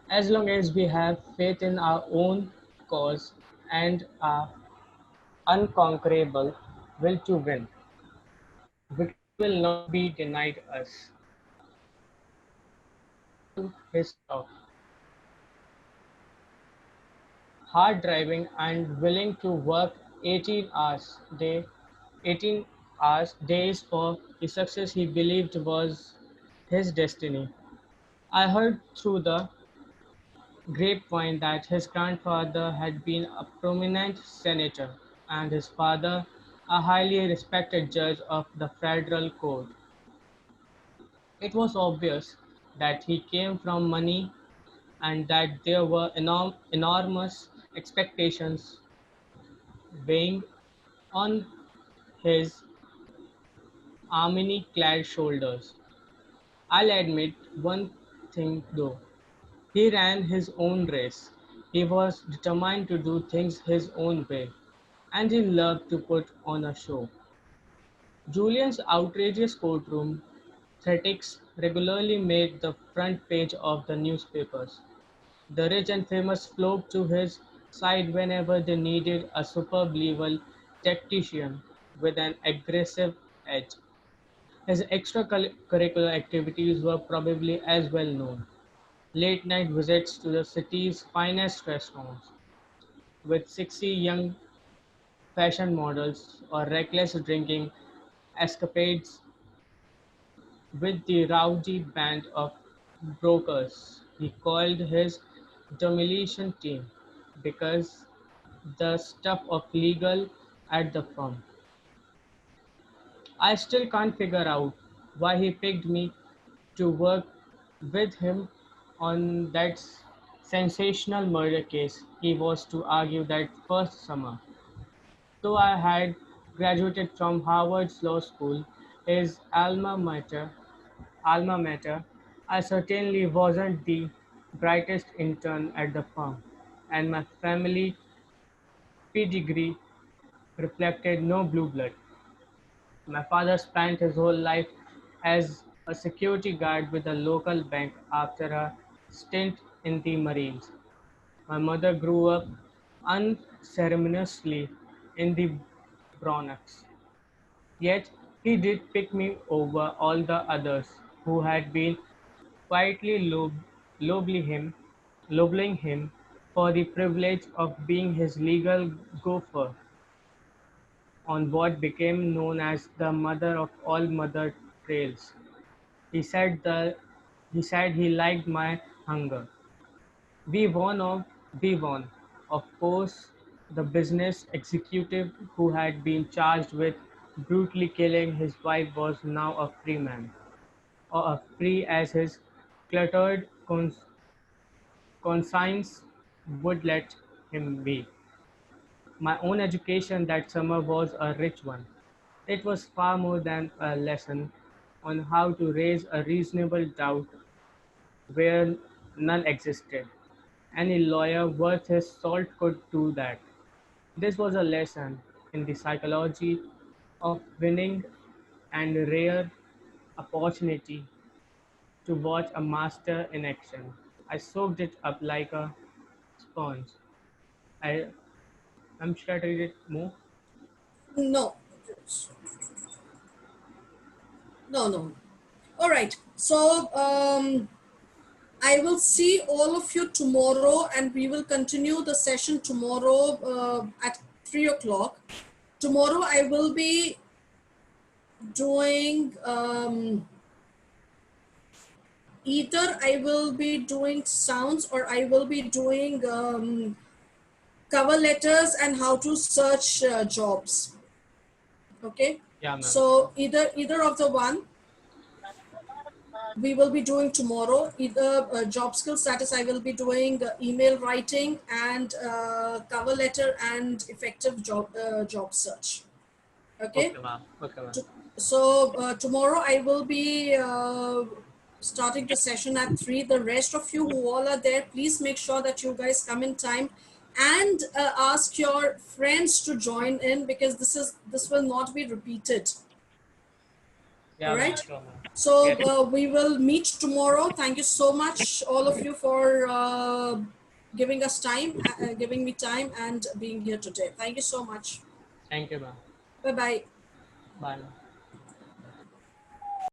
As long as we have faith in our own cause and our unconquerable will to win, victory will not be denied us. His talk, hard driving and willing to work 18 hours days for the success he believed was his destiny. I heard through the grapevine that his grandfather had been a prominent senator and his father a highly respected judge of the federal court. It was obvious that he came from money and that there were enormous expectations weighing on his armini-clad shoulders. I'll admit one thing though. He ran his own race. He was determined to do things his own way, and he loved to put on a show. Julian's outrageous courtroom theatrics regularly made the front page of the newspapers. The rich and famous flocked to his side whenever they needed a superb-level tactician with an aggressive edge. His extracurricular activities were probably as well known. Late-night visits to the city's finest restaurants with sexy young fashion models or reckless drinking escapades with the rowdy band of brokers he called his demolition team because the stuff of legal at the firm. I still can't figure out why he picked me to work with him on that sensational murder case he was to argue that first summer. Though I had graduated from Harvard's law school, his alma mater, I certainly wasn't the brightest intern at the firm, and my family pedigree reflected no blue blood. My father spent his whole life as a security guard with a local bank after a stint in the Marines. My mother grew up unceremoniously in the Bronx. Yet he did pick me over all the others who had been quietly lobbling him, lobbling him for the privilege of being his legal gopher on what became known as the mother of all mother trails. He said the he said he liked my hunger. We won of we won. Of course, the business executive who had been charged with brutally killing his wife was now a free man, or as free as his cluttered conscience would let him be. My own education that summer was a rich one. It was far more than a lesson on how to raise a reasonable doubt where none existed. Any lawyer worth his salt could do that. This was a lesson in the psychology of winning and a rare opportunity to watch a master in action. I soaked it up like a sponge. I should I read it more?
No. No. All right. So I will see all of you tomorrow, and we will continue the session tomorrow at 3 o'clock. Tomorrow I will be doing either I will be doing sounds or I will be doing cover letters and how to search jobs. Okay.
Yeah, ma'am.
So either of the one we will be doing tomorrow. Either job skill status, I will be doing email writing and cover letter and effective job search. Okay.
Okay, ma'am. Okay, ma'am.
So tomorrow I will be starting the session at 3. The rest of you who all are there, please make sure that you guys come in time and ask your friends to join in, because this will not be repeated.
Yeah,
all
ma'am.
right.
Sure, ma'am.
So we will meet tomorrow. Thank you so much, all of you, for giving us time, giving me time and being here today. Thank you so much.
Thank you, ma'am.
Bye-bye.
Bye, ma'am.